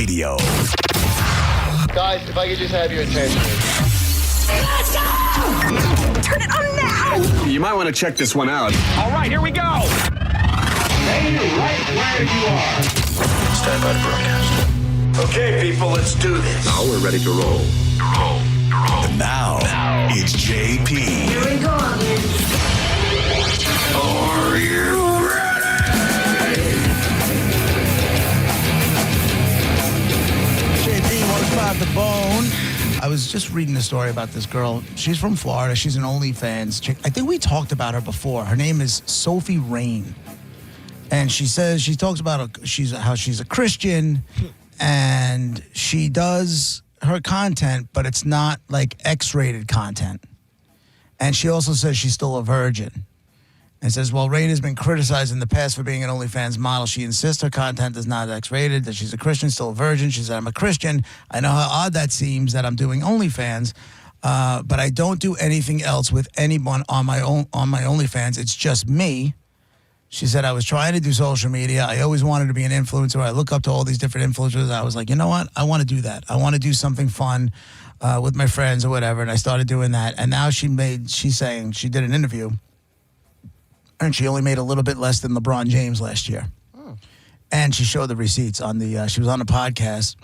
Radio. Guys, if I could just have your attention. Let's go! Turn it on now! You might want to check this one out. All right, here we go. Stay right where you are. Stand by to broadcast. Okay, people, let's do this. Now we're ready to roll. And now, it's JP. Here we go again. Are you ready? JP, 105 The Bone. I was just reading a story about this girl. She's from Florida. She's an OnlyFans chick. I think we talked about her before. Her name is Sophie Rain. And she talks about how she's a Christian and she does her content, but it's not like X-rated content. And she also says she's still a virgin. And says, well, Rain has been criticized in the past for being an OnlyFans model. She insists her content is not X-rated, that she's a Christian, still a virgin. She said, I'm a Christian. I know how odd that seems that I'm doing OnlyFans, but I don't do anything else with anyone on my OnlyFans. It's just me. She said, I was trying to do social media. I always wanted to be an influencer. I look up to all these different influencers. I was like, you know what? I want to do that. I want to do something fun with my friends or whatever. And I started doing that. And now she's saying she did an interview. And she only made a little bit less than LeBron James last year. And she showed the receipts on she was on a podcast.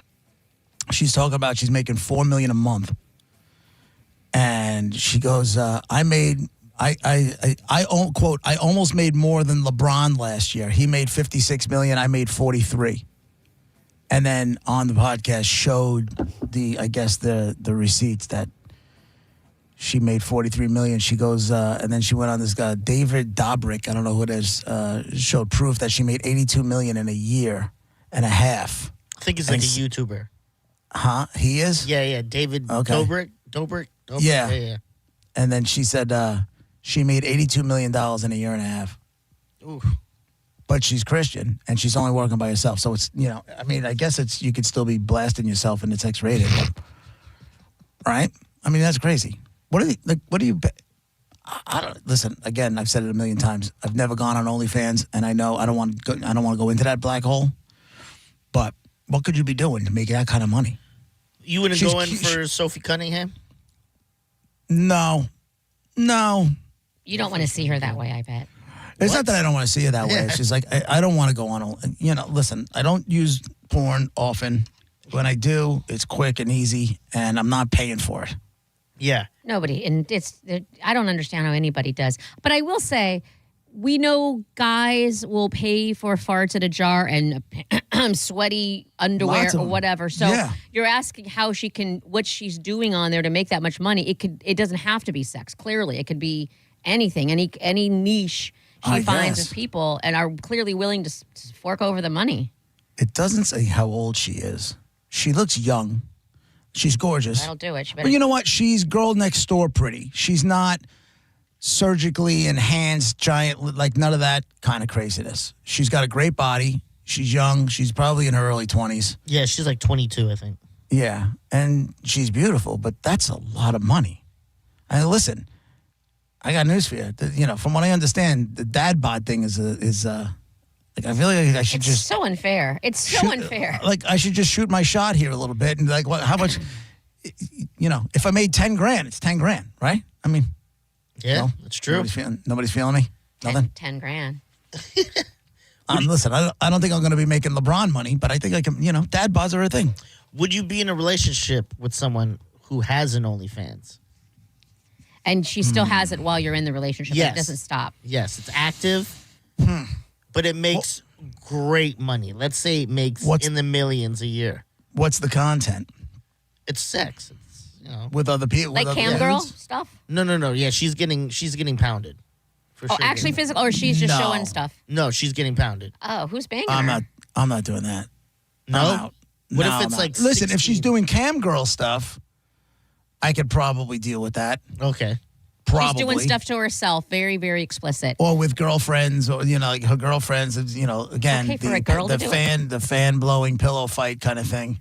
She's talking about she's making $4 million a month. And she goes, quote, I almost made more than LeBron last year. He made $56 million. I made 43. And then on the podcast showed the receipts that she made $43 million. She goes, and then she went on this guy, David Dobrik, I don't know who it is, showed proof that she made $82 million in a year and a half. I think he's like a YouTuber. Huh? He is? Yeah. David Dobrik. Yeah. And then she said she made $82 million in a year and a half. Ooh. But she's Christian, and she's only working by herself. So it's, I guess you could still be blasting yourself and it's X-rated. Right? I mean, that's crazy. What do you I don't listen. Again, I've said it a million times. I've never gone on OnlyFans, and I know I don't want to go into that black hole. But what could you be doing to make that kind of money? You wouldn't go in for Sophie Cunningham? No. You don't want to see her that way, I bet. It's not that I don't want to see her that way. It's just like I don't want to go on. Listen, I don't use porn often. When I do, it's quick and easy, and I'm not paying for it. Yeah. Nobody. And I don't understand how anybody does. But I will say, we know guys will pay for farts in a jar and sweaty underwear or whatever. So you're asking how what she's doing on there to make that much money. It doesn't have to be sex. Clearly, it could be anything, any niche she finds of people and are clearly willing to fork over the money. It doesn't say how old she is. She looks young. She's gorgeous. That'll do it. But you know what? She's girl next door pretty. She's not surgically enhanced, giant, like none of that kind of craziness. She's got a great body. She's young. She's probably in her early 20s. Yeah, she's like 22, I think. Yeah, and she's beautiful, but that's a lot of money. And listen, I got news for you. From what I understand, the dad bod thing is like I feel like I should It's so unfair. It's so unfair. Like I should just shoot my shot here a little bit and like how much? If I made $10,000, it's $10,000, right? I mean, yeah, that's true. Nobody's feeling me. Nothing. $10,000. Listen, I don't think I'm going to be making LeBron money, but I think I can. Dad bods are a thing. Would you be in a relationship with someone who has an OnlyFans? And she still has it while you're in the relationship. Yes. It doesn't stop. Yes, it's active, but it makes great money. Let's say it makes in the millions a year. What's the content? It's sex. With other people, like cam girl stuff. No. Yeah, she's getting pounded. For sure. Actually physical, or she's just showing stuff. No, she's getting pounded. Oh, who's banging her? I'm not doing that. No. I'm out. What if it's like? Listen, if she's doing cam girl stuff, I could probably deal with that. Okay. Probably. She's doing stuff to herself, very, very explicit. Or with girlfriends, or like her girlfriends. Again, okay for a girl to do the fan blowing pillow fight kind of thing.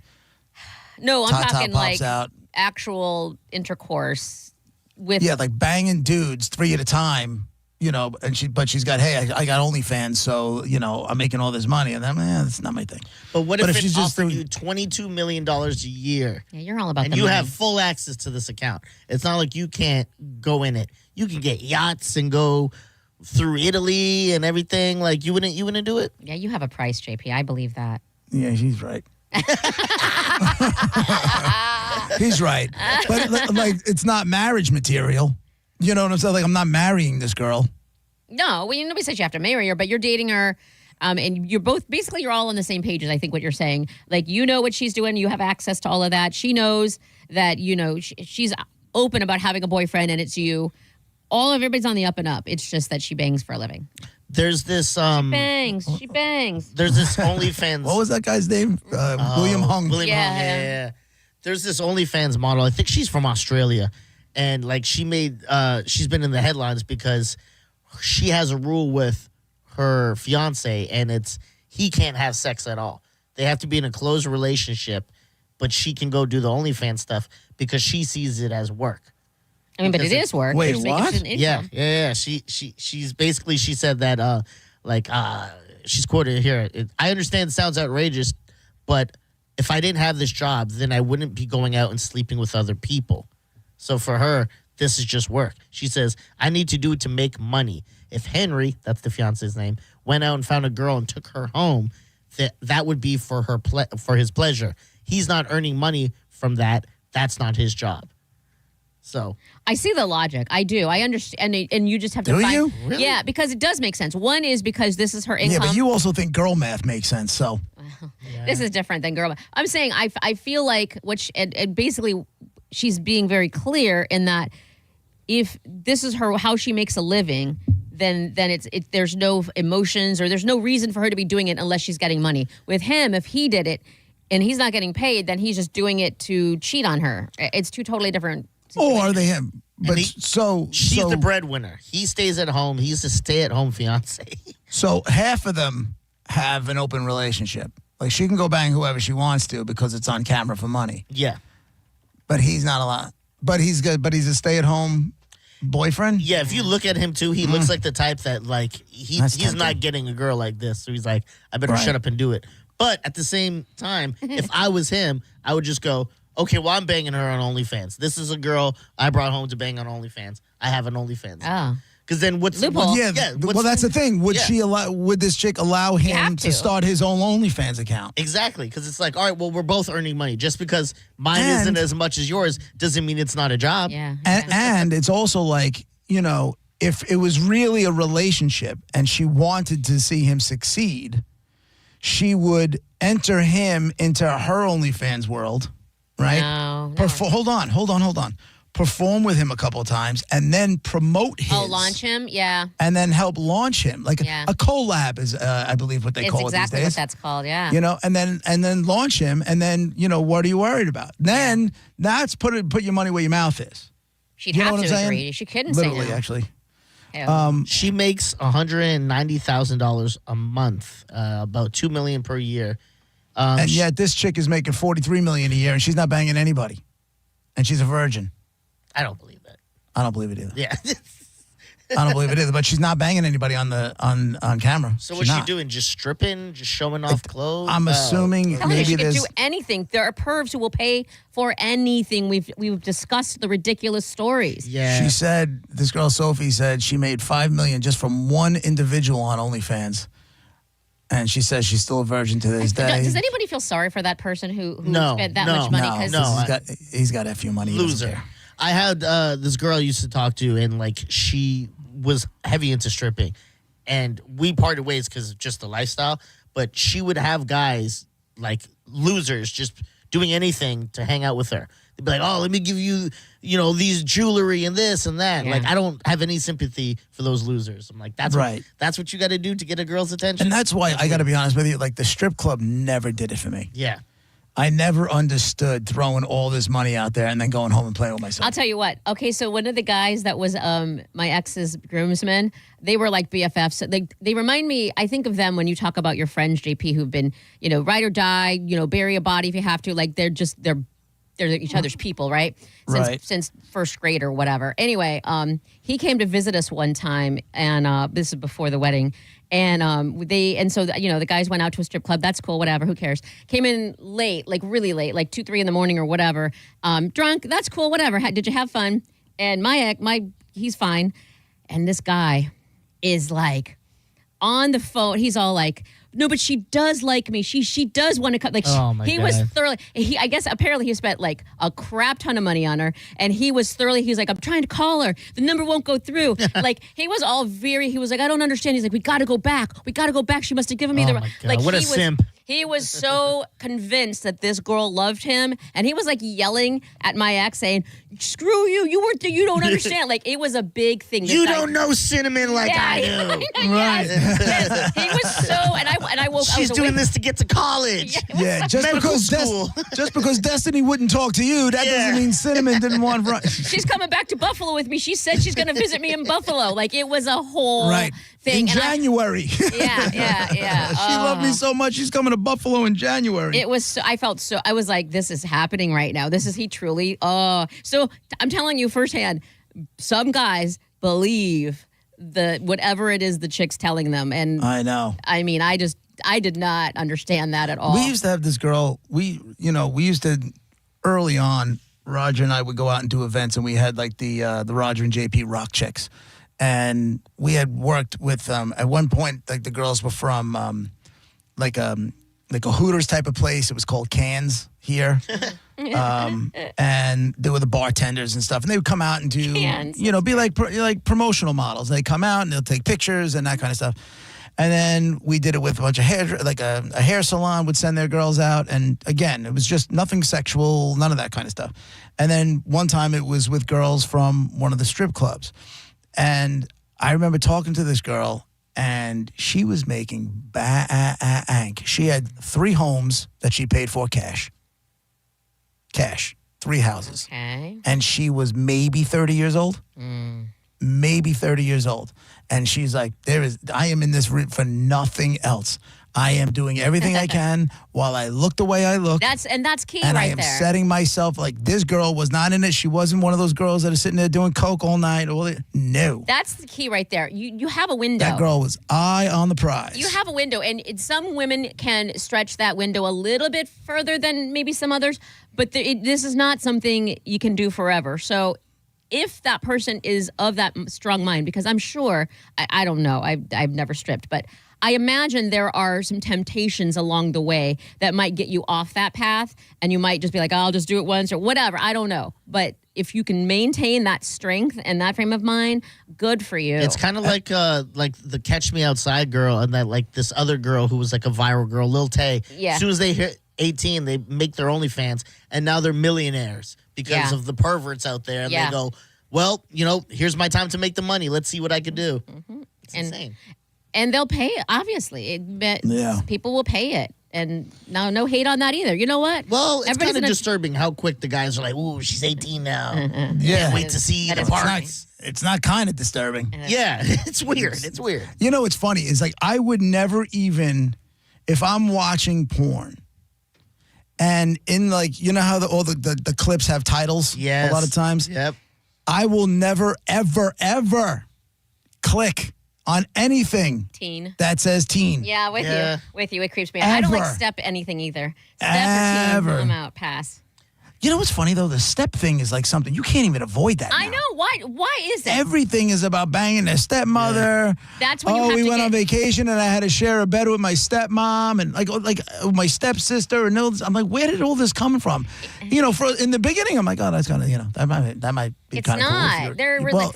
No, I'm talking like out. Actual intercourse with. Yeah, like banging dudes 3 at a time. but she's got, hey, I got OnlyFans, so I'm making all this money, and then that's not my thing. But what if she's it just offered you $22 million a year? Yeah, you're all about and the you money. have full access to this account. It's not like you can't go in it. You can get yachts and go through Italy and everything. Like you wouldn't do it? Yeah, you have a price, JP. I believe that. Yeah, she's right. He's right, but like it's not marriage material. You know what I'm saying? Like I'm not marrying this girl. No, well, nobody says you have to marry her, but you're dating her, and you're both basically you're all on the same page. I think what you're saying, like you know what she's doing, you have access to all of that. She knows that she's open about having a boyfriend, and it's you. Everybody's on the up and up. It's just that she bangs for a living. There's this She bangs. There's this OnlyFans. What was that guy's name? William Hung. William Hung. Yeah. There's this OnlyFans model. I think she's from Australia, and like she's been in the headlines because she has a rule with her fiance, and he can't have sex at all. They have to be in a closed relationship, but she can go do the OnlyFans stuff because she sees it as work. I mean, but it is work. Wait, You're making what? an income. Yeah. She's basically, she said that she's quoted here. I understand it sounds outrageous, but if I didn't have this job, then I wouldn't be going out and sleeping with other people. So for her, this is just work. She says, I need to do it to make money. If Henry, that's the fiance's name, went out and found a girl and took her home, that would be for for his pleasure. He's not earning money from that. That's not his job. So I see the logic. I do. I understand. And you just have to Do find. you? Really? Yeah, because it does make sense. One is because this is her income. Yeah, but you also think girl math makes sense. So This is different than girl. I'm saying I feel like and basically she's being very clear in that if this is how she makes a living, then there's no emotions or there's no reason for her to be doing it unless she's getting money. With him, if he did it and he's not getting paid, then he's just doing it to cheat on her. It's two totally different. or are they him? But she's the breadwinner. He stays at home. He's a stay-at-home fiance. So half of them have an open relationship. Like she can go bang whoever she wants to because it's on camera for money. Yeah. But he's not allowed. But he's good. But he's a stay-at-home boyfriend. Yeah, if you look at him too, he looks like the type that like he's tempting. not getting a girl like this. So he's like, I better Right. shut up and do it. But at the same time, if I was him, I would just go, okay, well, I'm banging her on OnlyFans. This is a girl I brought home to bang on OnlyFans. I have an OnlyFans. Oh. Because then what's Loophole. Well, that's the thing. Would Yeah. Would this chick allow him have to to. start his own OnlyFans account? Exactly, because it's like, all right, well, we're both earning money. Just because mine And- isn't as much as yours doesn't mean it's not a job. Yeah. And it's also like, if it was really a relationship and she wanted to see him succeed, she would enter him into her OnlyFans world, right? No. Hold on. Perform with him a couple of times and then promote his. Oh, launch him? Yeah. And then help launch him. Like Yeah. a collab is, I believe, what they It's call it exactly these what days. that's called, yeah. And then launch him, and then what are you worried about? Then that's put your money where your mouth is. She'd You know have what to I'm saying? agree. She couldn't Literally, say no. actually. Yeah. She makes $190,000 a month, about $2 million per year. And yet this chick is making $43 million a year, and she's not banging anybody, and she's a virgin. I don't believe that. I don't believe it either. Yeah. I don't believe it either. But she's not banging anybody on camera. So She's what's she not. doing? Just stripping? Just showing off clothes? I'm assuming Telling you, maybe she could there's. do anything. There are pervs who will pay for anything. We've discussed the ridiculous stories. Yeah. She said, this girl Sophie said she made $5 million just from one individual on OnlyFans, and she says she's still a virgin to this day. Does anybody feel sorry for that person who No, spent that no, much money? No, 'Cause- no. he's got FU money. He doesn't Loser. care. I had this girl I used to talk to, and like she was heavy into stripping, and we parted ways because of just the lifestyle. But she would have guys like losers just doing anything to hang out with her. They'd be like, "Oh, let me give you, these jewelry and this and that." Yeah. Like I don't have any sympathy for those losers. I'm like, that's Right. That's what you got to do to get a girl's attention. And that's why I got to be honest with you. Like the strip club never did it for me. yeah. I never understood throwing all this money out there and then going home and playing with myself. I'll tell you what. Okay, so one of the guys that was my ex's groomsmen, they were like BFFs. They remind me. I think of them when you talk about your friends, JP, who've been ride or die. Bury a body if you have to. Like they're they're each other's people, right? Since first grade or whatever. Anyway, he came to visit us one time, and this is before the wedding. And so the guys went out to a strip club. That's cool, whatever. Who cares? Came in late, like really late, like 2, 3 in the morning or whatever. Drunk. That's cool, whatever. Did you have fun? And he's fine. And this guy is like on the phone. He's all like, no, but she does like me. She does want to come. Like he was thoroughly. I guess apparently he spent like a crap ton of money on her, and he was like, I'm trying to call her. The number won't go through. Like he was all he was like, I don't understand. He's like, we got to go back. She must have given me Oh the my God. like. What a simp. He was so convinced that this girl loved him, and he was like yelling at my ex, saying, "Screw you! You don't understand." Like it was a big thing. You don't know cinnamon like I do. Right. Yes. He was so, and I woke. She's doing this to get to college. Yeah, just Medical because school. just because Destiny wouldn't talk to you, that doesn't mean Cinnamon didn't want. She's coming back to Buffalo with me. She said she's going to visit me in Buffalo. Like it was a whole thing. In January. Yeah. She loved me so much. She's coming to Buffalo in January. It was. I felt so. I was like, this is happening right now. He truly. So I'm telling you firsthand. Some guys believe whatever it is the chick's telling them, and I know. I mean, I did not understand that at all. We used to have this girl. We used to early on. Roger and I would go out and do events, and we had like the Roger and JP Rock Chicks, and we had worked with at one point like the girls were from like a Hooters type of place. It was called Cans here. And they were the bartenders and stuff, and they would come out and do, Cans. be like promotional models. They come out and they'll take pictures and that kind of stuff. And then we did it with a bunch of hair, like a hair salon would send their girls out. And again, it was just nothing sexual, none of that kind of stuff. And then one time it was with girls from one of the strip clubs. And I remember talking to this girl, and she was making bank. She had 3 homes that she paid for cash. 3 houses. Okay. And she was maybe 30 years old. Maybe 30 years old. And she's like, I am in this for nothing else. I am doing everything I can while I look the way I look. That's key and right I am there. setting myself like this girl was not in it. She wasn't one of those girls that are sitting there doing coke all night. No. That's the key right there. You have a window. That girl was eye on the prize. You have a window, and some women can stretch that window a little bit further than maybe some others, but this is not something you can do forever. So if that person is of that strong mind, because I'm sure, I don't know, I've never stripped, but I imagine there are some temptations along the way that might get you off that path, and you might just be like, I'll just do it once or whatever. I don't know. But if you can maintain that strength and that frame of mind, good for you. It's kind of like the Catch Me Outside girl, and that like this other girl who was like a viral girl, Lil Tay. Yeah. As soon as they hit 18, they make their OnlyFans, and now they're millionaires because of the perverts out there. And they go, well, here's my time to make the money. Let's see what I can do. Mm-hmm. It's insane. And they'll pay it, obviously. People will pay it. And no hate on that either. You know what? Well, it's kind of disturbing how quick the guys are like, ooh, she's 18 now. Yeah. Wait to see the is parties. It's not kind of disturbing. Yeah, it's weird. It's weird. You know what's funny is like I would never even, if I'm watching porn, and in like how all the clips have titles. Yes. A lot of times. Yep. I will never ever click on anything Teen. that says teen. Yeah, with Yeah. you. With you. It creeps me out. I don't like Ever. step anything either. Step or Ever. teen, I'm out. Pass. You know what's funny though? The step thing is like something you can't even avoid that. I now. know. Why is it? Everything is about banging their stepmother. That's when you have we to went get- on vacation and I had to share a bed with my stepmom and like my stepsister and I'm like, where did all this come from? In the beginning, I'm like, oh, that's kind of that might be It's kind of cool. not. They're really.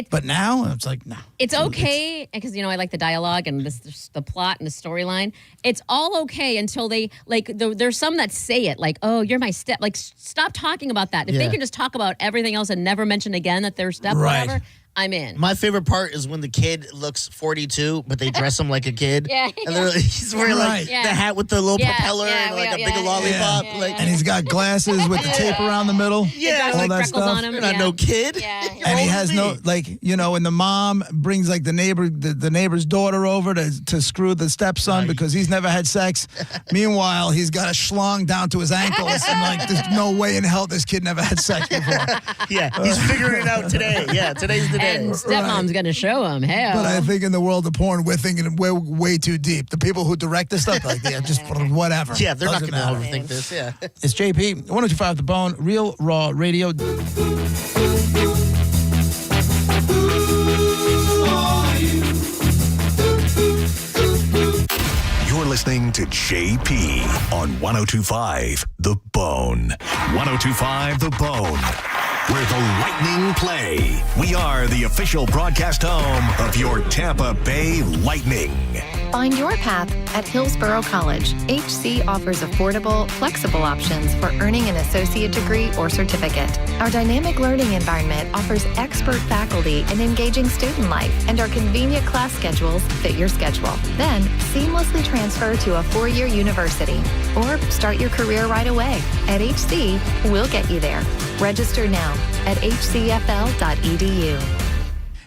But now it's like no. It's okay because I like the dialogue and the plot and the storyline. It's all okay until they there's some that say it like, oh, you're my step. Like, stop talking about that. If they Yeah. can just talk about everything else and never mention again that they're step, Right. whatever. I'm in. My favorite part is when the kid looks 42, but they dress him like a kid. Yeah, And he's wearing Right. the hat with the little propeller and a big lollipop. And he's got glasses with the tape around the middle. Yeah, all like that freckles stuff. on him. You're not no kid. Yeah. And he Older has than no, me. and the mom brings like the neighbor's daughter over to screw the stepson because he's never had sex. Meanwhile, he's got a schlong down to his ankles and there's no way in hell this kid never had sex before. Yeah, he's figuring it out today. Yeah, today's the day. And stepmom's going to show him. Hell. But I think in the world of porn, we're thinking way too deep. The people who direct this stuff, just whatever. Yeah, they're Doesn't not going to matter. overthink this. Yeah. It's JP, 102.5 The Bone, Real Raw Radio. You're listening to JP on 102.5 The Bone. 102.5 The Bone, where the Lightning play. We are the official broadcast home of your Tampa Bay Lightning. Find your path at Hillsborough College. HC offers affordable, flexible options for earning an associate degree or certificate. Our dynamic learning environment offers expert faculty and engaging student life, and our convenient class schedules fit your schedule. Then, seamlessly transfer to a four-year university or start your career right away. At HC, we'll get you there. Register now at hcfl.edu.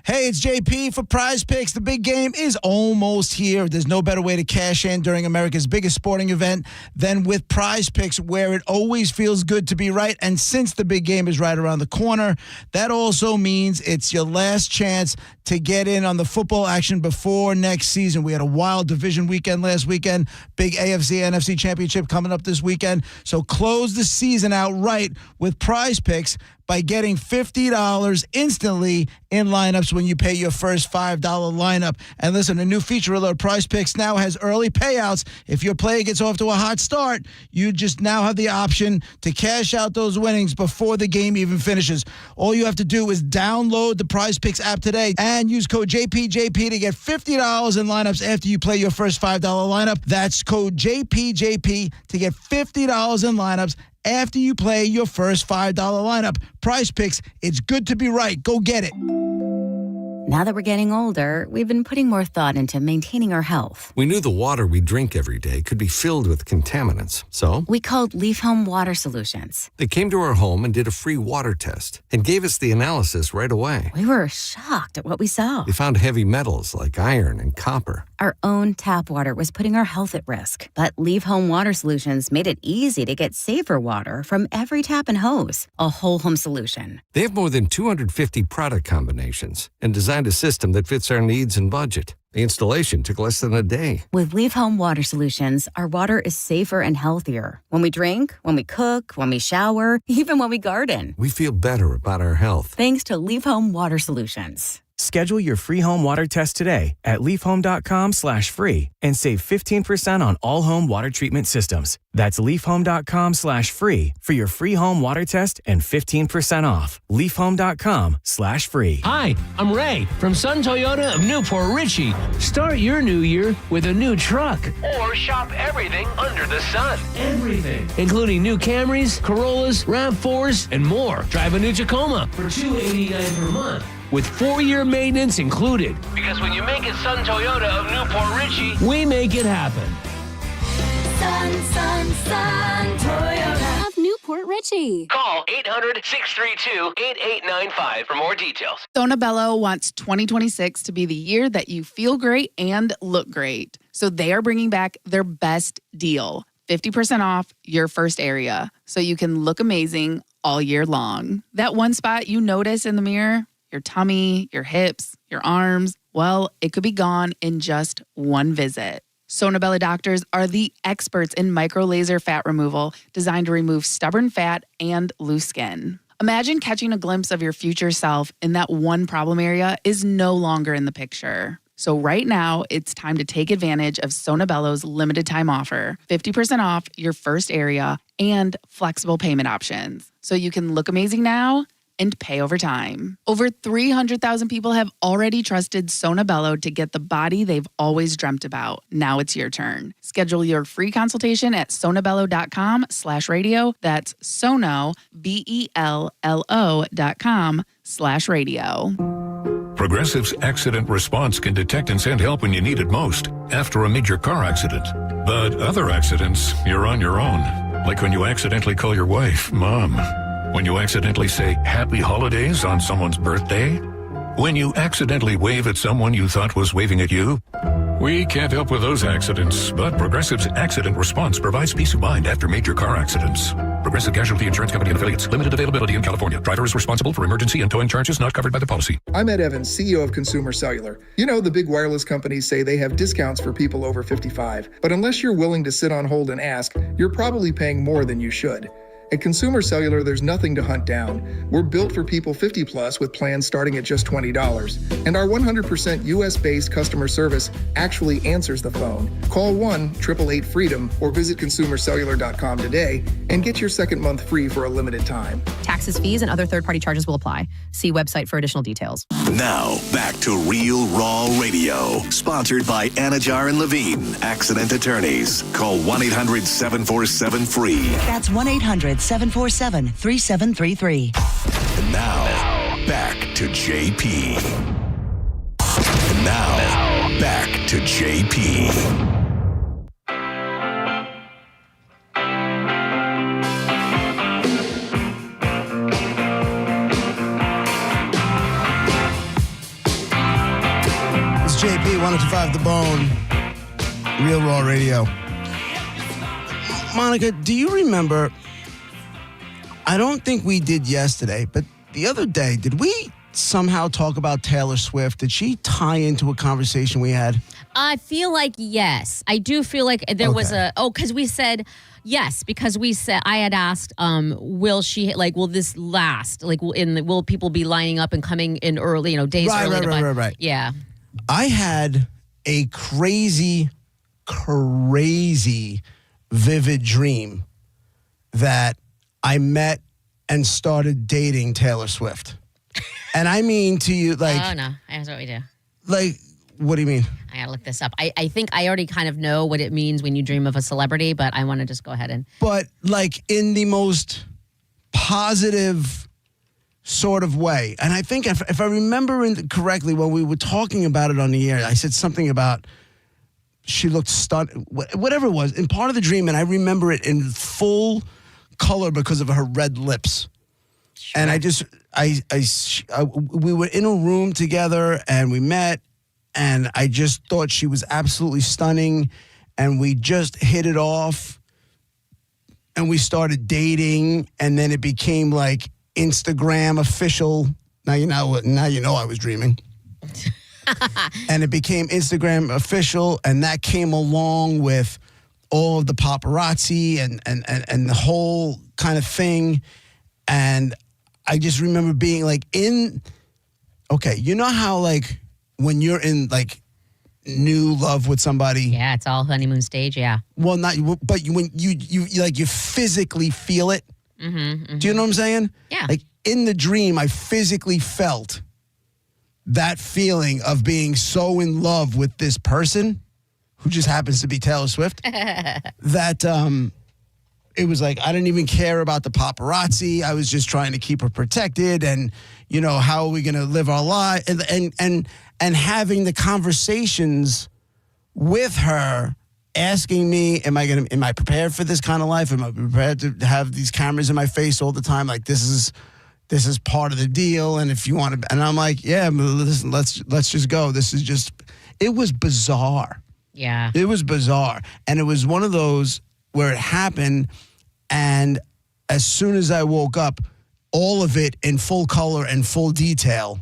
Hey, it's JP for Prize Picks. The big game is almost here. There's no better way to cash in during America's biggest sporting event than with Prize Picks, where it always feels good to be right. And since the big game is right around the corner, that also means it's your last chance to get in on the football action before next season. We had a wild division weekend last weekend, big AFC, NFC championship coming up this weekend. So close the season out right with Prize Picks by getting $50 instantly in lineups when you pay your first $5 lineup. And listen, a new feature alert, Prize Picks now has early payouts. If your player gets off to a hot start, you just now have the option to cash out those winnings before the game even finishes. All you have to do is download the Prize Picks app today and use code JPJP to get $50 in lineups after you play your first $5 lineup. That's code JPJP to get $50 in lineups after you play your first $5 lineup. Prize Picks, it's good to be right. Go get it. Now that we're getting older, we've been putting more thought into maintaining our health. We knew the water we drink every day could be filled with contaminants. So we called Leaf Home Water Solutions. They came to our home and did a free water test and gave us the analysis right away. We were shocked at what we saw. They found heavy metals like iron and copper. Our own tap water was putting our health at risk. But Leaf Home Water Solutions made it easy to get safer water from every tap and hose. A whole home solution. They have more than 250 product combinations and designed a system that fits our needs and budget. The installation took less than a day. With Leaf Home Water Solutions, our water is safer and healthier. When we drink, when we cook, when we shower, even when we garden. We feel better about our health. Thanks to Leaf Home Water Solutions. Schedule your free home water test today at leafhome.com/free and save 15% on all home water treatment systems. That's leafhome.com/free for your free home water test and 15% off. leafhome.com/free. Hi, I'm Ray from Sun Toyota of Newport Richey. Start your new year with a new truck. Or shop everything under the sun. Everything, including new Camrys, Corollas, RAV4s, and more. Drive a new Tacoma for $289 per month, with 4-year maintenance included. Because when you make it Sun Toyota of Newport Richey, we make it happen. Sun Toyota of Newport Richey. call 800-632-8895 for more details. Sonobello wants 2026 to be the year that you feel great and look great. So they are bringing back their best deal, 50% off your first area, so you can look amazing all year long. That one spot you notice in the mirror, your tummy, your hips, your arms, well, it could be gone in just one visit. Sonobello doctors are the experts in micro-laser fat removal designed to remove stubborn fat and loose skin. Imagine catching a glimpse of your future self and that one problem area is no longer in the picture. So right now, it's time to take advantage of Sonobello's limited time offer, 50% off your first area and flexible payment options. So you can look amazing now and pay over time. Over 300,000 people have already trusted Sonobello to get the body they've always dreamt about. Now it's your turn. Schedule your free consultation at sonobello.com/radio. That's Sono, BELLO.com/radio. Progressive's accident response can detect and send help when you need it most, after a major car accident. But other accidents, you're on your own. Like when you accidentally call your wife Mom. When you accidentally say Happy Holidays on someone's birthday. When you accidentally wave at someone you thought was waving at you. We can't help with those accidents, but Progressive's accident response provides peace of mind after major car accidents. Progressive Casualty Insurance Company and Affiliates. Limited availability in California. Driver is responsible for emergency and towing charges not covered by the policy. I'm Ed Evans, CEO of Consumer Cellular. You know, the big wireless companies say they have discounts for people over 55. But unless you're willing to sit on hold and ask, you're probably paying more than you should. At Consumer Cellular, there's nothing to hunt down. We're built for people 50 plus with plans starting at just $20. And our 100% US-based customer service actually answers the phone. Call 1-888-FREEDOM or visit consumercellular.com today and get your second month free for a limited time. Taxes, fees, and other third-party charges will apply. See website for additional details. Now, back to Real Raw Radio. Sponsored by Anajar and Levine, accident attorneys. Call 1-800-747-FREE. That's 1-800-747-3733. And now, back to JP. And now, back to JP. It's JP, 105 The Bone, Real Raw Radio. Monica, do you remember, I don't think we did yesterday, but the other day, did we somehow talk about Taylor Swift? Did she tie into a conversation we had? I feel like yes. I do feel like there was because we said yes, because we said I had asked, will this last? Like, will people be lining up and coming in early, days early? Right. Yeah. I had a crazy vivid dream that I met and started dating Taylor Swift. And I mean to you, like... Oh, no. That's what we do. Like, what do you mean? I gotta look this up. I think I already kind of know what it means when you dream of a celebrity, but I want to just go ahead and... But, like, in the most positive sort of way. And I think if I remember correctly, when we were talking about it on the air, I said something about... She looked stunning, whatever it was, in part of the dream, and I remember it in full color because of her red lips. Sure. And we were in a room together, and we met, and I just thought she was absolutely stunning, and we just hit it off, and we started dating, and then it became like Instagram official. Now you know I was dreaming. And it became Instagram official, and that came along with all of the paparazzi and the whole kind of thing. And I just remember being like you know how like when you're in like new love with somebody. Yeah, it's all honeymoon stage, yeah. Well, but when you physically feel it. Mm-hmm. Do you know what I'm saying? Yeah. Like in the dream, I physically felt that feeling of being so in love with this person who just happens to be Taylor Swift that it was like I didn't even care about the paparazzi. I was just trying to keep her protected, and how are we going to live our life, and having the conversations with her, asking me, am I prepared for this kind of life? Am I prepared to have these cameras in my face all the time? Like this is part of the deal, and if you want to, and I'm like, yeah, listen, let's just go. It was bizarre. Yeah. It was bizarre. And it was one of those where it happened, and as soon as I woke up, all of it in full color and full detail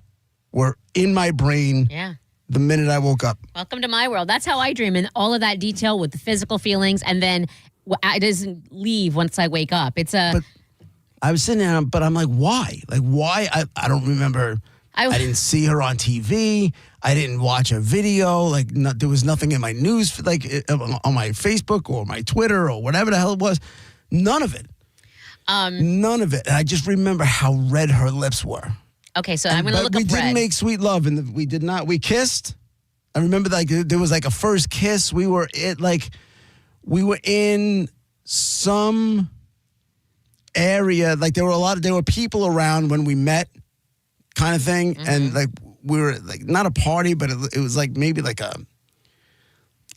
were in my brain. Yeah. The minute I woke up. Welcome to my world. That's how I dream, and all of that detail with the physical feelings, and then it doesn't leave once I wake up. I was sitting there, but I'm like, why? Like, why? I don't remember. I didn't see her on TV. I didn't watch a video. Like, there was nothing in my news, like on my Facebook or my Twitter or whatever the hell it was. None of it. None of it. And I just remember how red her lips were. Okay, so I'm going to look up red. We didn't make sweet love, and we did not. We kissed. I remember like there was like a first kiss. We were in some area, like there were people around when we met, kind of thing, and like we were like not a party, but it was like maybe like a,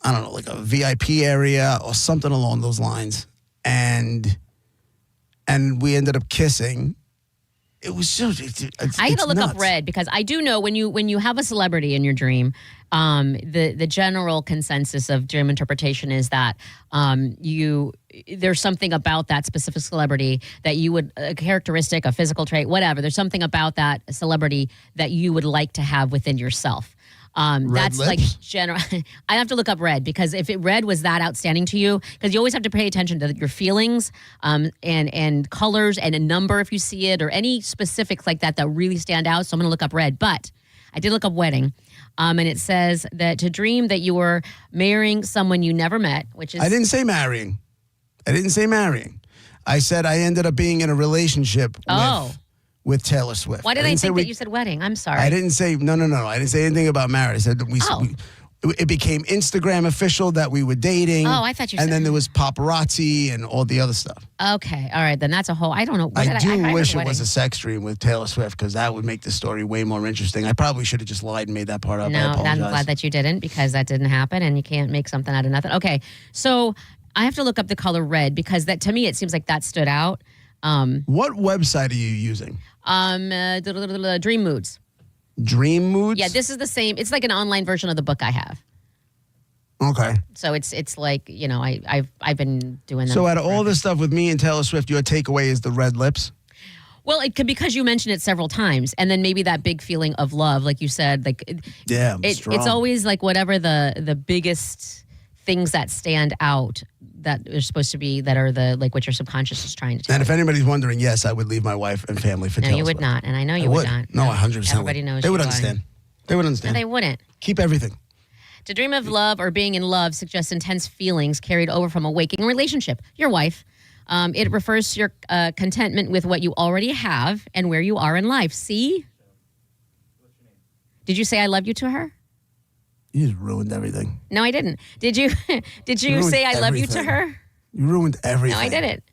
I don't know, like a VIP area or something along those lines, and we ended up kissing. It was so. I had to look up Red because I do know when you have a celebrity in your dream, the general consensus of dream interpretation is that there's something about that specific celebrity that you would, a characteristic, a physical trait, whatever. There's something about that celebrity that you would like to have within yourself. That's lips? like general. I have to look up Red because if Red was that outstanding to you, because you always have to pay attention to your feelings, and colors and a number if you see it or any specifics like that really stand out. So I'm going to look up Red, but I did look up wedding, and it says that to dream that you were marrying someone you never met, which is I didn't say marrying. I said I ended up being in a relationship with Taylor Swift. Why did I think that you said wedding? I'm sorry. I didn't say, no. I didn't say anything about marriage. I said it became Instagram official that we were dating. Oh, I thought you said. And then there was paparazzi and all the other stuff. Okay. All right. Then that's a whole, I don't know. I do wish it was a sex dream with Taylor Swift because that would make the story way more interesting. I probably should have just lied and made that part up. No, I'm glad that you didn't because that didn't happen and you can't make something out of nothing. Okay. So I have to look up the color red because that to me, it seems like that stood out. What website are you using? Dream Moods. Dream Moods? Yeah, this is the same. It's like an online version of the book I have. Okay. So it's like, I've been doing them. So out of all this stuff with me and Taylor Swift, your takeaway is the red lips? Well, it could because you mentioned it several times, and then maybe that big feeling of love, like you said, like it's always like whatever the biggest things that stand out that are supposed to be that are the like what your subconscious is trying to tell. And if anybody's wondering, yes, I would leave my wife and family for Taylor Swift. No, you would not, and I know you would not. No, 100%. Everybody knows they would you understand. They would understand. No, they wouldn't. Keep everything. To dream of love or being in love suggests intense feelings carried over from a waking relationship. Your wife. It refers to your contentment with what you already have and where you are in life. See? Did you say I love you to her? You just ruined everything. No, I didn't. Did you say I love you to her? You ruined everything. No, I didn't.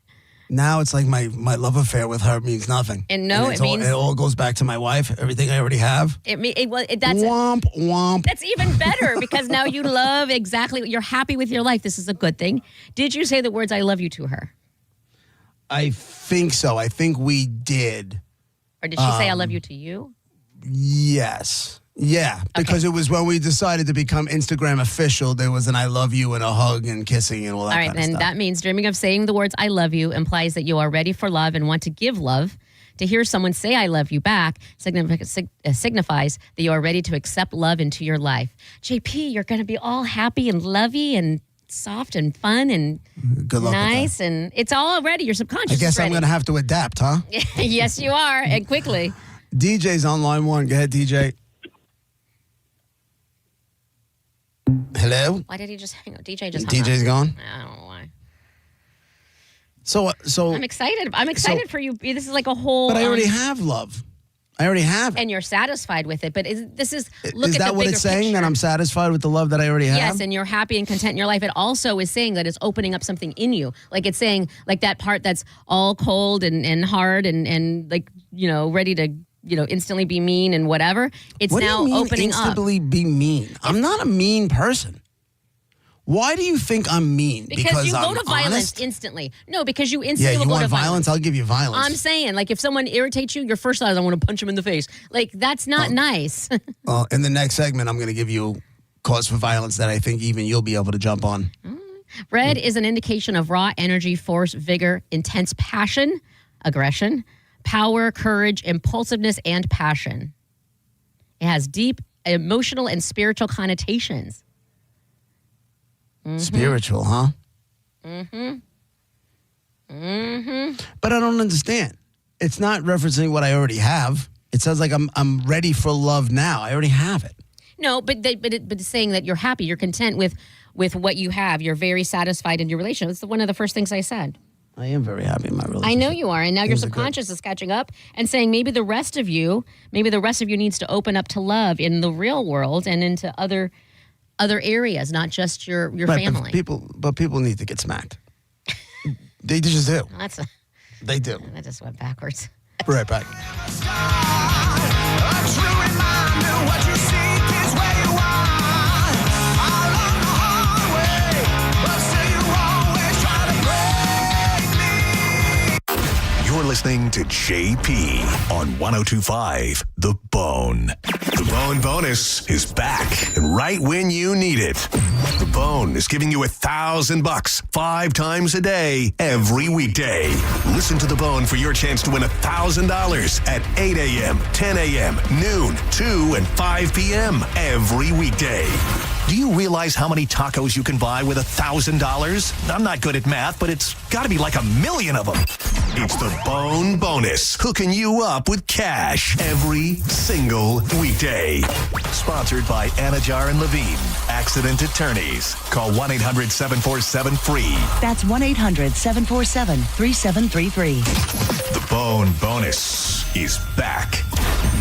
Now it's like my love affair with her means nothing. And no, it means... It all goes back to my wife, everything I already have. That's womp, womp. That's even better because now you love exactly, you're happy with your life. This is a good thing. Did you say the words I love you to her? I think so. I think we did. Or did she say I love you to you? Yes. Yeah, because it was when we decided to become Instagram official, there was an I love you and a hug and kissing and all that kind of stuff. All right, then that means dreaming of saying the words I love you implies that you are ready for love and want to give love. To hear someone say I love you back signifies that you are ready to accept love into your life. JP, you're going to be all happy and lovey and soft and fun and good luck nice, and it's all ready. Your subconscious I guess is ready. I'm going to have to adapt, huh? Yes, you are, and quickly. DJ's on line one. Go ahead, DJ. Hello? Why did he just hang up? DJ just hung DJ's up. gone? I don't know why. So I'm excited. I'm excited for you. This is like a whole... But I already have love. I already have it. And you're satisfied with it. But look is at the that bigger what it's saying, picture. that I'm satisfied with the love that I already have? Yes, and you're happy and content in your life. It also is saying that it's opening up something in you. Like it's saying, like that part that's all cold and hard and like, ready to... instantly be mean and whatever. It's what now do you mean opening instantly up. Be mean? I'm not a mean person. Why do you think I'm mean? Because you I'm go to violence honest? instantly. No, because you instantly will you go want to violence? I'll give you violence. I'm saying, like, if someone irritates you, your first thought is, I want to punch him in the face. Like, that's not nice. In the next segment, I'm going to give you cause for violence that I think even you'll be able to jump on. Red is an indication of raw energy, force, vigor, intense passion, aggression, power, courage, impulsiveness, and passion. It has deep emotional and spiritual connotations. Mm-hmm. Spiritual, huh? Mm-hmm. Mm-hmm. But I don't understand. It's not referencing what I already have. It sounds like I'm ready for love now. I already have it. No, but it's saying that you're happy, you're content with what you have. You're very satisfied in your relationship. It's one of the first things I said. I am very happy in my relationship. I know you are, and now your subconscious is catching up and saying maybe the rest of you needs to open up to love in the real world and into other areas, not just your family. But people need to get smacked. They just do. They do. That just went backwards. Right back. listening to JP on 102.5 The Bone. The Bone Bonus is back and right when you need it. The Bone is giving you $1,000 5 times a day, every weekday. Listen to The Bone for your chance to win $1,000 at 8 a.m., 10 a.m., noon, 2, and 5 p.m. every weekday. Do you realize how many tacos you can buy with $1,000? I'm not good at math, but it's got to be like 1,000,000 of them. It's the Bone Bonus, hooking you up with cash every single weekday. Sponsored by Anajar and Levine, Accident Attorneys. Call 1-800-747-FREE. That's 1-800-747-3733. The Bone Bonus is back.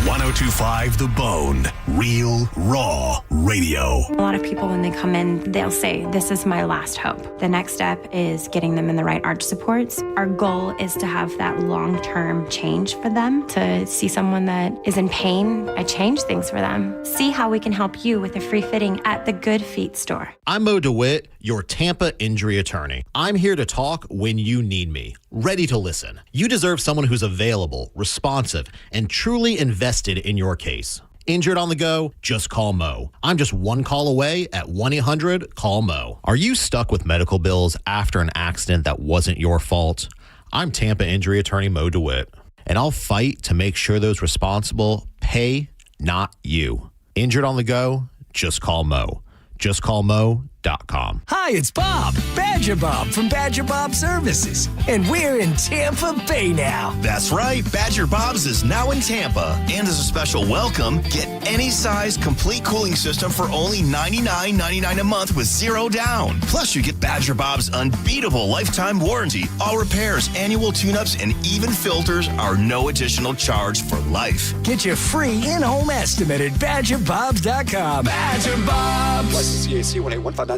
102.5 The Bone. Real, raw radio. A lot of people, when they come in, they'll say, this is my last hope. The next step is getting them in the right arch supports. Our goal is to have that long-term change for them, to see someone that is in pain. I change things for them. See how we can help you with a free fitting at the Good Feet store. I'm Mo DeWitt, your Tampa injury attorney. I'm here to talk when you need me. Ready to listen. You deserve someone who's available, responsive, and truly invested in your case. Injured on the go? Just call Mo. I'm just one call away at 1-800-CALL-MO. Are you stuck with medical bills after an accident that wasn't your fault? I'm Tampa injury attorney Mo DeWitt, and I'll fight to make sure those responsible pay, not you. Injured on the go? Just call Mo. JustCallMo.com. Hi, it's Bob, Badger Bob from Badger Bob Services, and we're in Tampa Bay now. That's right, Badger Bob's is now in Tampa, and as a special welcome, get any size complete cooling system for only $99.99 a month with $0 down. Plus, you get Badger Bob's unbeatable lifetime warranty. All repairs, annual tune-ups, and even filters are no additional charge for life. Get your free in-home estimate at BadgerBobs.com. Badger Bobs. CAC 1815977.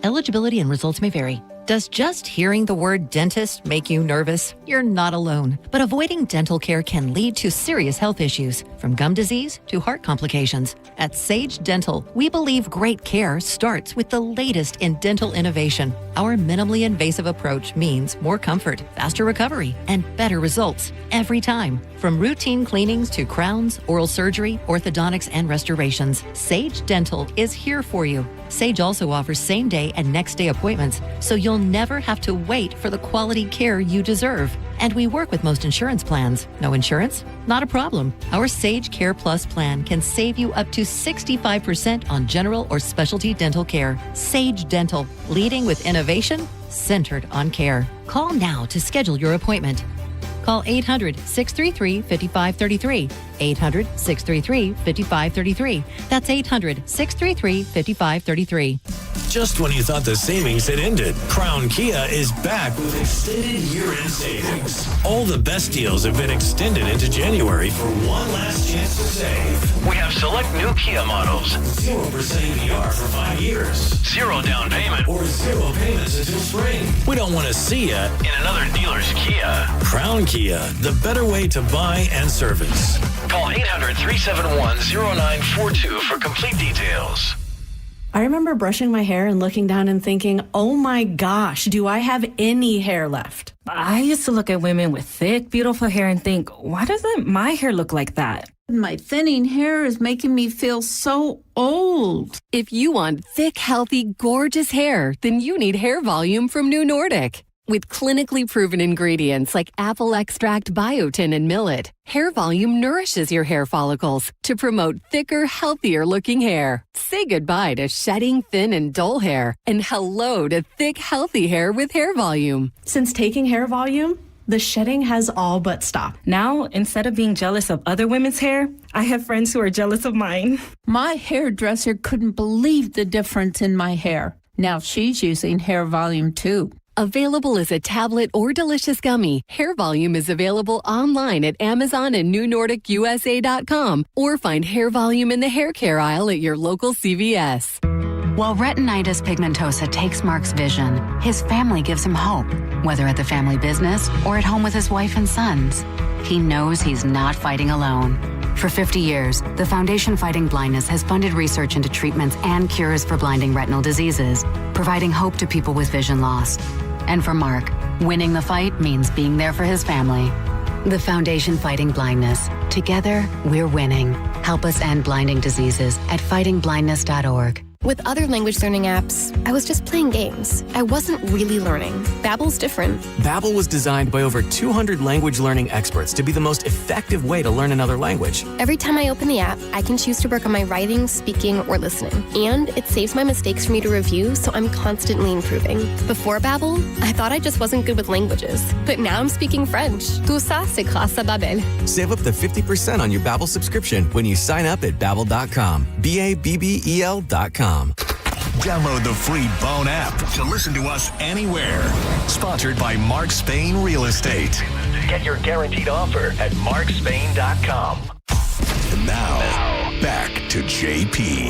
Eligibility and results may vary. Does just hearing the word dentist make you nervous? You're not alone. But avoiding dental care can lead to serious health issues, from gum disease to heart complications. At Sage Dental, we believe great care starts with the latest in dental innovation. Our minimally invasive approach means more comfort, faster recovery, and better results every time. From routine cleanings to crowns, oral surgery, orthodontics, and restorations, Sage Dental is here for you. Sage also offers same-day and next-day appointments, so you'll never have to wait for the quality care you deserve. And we work with most insurance plans. No insurance? Not a problem. Our Sage Care Plus plan can save you up to 65% on general or specialty dental care. Sage Dental, leading with innovation, centered on care. Call now to schedule your appointment. Call 800-633-5533. 800-633-5533. That's 800-633-5533. Just when you thought the savings had ended, Crown Kia is back with extended year-end savings. All the best deals have been extended into January for one last chance to save. We have select new Kia models. 0% APR for 5 years. 0 down payment. Or 0 payments until spring. We don't want to see you in another dealer's Kia. Crown Kia, the better way to buy and service. Call 800-371-0942 for complete details. I remember brushing my hair and looking down and thinking, oh my gosh, do I have any hair left? I used to look at women with thick, beautiful hair and think, why doesn't my hair look like that? My thinning hair is making me feel so old. If you want thick, healthy, gorgeous hair, then you need Hair Volume from New Nordic. With clinically proven ingredients like apple extract, biotin, and millet, Hair Volume nourishes your hair follicles to promote thicker, healthier-looking hair. Say goodbye to shedding, thin, and dull hair, and hello to thick, healthy hair with Hair Volume. Since taking Hair Volume, the shedding has all but stopped. Now, instead of being jealous of other women's hair, I have friends who are jealous of mine. My hairdresser couldn't believe the difference in my hair. Now she's using Hair Volume too. Available as a tablet or delicious gummy, Hair Volume is available online at Amazon and NewNordicUSA.com, or find Hair Volume in the hair care aisle at your local CVS. While retinitis pigmentosa takes Mark's vision, his family gives him hope, whether at the family business or at home with his wife and sons. He knows he's not fighting alone. For 50 years, the Foundation Fighting Blindness has funded research into treatments and cures for blinding retinal diseases, providing hope to people with vision loss. And for Mark, winning the fight means being there for his family. The Foundation Fighting Blindness. Together, we're winning. Help us end blinding diseases at fightingblindness.org. With other language learning apps, I was just playing games. I wasn't really learning. Babbel's different. Babbel was designed by over 200 language learning experts to be the most effective way to learn another language. Every time I open the app, I can choose to work on my writing, speaking, or listening. And it saves my mistakes for me to review, so I'm constantly improving. Before Babbel, I thought I just wasn't good with languages. But now I'm speaking French. Tout ça, c'est grâce à Babbel. Save up to 50% on your Babbel subscription when you sign up at Babbel.com. BABBEL.com. Download the free Bone app to listen to us anywhere. Sponsored by Mark Spain Real Estate. Get your guaranteed offer at markspain.com. And now, back to JP.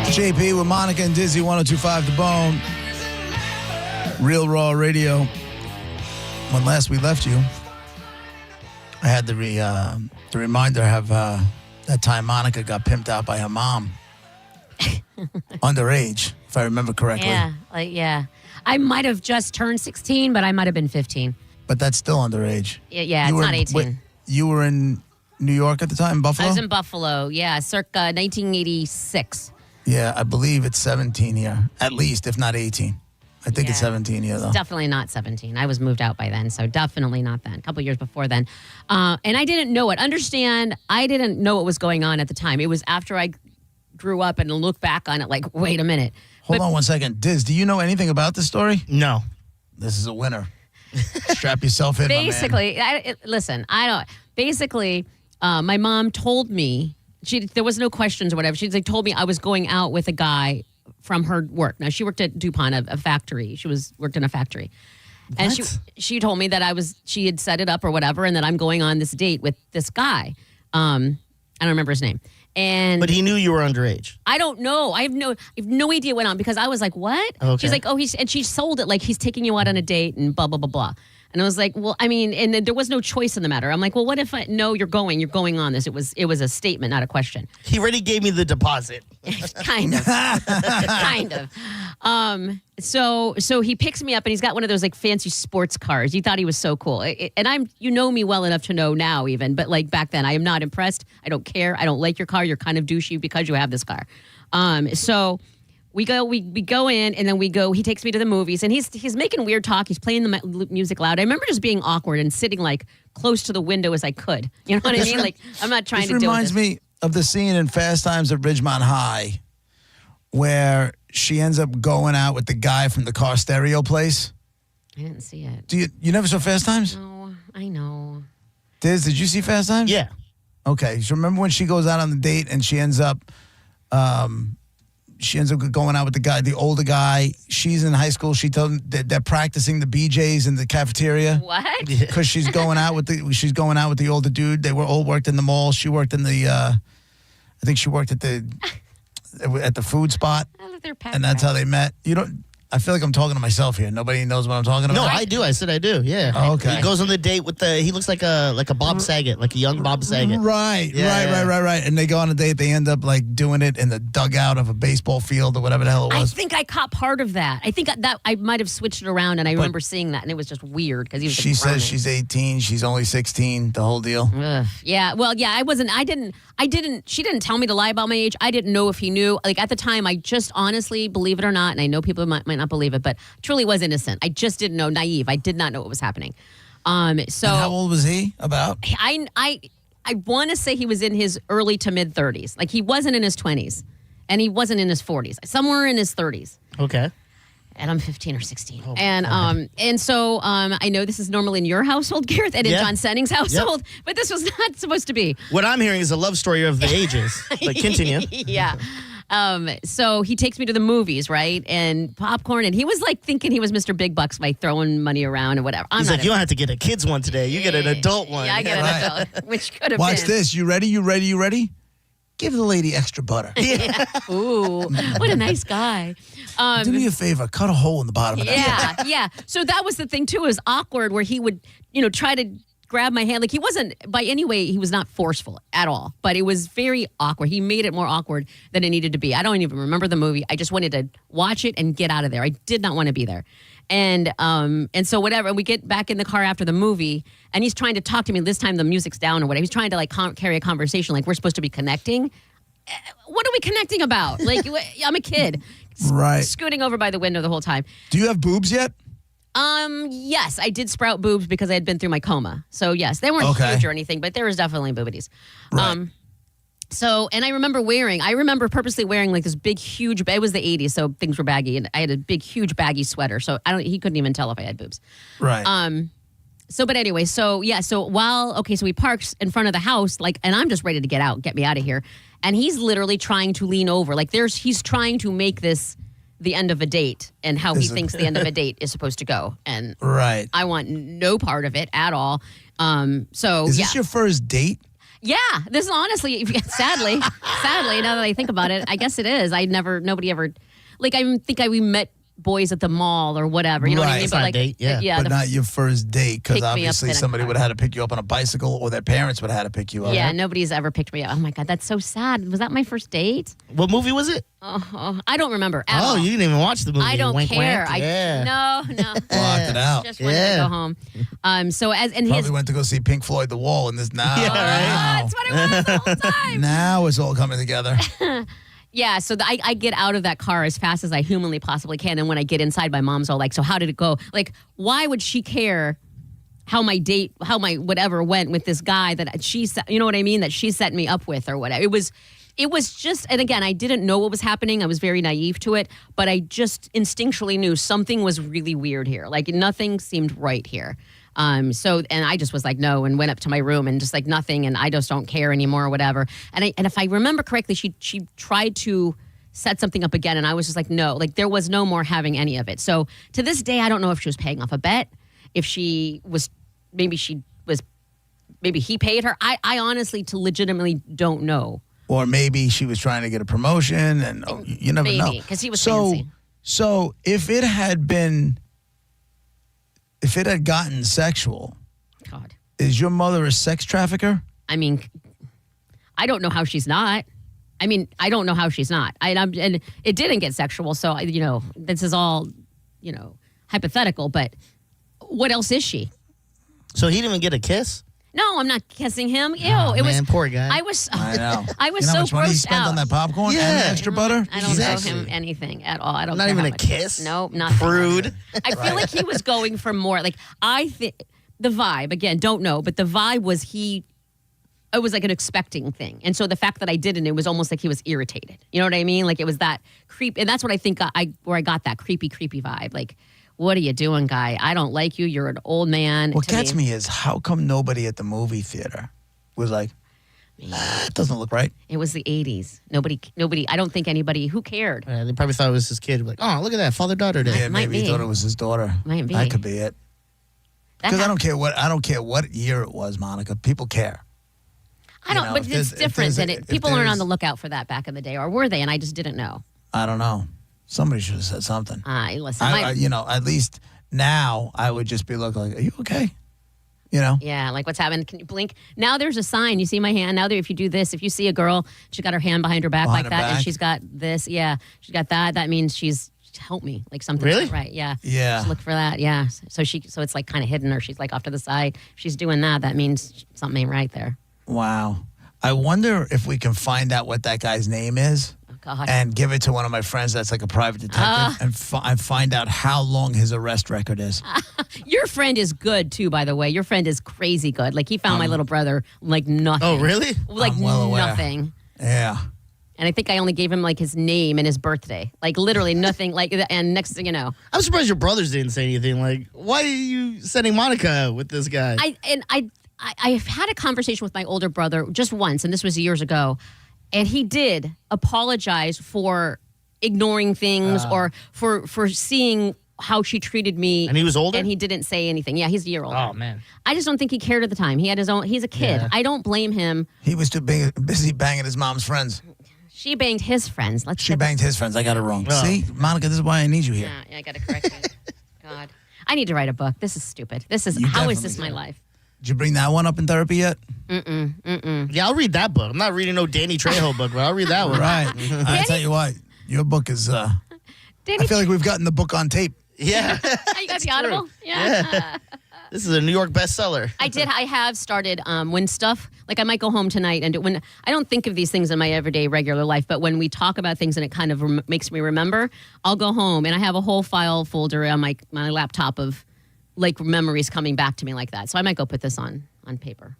JP with Monica and Dizzy, 102.5 The Bone. Real Raw Radio. When last we left you, I had the reminder of that time Monica got pimped out by her mom. Underage, if I remember correctly. Yeah. I might have just turned 16, but I might have been 15. But that's still underage. Yeah, it's not 18. You were in New York at the time, Buffalo? I was in Buffalo, circa 1986. Yeah, I believe it's 17 here, at least, if not 18. I think it's 17 here, though. It's definitely not 17. I was moved out by then, so definitely not then. A couple years before then. And I didn't know it. Understand, I didn't know what was going on at the time. It was after I grew up and look back on it like, wait a minute. Hold on one second. Diz, do you know anything about this story? No. This is a winner. Strap yourself in, Basically, my man. listen, I don't. Basically, my mom told me, there was no questions or whatever. She told me I was going out with a guy from her work. Now, she worked at DuPont, a factory. She worked in a factory. What? And she told me that she had set it up or whatever, and that I'm going on this date with this guy. I don't remember his name. But he knew you were underage. I don't know. I have no idea what went on, because I was like, what? Okay. She's like, and she sold it like he's taking you out on a date and blah, blah, blah, blah. And I was like, well, I mean, and then there was no choice in the matter. I'm like, well, what if you're going on this? It was a statement, not a question. He already gave me the deposit. Kind of. Kind of. So he picks me up, and he's got one of those like fancy sports cars. You thought he was so cool. And you know me well enough to know now even, but like back then I am not impressed. I don't care. I don't like your car. You're kind of douchey because you have this car. So we go in, and then he takes me to the movies, and he's making weird talk. He's playing the music loud. I remember just being awkward and sitting like close to the window as I could. You know what I mean? Like, I'm not trying to deal with this. This reminds me of the scene in Fast Times at Ridgemont High where she ends up going out with the guy from the car stereo place. I didn't see it. You never saw Fast Times? No, I know. Diz, did you see Fast Times? Yeah. Okay. So remember when she goes out on the date and she ends up going out with the older guy. She's in high school. She told him that they're practicing the BJs in the cafeteria. What? Because she's going out with the older dude. They were all worked in the mall. She worked in the I think she worked at the food spot. And that's how they met. I feel like I'm talking to myself here. Nobody knows what I'm talking about. No, I do. I said I do. Yeah. Oh, okay. He goes on the date with he looks like a Bob Saget, like a young Bob Saget. Right. Yeah. Right. And they go on a date. They end up like doing it in the dugout of a baseball field or whatever the hell it was. I think I caught part of that. I think that I might have switched it around, and I remember seeing that, and it was just weird because he was. She says she's 18. She's only 16. The whole deal. Ugh. Yeah. Well, yeah. I wasn't. I didn't. She didn't tell me to lie about my age. I didn't know if he knew. Like at the time, I just honestly, believe it or not, and I know people might not believe it, but truly was innocent. I just didn't know. Naive. I did not know what was happening. So and how old was he? About? I want to say he was in his early to mid 30s. Like he wasn't in his 20s, and he wasn't in his 40s. Somewhere in his 30s. Okay. And I'm 15 or 16. And so I know this is normally in your household, Gareth, and in John Senning's household, but this was not supposed to be. What I'm hearing is a love story of the ages. But continue. Yeah. So he takes me to the movies, right? And popcorn. And he was like thinking he was Mr. Big Bucks by throwing money around or whatever. He's like, you don't have to get a kid's one today. You get an adult one. Yeah, I get an adult, which could have been. Watch this. You ready? Give the lady extra butter. Yeah. Ooh, what a nice guy. Do me a favor. Cut a hole in the bottom of that. Yeah. So that was the thing, too. It was awkward where he would, try to grabbed my hand. Like he wasn't by any way, he was not forceful at all, but it was very awkward. He made it more awkward than it needed to be. I don't even remember the movie. I just wanted to watch it and get out of there. I did not want to be there. And so whatever, we get back in the car after the movie and he's trying to talk to me. This time the music's down or whatever. He's trying to like carry a conversation like we're supposed to be connecting. What are we connecting about? Like I'm a kid. Right. Scooting over by the window the whole time. Do you have boobs yet? Yes, I did sprout boobs because I had been through my coma. So yes, they weren't huge or anything, but there was definitely boobies. Right. So, and I remember purposely wearing like this big, huge, it was the 80s, so things were baggy, and I had a big, huge, baggy sweater, so he couldn't even tell if I had boobs. Right. But anyway, so we parked in front of the house, like, and I'm just ready to get me out of here. And he's literally trying to lean over, like he's trying to make this the end of a date and how he thinks the end of a date is supposed to go. And right. I want no part of it at all. Is this your first date? Yeah, this is honestly, sadly, now that I think about it, I guess it is. Nobody ever, like, we met boys at the mall or whatever. You know what I mean? But like, date, yeah. But not your first date, because obviously up somebody would have had to pick you up on a bicycle, or their parents would have had to pick you up. Yeah, nobody's ever picked me up. Oh my God, that's so sad. Was that my first date? What movie was it? Oh, I don't remember at all. You didn't even watch the movie. I don't care. Wink. Yeah. No. Blocked it out. Just wanted to go home. Probably went to go see Pink Floyd The Wall, and this now. Yeah, right. That's what it was the whole time. Now it's all coming together. Yeah, so I get out of that car as fast as I humanly possibly can. And when I get inside, my mom's all like, so how did it go? Like, why would she care how my whatever went with this guy that she, you know what I mean? That she set me up with or whatever. It was just, and again, I didn't know what was happening. I was very naive to it, but I just instinctually knew something was really weird here. Like nothing seemed right here. And I just was like, no, and went up to my room and just like nothing. And I just don't care anymore or whatever. And if I remember correctly, she tried to set something up again. And I was just like, no, like there was no more having any of it. So to this day, I don't know if she was paying off a bet, if maybe he paid her. I honestly legitimately don't know. Or maybe she was trying to get a promotion and you never know. Maybe, because he was fancy. So if it had gotten sexual, God, is your mother a sex trafficker? I mean, I don't know how she's not. And it didn't get sexual, so this is all hypothetical. But what else is she? So he didn't even get a kiss? No, I'm not kissing him. Ew, poor guy. I was. I know. I was you know so how much money he grossed spent out on that popcorn and the extra butter? I don't owe him anything at all. I don't. Not care even how a much. kiss. No, nothing. Prude. I feel like he was going for more. Like I think the vibe again. Don't know, but the vibe was he. It was like an expecting thing, and so the fact that I didn't, it was almost like he was irritated. You know what I mean? Like it was that creep, and that's what I think where I got that creepy vibe. Like, what are you doing, guy? I don't like you. You're an old man. What gets me is how come nobody at the movie theater was like, it doesn't look right. It was the 80s. Nobody. I don't think anybody. Who cared? They probably thought it was his kid. Like, oh, look at that, father-daughter day. Yeah, maybe he thought it was his daughter. Might be. That could be it. Because I don't care what year it was, Monica. People care. I don't. But it's different than it. People aren't on the lookout for that back in the day, or were they? And I just didn't know. I don't know. Somebody should have said something. Listen. At least now I would just be looking like, are you okay? Yeah, like what's happening? Can you blink? Now there's a sign. You see my hand? Now if you do this, if you see a girl, she's got her hand behind her back like that, and she's got this. Yeah, she's got that. That means she's help me. Like something's really? Not right. Yeah. Yeah. Just look for that. Yeah. So it's like kind of hidden, or she's like off to the side. If she's doing that. That means something ain't right there. Wow. I wonder if we can find out what that guy's name is. God. And give it to one of my friends that's like a private detective and find out how long his arrest record is. Your friend is good, too, by the way. Your friend is crazy good. Like, he found my little brother like nothing. Oh, really? Like, I'm well aware. nothing. Yeah. And I think I only gave him, like, his name and his birthday. Like, literally nothing. Like, and next thing you know. I'm surprised your brothers didn't say anything. Like, why are you sending Monica out with this guy? I've had a conversation with my older brother just once, and this was years ago. And he did apologize for ignoring things or for seeing how she treated me. And he was older? And he didn't say anything. Yeah, he's a year older. Oh, man. I just don't think he cared at the time. He had his own, he's a kid. Yeah. I don't blame him. He was too busy banging his mom's friends. She banged his friends. She banged his friends. I got it wrong. Oh. See, Monica, this is why I need you here. Yeah, I got to correct me. God. I need to write a book. This is stupid. How is this my life? Did you bring that one up in therapy yet? Yeah, I'll read that book. I'm not reading no Danny Trejo book, but I'll read that one. Right. I tell you what, your book is. I feel like we've gotten the book on tape. Yeah. You got the Audible? Yeah. This is a New York bestseller. I have started when stuff, like I might go home tonight and when I don't think of these things in my everyday regular life, but when we talk about things and it kind of makes me remember, I'll go home and I have a whole file folder on my laptop of like memories coming back to me like that. So I might go put this on paper.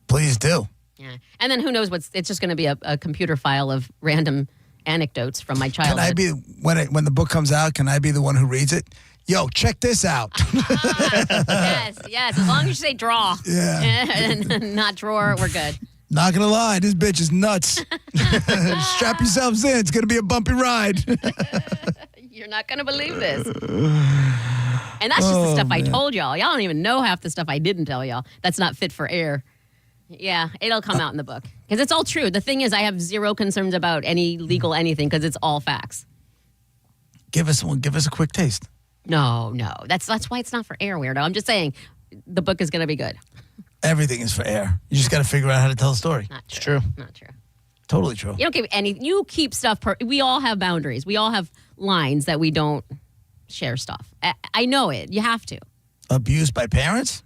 Please do. Yeah. And then who knows it's just going to be a computer file of random anecdotes from my childhood. Can I be, when the book comes out, can I be the one who reads it? Yo, check this out. Yes. As long as you say draw. Yeah. And not drawer, we're good. Not gonna lie, this bitch is nuts. Strap yourselves in. It's gonna be a bumpy ride. You're not going to believe this. And that's just the stuff I told y'all. Y'all don't even know half the stuff I didn't tell y'all. That's not fit for air. Yeah, it'll come out in the book. Because it's all true. The thing is, I have zero concerns about any legal anything because it's all facts. Give us a quick taste. No. That's why it's not for air, weirdo. I'm just saying the book is going to be good. Everything is for air. You just got to figure out how to tell a story. Not true. It's true. Not true. Totally true. You don't give you keep stuff. We all have boundaries. We all have lines that we don't share stuff. I know it. You have to. Abused by parents?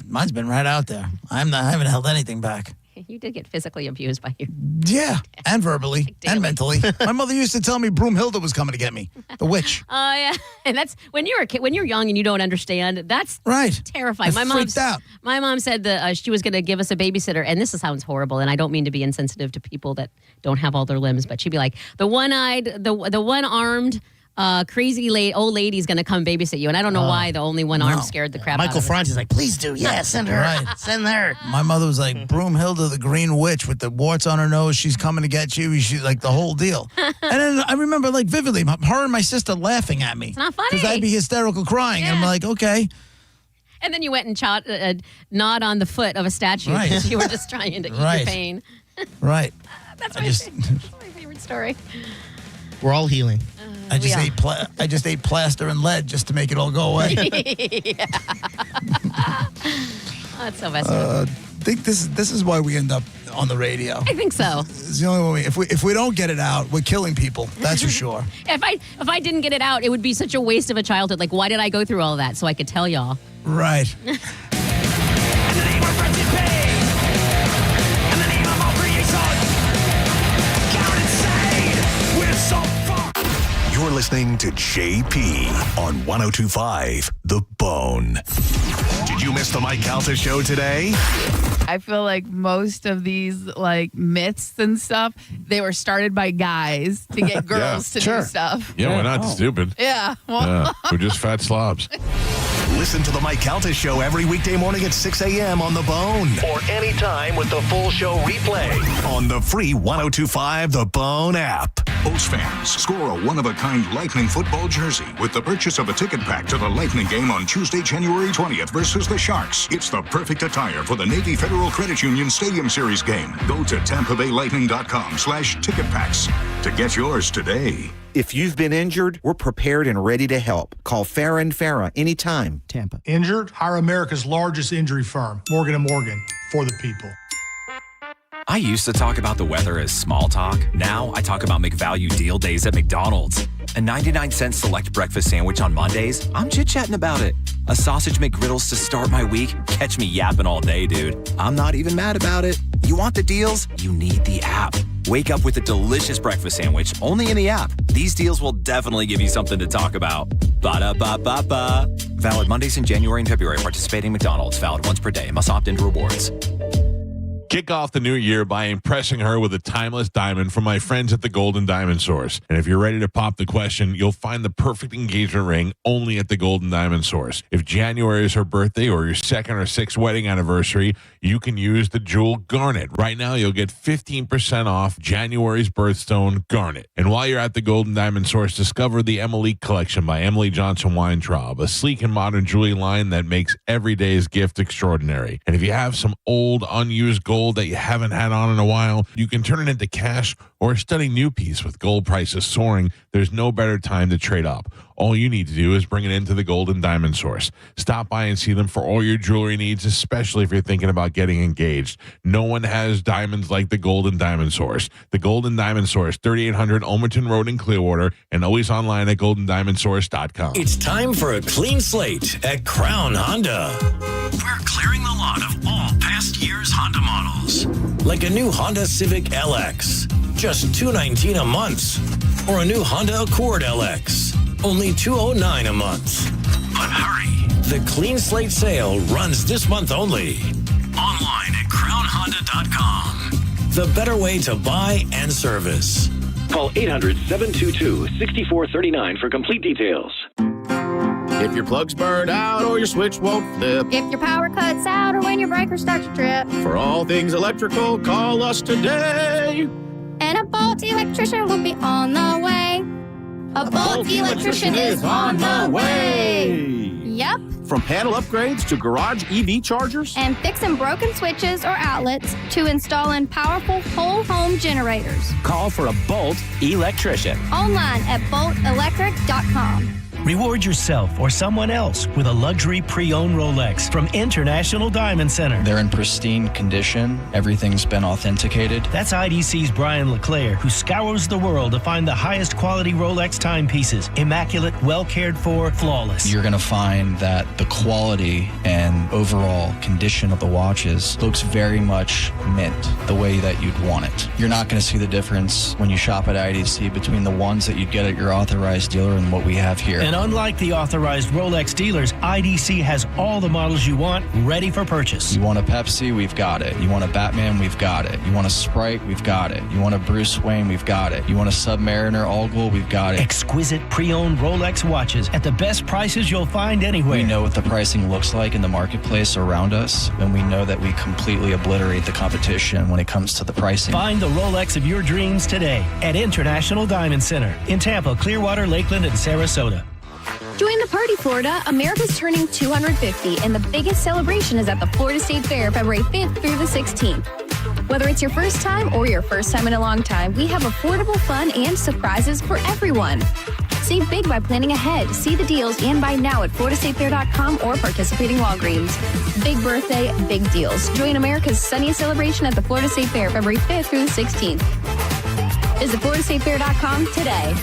Mine's been right out there. I haven't held anything back. You did get physically abused by your... Yeah, and verbally, and mentally. My mother used to tell me Broomhilda was coming to get me, the witch. Oh, yeah. And that's, when you're a kid, when you're young and you don't understand, that's right. Terrifying. I freaked out. My mom said that she was going to give us a babysitter, and this sounds horrible, and I don't mean to be insensitive to people that don't have all their limbs, but she'd be like, the one-eyed, the one-armed... crazy old lady's gonna come babysit you, and I don't know why the only one arm scared the crap out of Michael her. Franti's like, please do, send her, send her. My mother was like, Broomhilda, the green witch with the warts on her nose, she's coming to get you. She's like the whole deal. And then I remember like vividly, her and my sister laughing at me. It's not funny. Because I'd be hysterical crying, and I'm like, okay. And then you went and gnawed on the foot of a statue because you were just trying to eat your pain. Right. That's my favorite story. We're all healing. I just ate plaster and lead just to make it all go away. That's so messed I up. think this is why we end up on the radio. I think so. It's the only way. If we don't get it out, we're killing people. That's for sure. If I didn't get it out, it would be such a waste of a childhood. Like, why did I go through all that? So I could tell y'all. Right. You're listening to JP on 102.5 The Bone. Did you miss the Mike Calta show today? I feel like most of these like myths and stuff, they were started by guys to get girls to do stuff. Yeah, we're not stupid. Yeah. Well, we're just fat slobs. Listen to the Mike Calta show every weekday morning at 6 a.m. on The Bone. Or anytime with the full show replay on the free 102.5 The Bone app. Bulls fans, score a one-of-a-kind Lightning football jersey with the purchase of a ticket pack to the Lightning game on Tuesday, January 20th versus the Sharks. It's the perfect attire for the Navy Federal Credit Union Stadium Series game. Go to TampaBayLightning.com/ticket packs to get yours today. If you've been injured, we're prepared and ready to help. Call Farah and Farah anytime. Tampa. Injured? Hire America's largest injury firm, Morgan & Morgan, for the people. I used to talk about the weather as small talk. Now I talk about McValue deal days at McDonald's. A 99-cent select breakfast sandwich on Mondays? I'm chit-chatting about it. A sausage McGriddles to start my week? Catch me yapping all day, dude. I'm not even mad about it. You want the deals? You need the app. Wake up with a delicious breakfast sandwich only in the app. These deals will definitely give you something to talk about. Ba-da-ba-ba-ba. Valid Mondays in January and February. Participating McDonald's. Valid once per day. Must opt into rewards. Kick off the new year by impressing her with a timeless diamond from my friends at the Golden Diamond Source. And if you're ready to pop the question, you'll find the perfect engagement ring only at the Golden Diamond Source. If January is her birthday or your second or sixth wedding anniversary, you can use the jewel garnet. Right now, you'll get 15% off January's birthstone garnet. And while you're at the Golden Diamond Source, discover the Emily Collection by Emily Johnson Weintraub, a sleek and modern jewelry line that makes every day's gift extraordinary. And if you have some old, unused gold gold that you haven't had on in a while? You can turn it into cash or a stunning new piece. With gold prices soaring, there's no better time to trade up. All you need to do is bring it into the Gold and Diamond Source. Stop by and see them for all your jewelry needs, especially if you're thinking about getting engaged. No one has diamonds like the Gold and Diamond Source. The Gold and Diamond Source, 3800 Ulmerton Road in Clearwater, and always online at goldendiamondsource.com. It's time for a clean slate at Crown Honda. We're clearing the lot of all past year's Honda models, like a new Honda Civic LX, just $219 a month, or a new Honda Accord LX, only $209 a month. But hurry, the clean slate sale runs this month only. Online at crownhonda.com. The better way to buy and service. Call 800-722-6439 for complete details. If your plug's burned out or your switch won't flip. If your power cuts out or when your breaker starts to trip. For all things electrical, call us today. And a Bolt electrician will be on the way. A Bolt electrician is on the way. Yep. From panel upgrades to garage EV chargers. And fixing broken switches or outlets to installing powerful whole home generators. Call for a Bolt electrician. Online at boltelectric.com. Reward yourself or someone else with a luxury pre-owned Rolex from International Diamond Center. They're in pristine condition. Everything's been authenticated. That's IDC's Brian LeClaire, who scours the world to find the highest quality Rolex timepieces. Immaculate, well cared for, flawless. You're going to find that the quality and overall condition of the watches looks very much mint, the way that you'd want it. You're not going to see the difference when you shop at IDC between the ones that you'd get at your authorized dealer and what we have here. And unlike the authorized Rolex dealers, IDC has all the models you want ready for purchase. You want a Pepsi? We've got it. You want a Batman? We've got it. You want a Sprite? We've got it. You want a Bruce Wayne? We've got it. You want a Submariner All-Gold? We've got it. Exquisite pre-owned Rolex watches at the best prices you'll find anywhere. We know what the pricing looks like in the marketplace around us, and we know that we completely obliterate the competition when it comes to the pricing. Find the Rolex of your dreams today at International Diamond Center in Tampa, Clearwater, Lakeland, and Sarasota. Join the party, Florida. America's turning 250, and the biggest celebration is at the Florida State Fair, February 5th through the 16th. Whether it's your first time or your first time in a long time, we have affordable fun and surprises for everyone. Save big by planning ahead. See the deals and buy now at floridastatefair.com or participating Walgreens. Big birthday, big deals. Join America's sunniest celebration at the Florida State Fair, February 5th through the 16th. Visit floridastatefair.com today.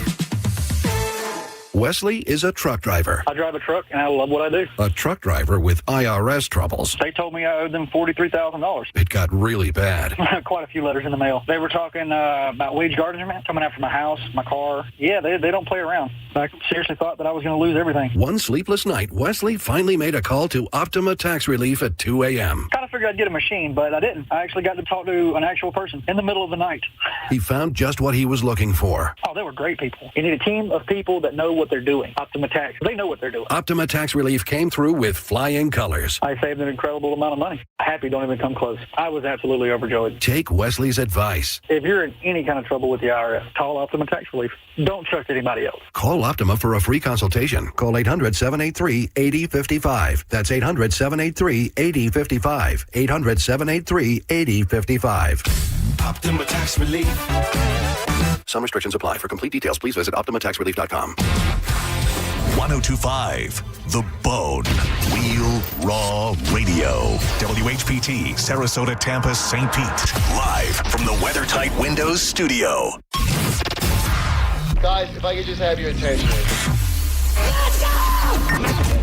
Wesley is a truck driver. I drive a truck, and I love what I do. A truck driver with IRS troubles. They told me I owed them $43,000. It got really bad. Quite a few letters in the mail. They were talking about wage garnishment, coming after my house, my car. Yeah, they don't play around. I seriously thought that I was going to lose everything. One sleepless night, Wesley finally made a call to Optima Tax Relief at 2 a.m. Kind of figured I'd get a machine, but I didn't. I actually got to talk to an actual person in the middle of the night. He found just what he was looking for. Oh, they were great people. You need a team of people that know what they're doing. Optima Tax, they know what they're doing. Optima Tax Relief came through with flying colors. I saved an incredible amount of money. Happy don't even come close. I was absolutely overjoyed. Take Wesley's advice. If you're in any kind of trouble with the IRS, call Optima Tax Relief. Don't trust anybody else. Call Optima for a free consultation. Call 800-783-8055. That's 800-783-8055. 800-783-8055. Optima Tax Relief. Some restrictions apply. For complete details, please visit OptimaTaxRelief.com. 1025 The Bone. Real Raw Radio. WHPT, Sarasota, Tampa, St. Pete. Live from the WeatherTight Windows studio. Guys, if I could just have your attention. Let's go!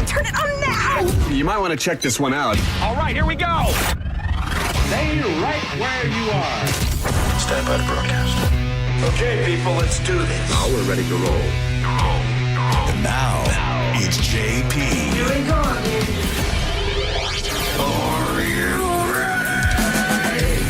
Turn it on now! You might want to check this one out. All right, here we go! Stay right where you are. Stand by to broadcast. Okay, people, let's do this. Now we're ready to roll. And now, it's JP. Here we go, baby. Are you ready?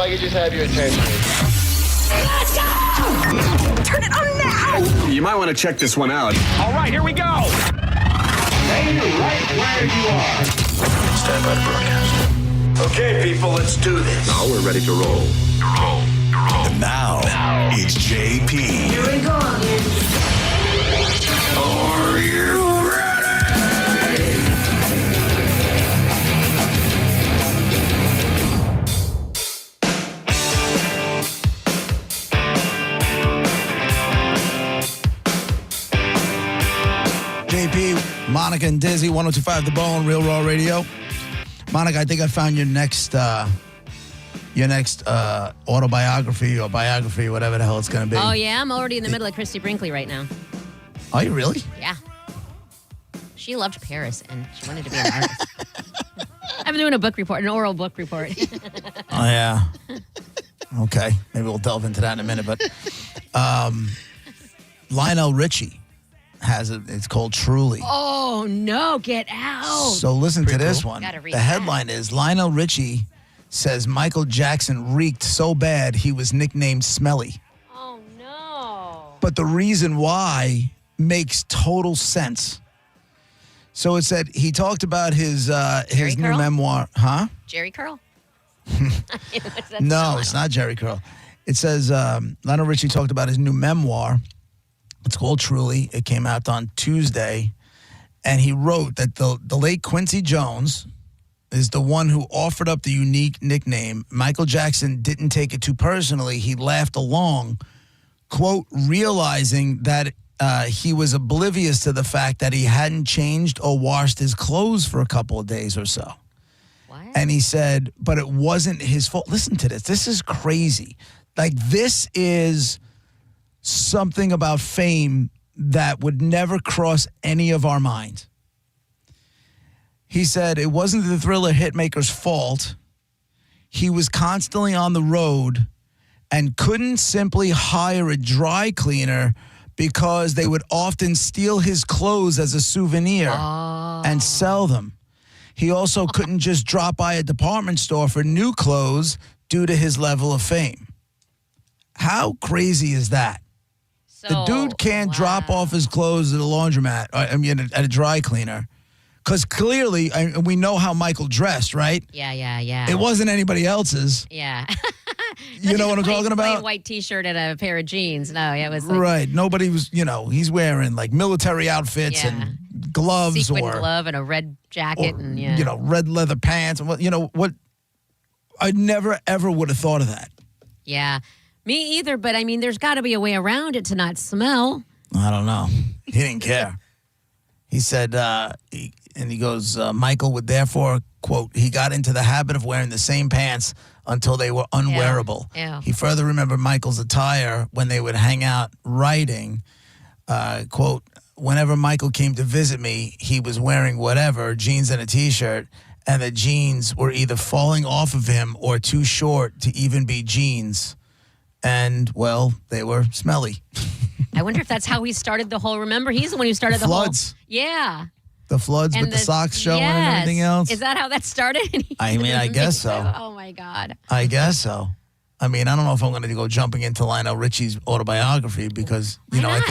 I could just have your attention. Let's go! Turn it on now! You might want to check this one out. All right, here we go. Stay right where you are. Stand by to broadcast. Okay, people, let's do this. Now we're ready to roll. And now, it's JP. Here we go again. Are you ready? JP, Monica, and Dizzy, 102.5 The Bone, Real Raw Radio. Monica, I think I found your next autobiography or biography, whatever the hell it's going to be. Oh, yeah? I'm already in the middle of Christy Brinkley right now. Are you really? Yeah. She loved Paris, and she wanted to be an artist. I'm doing a book report, an oral book report. Oh, yeah. Okay. Maybe we'll delve into that in a minute. But Lionel Richie has it. It's called Truly. Oh, no. Get out. So listen to this one. Gotta read The headline is Lionel Richie says Michael Jackson reeked so bad he was nicknamed Smelly. Oh, no. But the reason why makes total sense. So it said he talked about his new Curl? memoir. Huh? Jerry Curl? No, it's not Jerry Curl. It says Lionel Richie talked about his new memoir. It's called Truly. It came out on Tuesday. And he wrote that the late Quincy Jones is the one who offered up the unique nickname. Michael Jackson didn't take it too personally. He laughed along, quote, realizing that he was oblivious to the fact that he hadn't changed or washed his clothes for a couple of days or so. What? And he said, but it wasn't his fault. Listen to this. This is crazy. Like, this is something about fame that would never cross any of our minds. He said it wasn't the Thriller hitmaker's fault. He was constantly on the road and couldn't simply hire a dry cleaner because they would often steal his clothes as a souvenir and sell them. He also couldn't just drop by a department store for new clothes due to his level of fame. How crazy is that? The dude can't drop off his clothes at a laundromat, at a dry cleaner. Because clearly, we know how Michael dressed, right? Yeah. It wasn't anybody else's. Yeah. You know what I'm talking about? Plain white T-shirt and a pair of jeans. No, it was right. Nobody was, he's wearing like military outfits and gloves sequin glove and a red jacket and red leather pants. And what? I never, ever would have thought of that. Yeah. Me either, but I mean, there's got to be a way around it to not smell. I don't know. He didn't care. He said, he goes, Michael would therefore, quote, he got into the habit of wearing the same pants until they were unwearable. Ew. He further remembered Michael's attire when they would hang out writing, quote, whenever Michael came to visit me, he was wearing whatever, jeans and a T-shirt, and the jeans were either falling off of him or too short to even be jeans. And, well, they were smelly. I wonder if that's how he started the whole. Remember, he's the one who started the floods. Yeah. The floods with the socks showing and everything else. Is that how that started? I mean, I guess so. Oh, my God. I guess so. I mean, I don't know if I'm going to go jumping into Lionel Richie's autobiography because, I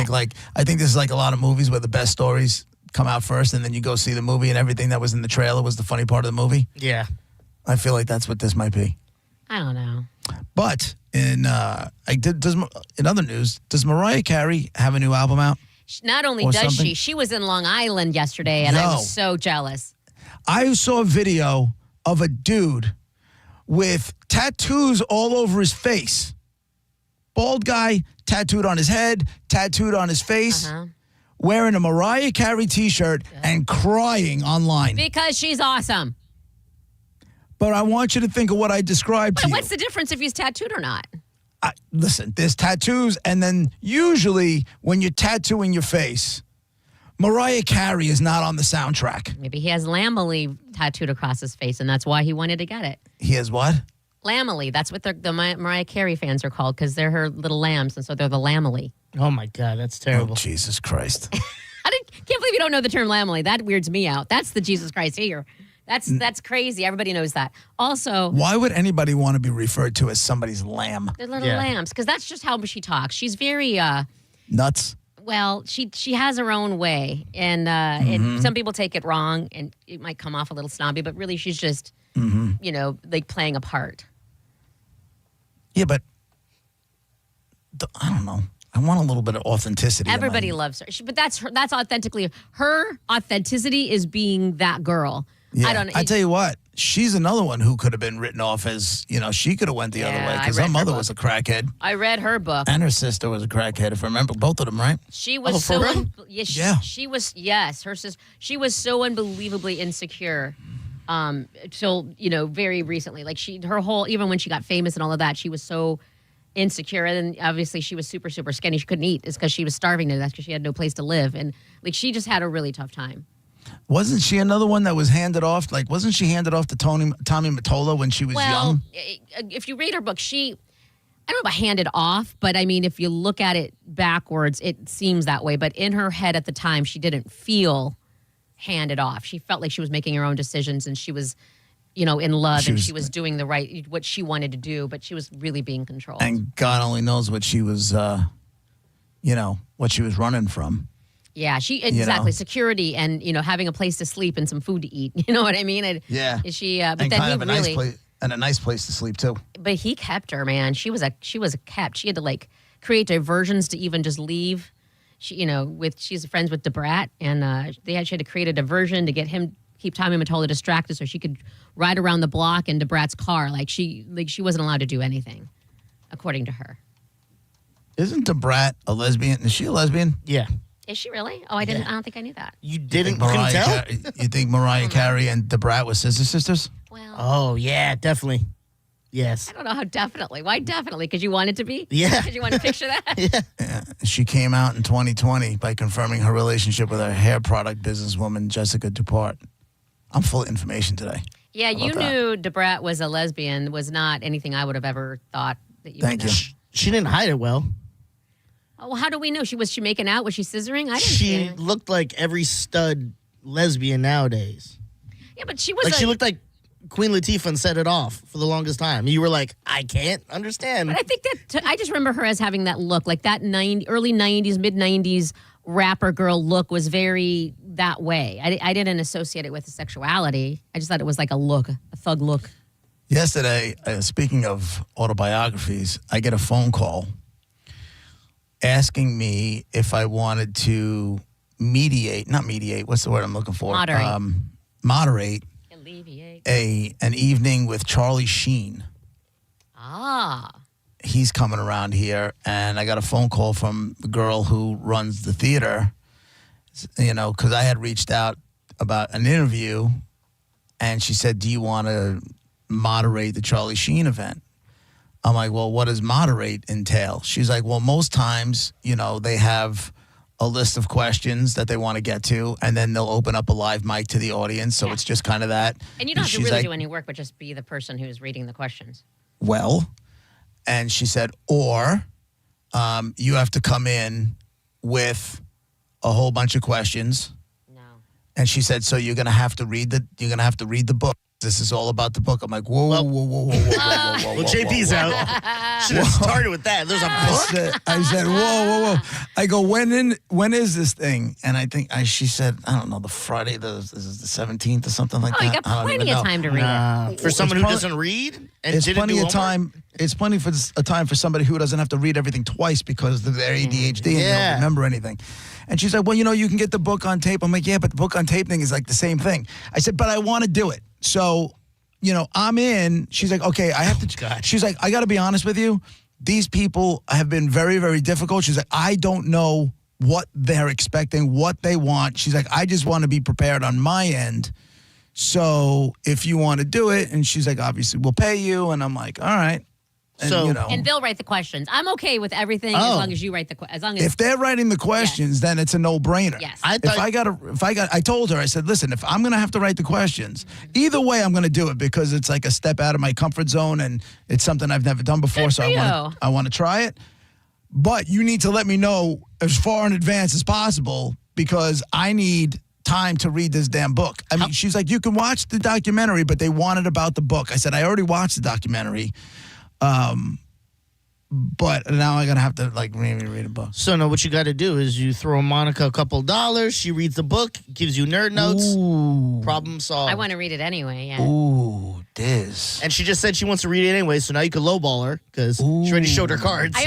think this is like a lot of movies where the best stories come out first and then you go see the movie and everything that was in the trailer was the funny part of the movie. Yeah. I feel like that's what this might be. I don't know. But in other news, does Mariah Carey have a new album out? Not only does she was in Long Island yesterday, and I was so jealous. I saw a video of a dude with tattoos all over his face. Bald guy, tattooed on his head, tattooed on his face, wearing a Mariah Carey T-shirt and crying online. Because she's awesome. But I want you to think of what I described to you. What's the difference if he's tattooed or not? Listen, there's tattoos, and then usually when you're tattooing your face, Mariah Carey is not on the soundtrack. Maybe he has Lamely tattooed across his face, and that's why he wanted to get it. He has what? Lamely. That's what the Mariah Carey fans are called because they're her little lambs, and so they're the Lamely. Oh, my God. That's terrible. Oh, Jesus Christ. Can't believe you don't know the term Lamely. That weirds me out. That's the Jesus Christ here. That's crazy. Everybody knows that. Also, why would anybody want to be referred to as somebody's lamb? they're little lambs, because that's just how she talks. She's very Nuts. well. She has her own way, and some people take it wrong, and it might come off a little snobby, but really, she's just like playing a part. Yeah, but I don't know. I want a little bit of authenticity. Everybody loves her, but that's authentically her authenticity is being that girl. Yeah. I don't know. I tell you what, she's another one who could have been written off as, she could have went the other way because her mother was a crackhead. I read her book. And her sister was a crackhead, if I remember. Both of them, right? She was She was, yes, her sister. She was so unbelievably insecure till, very recently. Like even when she got famous and all of that, she was so insecure. And then obviously she was super, super skinny. She couldn't eat. It's because she was starving to death because she had no place to live. And like she just had a really tough time. Wasn't she another one that was handed off? Like, wasn't she handed off to Tommy Mottola when she was young? If you read her book, I don't know about handed off, but I mean, if you look at it backwards, it seems that way. But in her head at the time, she didn't feel handed off. She felt like she was making her own decisions and she was, in love and she was doing what she wanted to do, but she was really being controlled. And God only knows what she was, what she was running from. Yeah, security and having a place to sleep and some food to eat. You know what I mean? But and then kind of a nice place and a nice place to sleep too. But he kept her, man. She was a kept. She had to create diversions to even just leave. She's friends with DeBrat, and she had to create a diversion to keep Tommy Mottola distracted so she could ride around the block in DeBrat's car. She wasn't allowed to do anything, according to her. Isn't DeBrat a lesbian? Is she a lesbian? Yeah. Is she really? Oh, I didn't. I don't think I knew that. You didn't? You couldn't tell? You think Mariah Carey and DeBrat were sisters? Well. Oh yeah, definitely. Yes. I don't know how definitely. Why definitely? Because you wanted to be? Yeah. Because you want to picture that? Yeah. She came out in 2020 by confirming her relationship with her hair product businesswoman, Jessica Dupart. I'm full of information today. Yeah, you knew DeBrat was a lesbian. Was not anything I would have ever thought that you would know. She didn't hide it well. Oh, well, how do we know? Was she making out? Was she scissoring? I didn't see She anything. looked like every stud lesbian nowadays. Yeah, but she was she looked like Queen Latifah and Set It Off for the longest time. You were like, I can't understand. But I think I just remember her as having that look, like that early 90s, mid 90s rapper girl look was very that way. I didn't associate it with sexuality. I just thought it was like a look, a thug look. Yesterday, speaking of autobiographies, I get a phone call asking me if I wanted to not mediate, what's the word I'm looking for? Moderate Alleviate. an evening with Charlie Sheen. Ah. He's coming around here, and I got a phone call from the girl who runs the theater, because I had reached out about an interview, and she said, do you want to moderate the Charlie Sheen event? I'm like, well, what does moderate entail? She's like, well, most times, they have a list of questions that they want to get to, and then they'll open up a live mic to the audience. So it's just kind of that. And you don't have to really do any work, but just be the person who's reading the questions. Well, and she said, or you have to come in with a whole bunch of questions. No. And she said, so you're gonna have to read the book. This is all about the book. I'm like, whoa. Well, JP's out. Should have started with that. There's a book. I said, whoa. I go, when is this thing? And I think she said, I don't know, the Friday, this is the 17th or something like that. You got plenty of time to read it. For someone who doesn't read and it's didn't plenty do of time. It's plenty of time for somebody who doesn't have to read everything twice because of their ADHD and they don't remember anything. And she's like, well, you can get the book on tape. I'm like, yeah, but the book on tape thing is like the same thing. I said, but I want to do it. So, I'm in. She's like, okay, I have to. She's like, I got to be honest with you. These people have been very, very difficult. She's like, I don't know what they're expecting, what they want. She's like, I just want to be prepared on my end. So if you want to do it, and she's like, obviously we'll pay you. And I'm like, all right. And, and they'll write the questions. I'm okay with everything as long as you write the questions. If they're writing the questions, then it's a no-brainer. Yes. I told her, I said, listen, if I'm going to have to write the questions, either way I'm going to do it because it's like a step out of my comfort zone and it's something I've never done before. So I want to try it. But you need to let me know as far in advance as possible because I need time to read this damn book. I mean, she's like, you can watch the documentary, but they wanted about the book. I said, I already watched the documentary. But now I'm going to have to, like, maybe read a book. So, no, what you got to do is you throw Monica a couple dollars. She reads the book, gives you nerd notes. Ooh. Problem solved. I want to read it anyway, yeah. Ooh, Diz. And she just said she wants to read it anyway, so now you can lowball her because she already showed her cards. I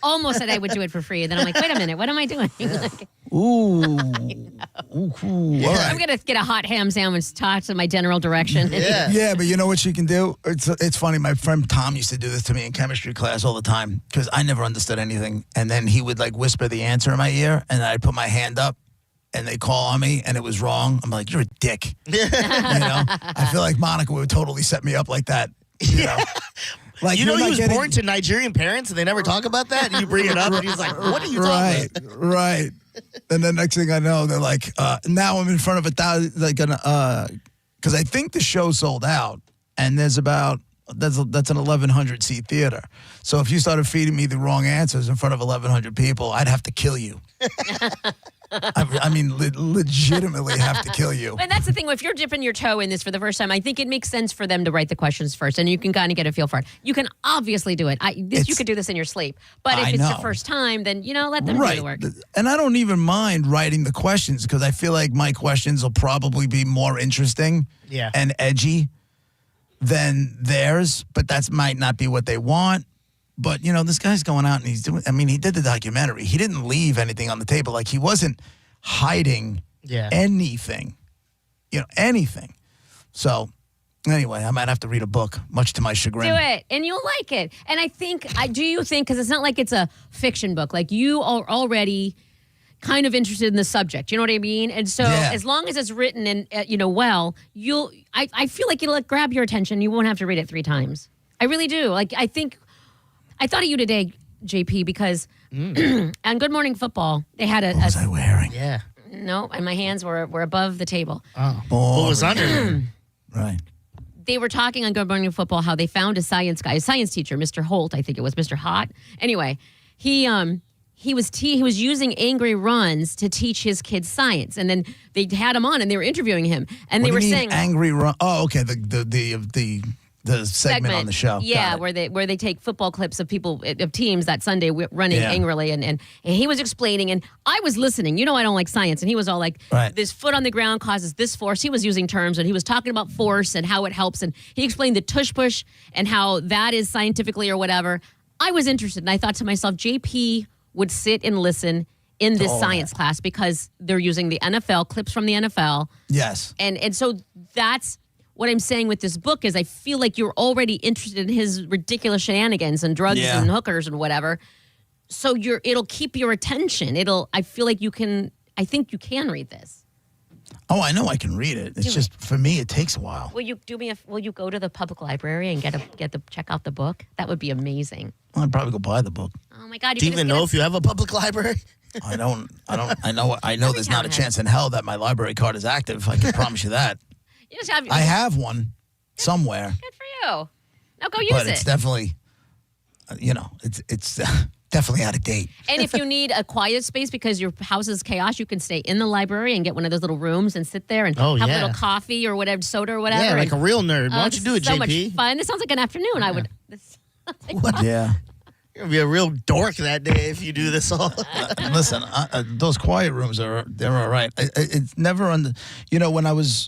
almost said I would do it for free. And then I'm like, wait a minute, what am I doing? Like, Ooh. Ooh, cool. yeah. All right. I'm going to get a hot ham sandwich tossed in my general direction. Yeah, but you know what she can do? It's funny. My friend Tom used to do this to me in chemistry class all the time because I never understood anything. And then he would like whisper the answer in my ear, and I'd put my hand up, and they call on me, and it was wrong. I'm like, you're a dick. You know? I feel like Monica would totally set me up like that. You know? Like, you know, he was born to Nigerian parents, and they never talk about that. And you bring it up, and he's like, "What are you talking about?" Right. And then next thing I know, they're like, now I'm in front of 1,000, like, because I think the show sold out, and that's an 1,100 seat theater. So if you started feeding me the wrong answers in front of 1,100 people, I'd have to kill you. I mean, legitimately have to kill you. And that's the thing. If you're dipping your toe in this for the first time, I think it makes sense for them to write the questions first, and you can kind of get a feel for it. You can obviously do it. You could do this in your sleep. But if it's your first time, then, let them do the work. And I don't even mind writing the questions because I feel like my questions will probably be more interesting and edgy than theirs, but that might not be what they want. But, this guy's going out and he did the documentary. He didn't leave anything on the table. Like, he wasn't hiding anything, anything. So, anyway, I might have to read a book, much to my chagrin. Do it, and you'll like it. And do you think, because it's not like it's a fiction book, like you are already kind of interested in the subject. You know what I mean? And so as long as it's written and, well, I feel like it'll grab your attention. You won't have to read it 3 times. I really do. Like, I thought of you today, JP, because on Good Morning Football, they had what was I wearing? Yeah. No, and my hands were above the table. Oh. What was under? Right. They were talking on Good Morning Football how they found a science teacher, Mr. Holt, I think it was, Mr. Hott. Anyway, he was using angry runs to teach his kids science, and then they had him on and they were interviewing him, and they were saying angry run. Oh, okay, the segment on the show. Yeah, where they take football clips of teams that Sunday running angrily, and he was explaining, and I was listening. I don't like science, and he was all like, this foot on the ground causes this force. He was using terms, and he was talking about force and how it helps, and he explained the tush push and how that is scientifically or whatever. I was interested, and I thought to myself, JP would sit and listen in this science class because they're using the NFL, clips from the NFL. Yes. And so that's what I'm saying with this book is I feel like you're already interested in his ridiculous shenanigans and drugs and hookers and whatever. So it'll keep your attention. I think you can read this. Oh, I know I can read it. It's just for me it takes a while. Will you go to the public library and check out the book? That would be amazing. Well, I'd probably go buy the book. Oh my God. Do you even know if you have a public library? I don't. I know there's not a chance in hell that my library card is active. I can promise you that. I have one somewhere. Good for you. Now go use it. But it's definitely, it's definitely out of date. And if you need a quiet space because your house is chaos, you can stay in the library and get one of those little rooms and sit there and have a little coffee or whatever, soda or whatever. Yeah, like a real nerd. Why don't you do it, so JP? Much fun. This sounds like an afternoon. I would. Yeah. You're gonna be a real dork that day if you do this all. Listen, those quiet rooms they're all right. It's never when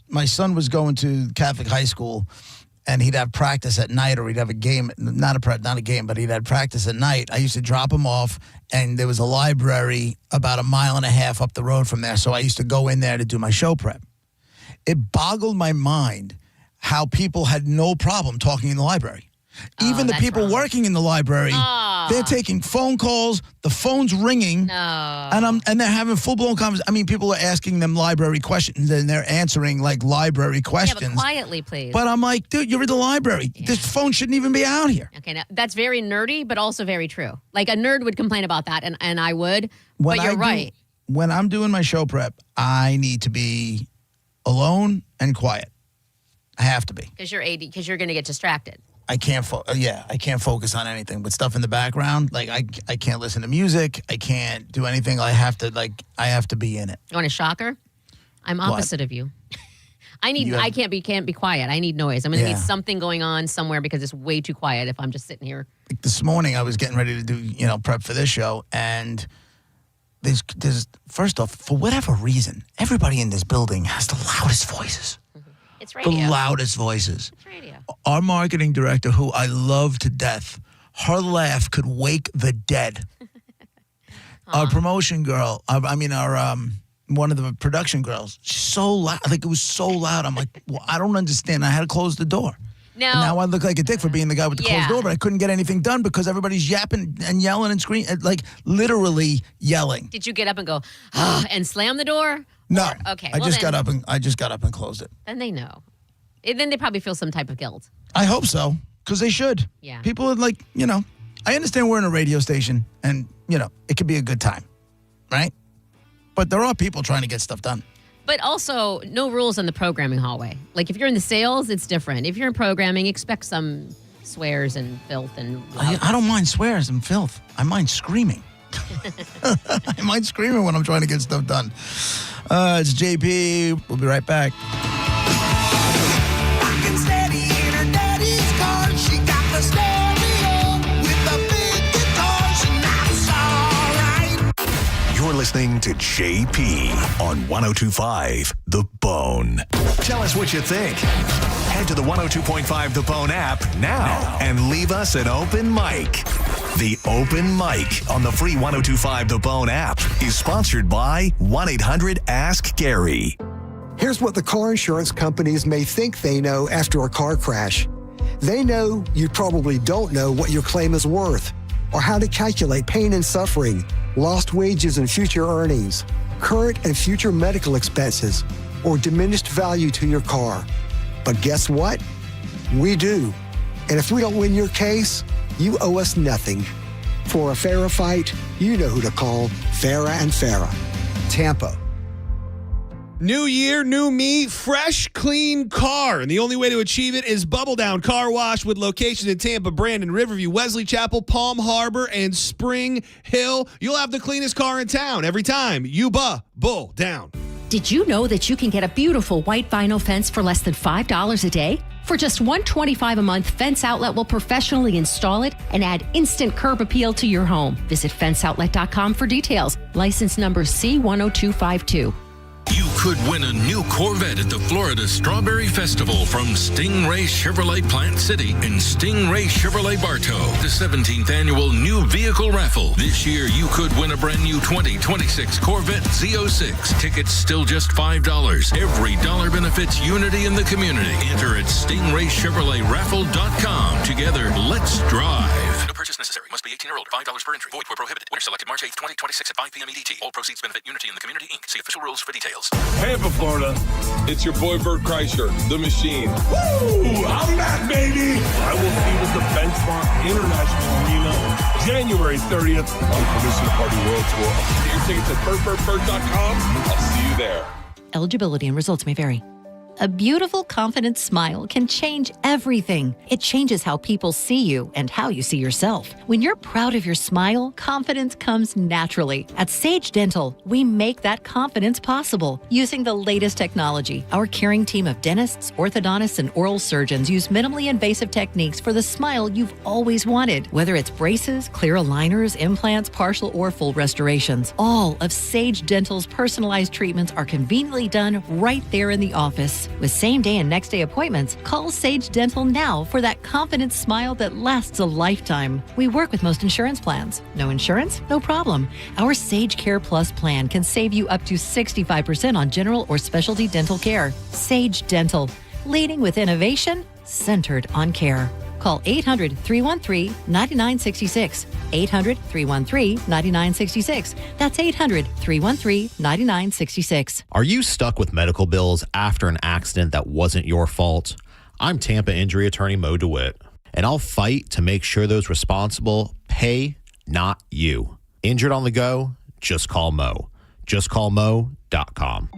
my son was going to Catholic high school, and he'd have practice at night, or he'd have a game, not a game, but he'd have practice at night. I used to drop him off, and there was a library about 1.5 miles up the road from there, so I used to go in there to do my show prep. It boggled my mind how people had no problem talking in the library. Even the people working in the library, they're taking phone calls. The phone's ringing, and they're having full-blown conversations. I mean, people are asking them library questions, and they're answering like library questions. Yeah, but quietly, please. But I'm like, dude, you're in the library. Yeah. This phone shouldn't even be out here. Okay, now that's very nerdy, but also very true. Like a nerd would complain about that, and I would. But you're right. When I'm doing my show prep, I need to be alone and quiet. I have to be because you're going to get distracted. I can't focus on anything. But stuff in the background, like I can't listen to music. I can't do anything. I have to be in it. You want a shocker? I'm opposite of you. I can't be quiet. I need noise. I'm going to need something going on somewhere because it's way too quiet if I'm just sitting here. Like this morning, I was getting ready to do, prep for this show, and there's first off, for whatever reason, everybody in this building has the loudest voices. It's radio. The loudest voices. It's radio. Our marketing director, who I love to death, her laugh could wake the dead. Our promotion girl, our one of the production girls, she's so loud. Like, it was so loud. I'm like, well, I don't understand. I had to close the door. Now I look like a dick for being the guy with the closed door, but I couldn't get anything done because everybody's yapping and yelling and screaming, like literally yelling. Did you get up and go, and slam the door? No. Okay. I just got up and closed it. Then they know. Then they probably feel some type of guilt. I hope so, because they should. Yeah. People are like, I understand we're in a radio station and, it could be a good time, right? But there are people trying to get stuff done. But also, no rules in the programming hallway. Like, if you're in the sales, it's different. If you're in programming, expect some swears and filth and I don't mind swears and filth. I mind screaming. I mind screaming when I'm trying to get stuff done. It's JP. We'll be right back. You're listening to JP on 102.5 The Bone. Tell us what you think. Head to the 102.5 The Bone app now and leave us an open mic. The open mic on the free 102.5 The Bone app is sponsored by 1-800-ASK-GARY. Here's what the car insurance companies may think they know after a car crash. They know you probably don't know what your claim is worth, or how to calculate pain and suffering, lost wages and future earnings, current and future medical expenses, or diminished value to your car. But guess what? We do. And if we don't win your case, you owe us nothing. For a fairer fight, you know who to call. Farah and Farah. Tampa. New year, new me, fresh, clean car. And the only way to achieve it is Bubble Down Car Wash with locations in Tampa, Brandon, Riverview, Wesley Chapel, Palm Harbor, and Spring Hill. You'll have the cleanest car in town every time. You Bull Down. Did you know that you can get a beautiful white vinyl fence for less than $5 a day? For just $125 a month, Fence Outlet will professionally install it and add instant curb appeal to your home. Visit fenceoutlet.com for details. License number C10252. You could win a new Corvette at the Florida Strawberry Festival from Stingray Chevrolet Plant City and Stingray Chevrolet Bartow, the 17th annual new vehicle raffle. This year, you could win a brand new 2026 Corvette Z06. Tickets still just $5. Every dollar benefits unity in the community. Enter at StingrayChevroletRaffle.com. Together, let's drive. No purchase necessary. Must be 18 or older. $5 per entry. Void where prohibited. Winner selected March 8th, 2026 at 5 p.m. EDT. All proceeds benefit Unity in the Community, Inc. See official rules for details. Tampa, Florida. It's your boy Bert Kreischer, the Machine. Woo! I'm back, baby! I will see you at the Benchmark International Arena January 30th on the Permission to Party World Tour. Get your tickets at BertBertBert.com. I'll see you there. Eligibility and results may vary. A beautiful, confident smile can change everything. It changes how people see you and how you see yourself. When you're proud of your smile, confidence comes naturally. At Sage Dental, we make that confidence possible using the latest technology. Our caring team of dentists, orthodontists, and oral surgeons use minimally invasive techniques for the smile you've always wanted. Whether it's braces, clear aligners, implants, partial or full restorations, all of Sage Dental's personalized treatments are conveniently done right there in the office. With same-day and next-day appointments, call Sage Dental now for that confident smile that lasts a lifetime. We work with most insurance plans. No insurance? No problem. Our Sage Care Plus plan can save you up to 65% on general or specialty dental care. Sage Dental, leading with innovation, centered on care. Call 800-313-9966. 800-313-9966. That's 800-313-9966. Are you stuck with medical bills after an accident that wasn't your fault? I'm Tampa injury attorney Mo DeWitt, and I'll fight to make sure those responsible pay, not you. Injured on the go? Just call Mo. JustCallMo.com.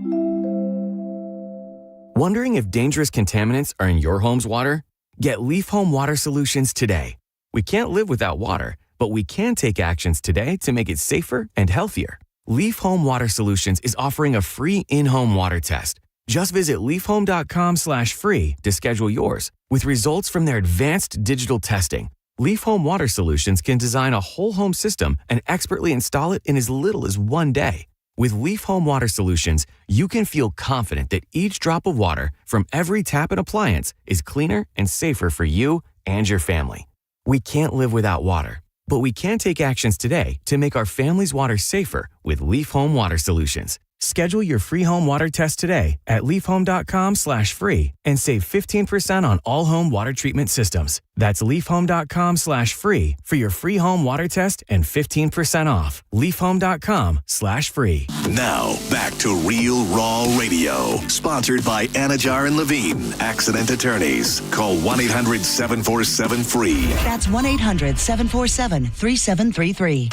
Wondering if dangerous contaminants are in your home's water? Get Leaf Home Water Solutions today. We can't live without water, but we can take actions today to make it safer and healthier. Leaf Home Water Solutions is offering a free in-home water test. Just visit leafhome.com/free to schedule yours. With results from their advanced digital testing, Leaf Home Water Solutions can design a whole home system and expertly install it in as little as 1 day. With Leaf Home Water Solutions, you can feel confident that each drop of water from every tap and appliance is cleaner and safer for you and your family. We can't live without water, but we can take actions today to make our family's water safer with Leaf Home Water Solutions. Schedule your free home water test today at leafhome.com/free and save 15% on all home water treatment systems. That's leafhome.com/free for your free home water test and 15% off. leafhome.com/free. Now, back to Real Raw Radio. Sponsored by Anajar and Levine, Accident Attorneys. Call 1-800-747-FREE. That's 1-800-747-3733.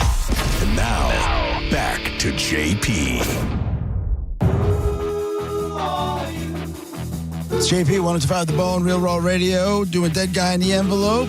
And now, back to JP. It's JP, 105 The Bone, Real Raw Radio, doing Dead Guy in the Envelope.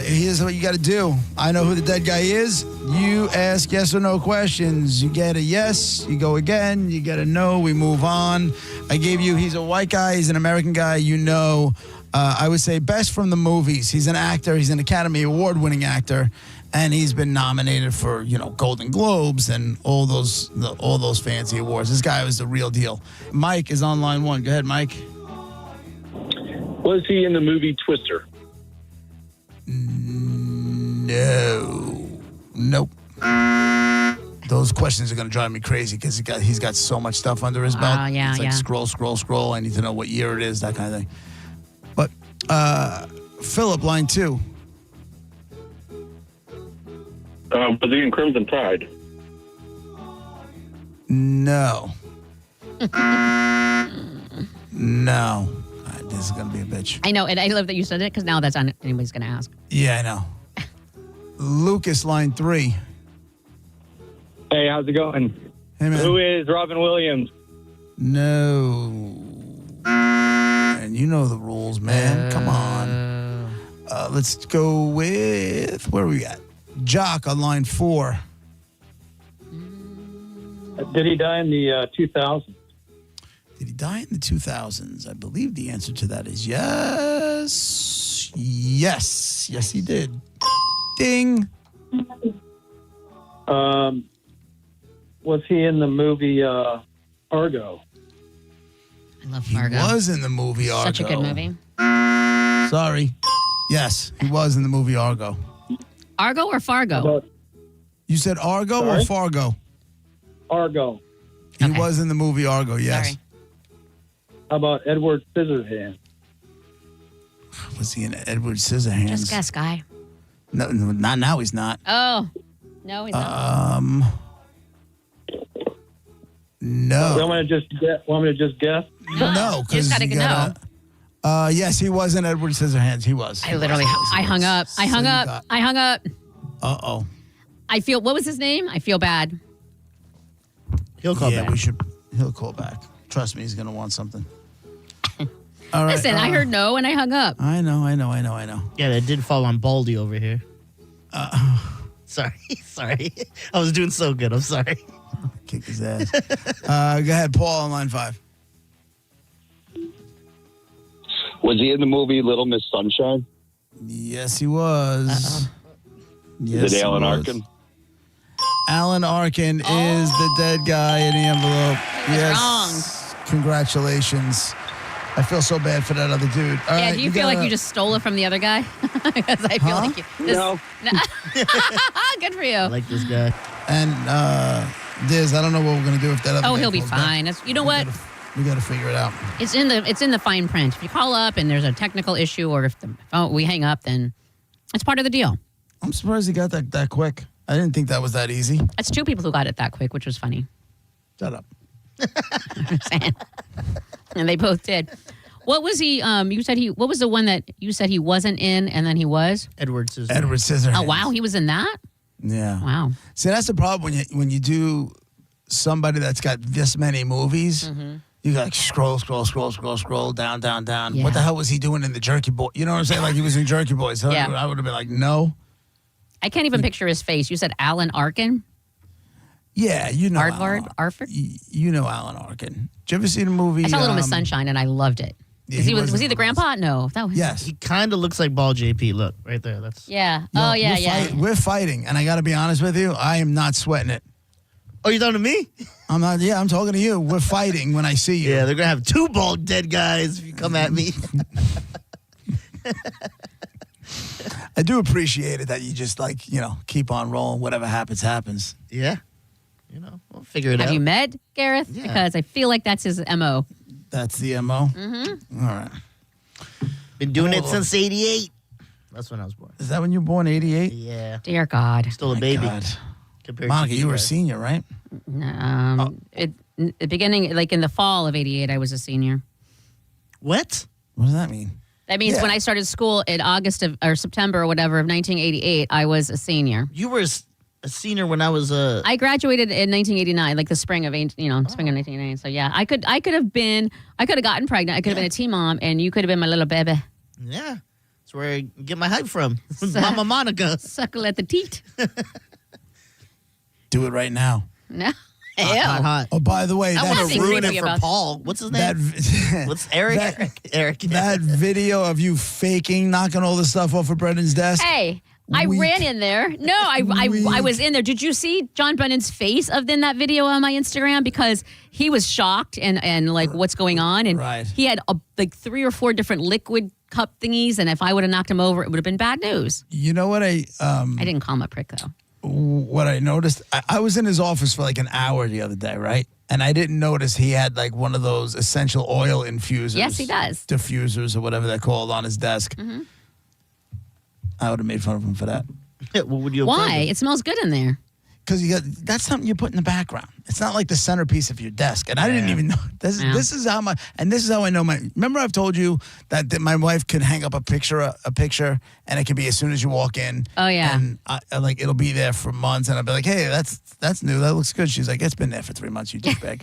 Here's what you got to do. I know who the dead guy is. You ask yes or no questions. You get a yes, you go again. You get a no, we move on. I gave you, he's a white guy, he's an American guy, you know. I would say best from the movies. He's an actor, he's an Academy Award-winning actor, and he's been nominated for, Golden Globes and all those fancy awards. This guy was the real deal. Mike is on line 1. Go ahead, Mike. Was he in the movie Twister? No. Nope. Those questions are going to drive me crazy because he's got so much stuff under his belt. Yeah, it's like scroll. I need to know what year it is, that kind of thing. But Philip, line 2. Was he in Crimson Tide? No. No. This is going to be a bitch. I know, and I love that you said it because now that's on anybody's going to ask. Yeah, I know. Lucas, line 3. Hey, how's it going? Hey, man. Who is Robin Williams? No. And you know the rules, man. Come on. Let's go with, where are we at? Jock on line 4. Did he die in the 2000s? Did he die in the 2000s? I believe the answer to that is yes. Yes. Yes, he did. Ding. Was he in the movie Argo? I love Fargo. He was in the movie Argo. Such a good movie. Sorry. Yes, he was in the movie Argo. Argo or Fargo? You said Argo or Fargo? Argo. He was in the movie Argo, yes. Sorry. How about Edward Scissorhands? Was he in Edward Scissorhands? Just guess, guy. No, not now. He's not. Oh, no, he's not. No. Want me to just guess? No, because you just gotta know. Yes, he was in Edward Scissorhands. He was. I hung up. I hung up. Uh-oh. I feel, what was his name? I feel bad. He'll call back. He'll call back. Trust me, he's going to want something. All right. Listen, I heard no and I hung up. I know. Yeah, that did fall on Baldy over here. Sorry. I was doing so good. I'm sorry. Kick his ass. Go ahead, Paul on line 5. Was he in the movie Little Miss Sunshine? Yes, he was. Yes, Is it Alan Arkin? Alan Arkin is the dead guy in the envelope. Wrong. Congratulations. I feel so bad for that other dude. All right, do you feel like you just stole it from the other guy? Because I feel like you. No. Good for you. I like this guy. And Diz, I don't know what we're gonna do if that other. Oh, guy he'll be calls back. fine. You know what? We got to figure it out. It's in the fine print. If you call up and there's a technical issue, or if the phone, we hang up, then it's part of the deal. I'm surprised he got that quick. I didn't think that was that easy. That's 2 people who got it that quick, which was funny. Shut up. I'm saying. And they both did. What was he? What was the one that you said he wasn't in, and then he was? Edward Scissorhands. Edward Scissorhands. Oh wow, he was in that. Yeah. Wow. See, that's the problem when you do somebody that's got this many movies. Mm-hmm. You got like scroll down. Yeah. What the hell was he doing in the Jerky Boy? You know what I'm saying? Like he was in Jerky Boys. So Yeah. I would have been like, no. I can't even picture his face. You said Alan Arkin. Yeah, you know Aardvark? Arford? You know Alan Arkin. Did you ever see the movie? I saw Little Miss Sunshine, and I loved it. Yeah, was he the grandpa? No. That was, Yes. He kind of looks like Ball JP. Look, right there. That's. Yeah. Yo, yeah. We're fighting, and I got to be honest with you. I am not sweating it. Oh, you talking to me? I'm not. Yeah, I'm talking to you. We're fighting when I see you. Yeah, they're gonna have 2 bald dead guys if you come at me. I do appreciate it that you just keep on rolling. Whatever happens, happens. Yeah. We'll figure it out. Have you met Gareth? Yeah. Because I feel like that's his MO. That's the MO? Mm-hmm. All right. Been doing it since 88. That's when I was born. Is that when you were born, 88? Yeah. Dear God. Still a baby. God. Compared Monica, to you were a guys. senior, right? The beginning, like in the fall of 88, I was a senior. What? What does that mean? That means when I started school in September or whatever of 1988, I was a senior. You were a senior when I was a. I graduated in 1989, like the spring of 1989. So yeah, I could have gotten pregnant. I could have been a teen mom, and you could have been my little baby. Yeah, that's where I get my hype from. Mama Monica. Suckle at the teat. Do it right now. No. Hot. Oh, by the way, I want to Nothing ruin it creepy for about- Paul. What's his name? What's Eric? Eric. That video of you faking knocking all the stuff off of Brendan's desk. Hey, I ran in there. No, I was in there. Did you see John Brennan's face in that video on my Instagram? Because he was shocked and like, what's going on? And Right. he had like 3 or 4 different liquid cup thingies. And if I would have knocked him over, it would have been bad news. You know what I didn't call him a prick though. What I noticed, I was in his office for like an hour the other day, right? And I didn't notice he had like one of those essential oil infusers. Yes, he does. Diffusers or whatever they're called on his desk. Mm-hmm. I would have made fun of him for that. What would you have Why? done? It smells good in there. Because that's something you put in the background. It's not like the centerpiece of your desk. And I didn't even know. This is how I know remember I've told you that my wife could hang up a picture, and it can be as soon as you walk in. Oh, yeah. And it'll be there for months, and I'll be like, hey, that's new. That looks good. She's like, it's been there for 3 months, you douchebag.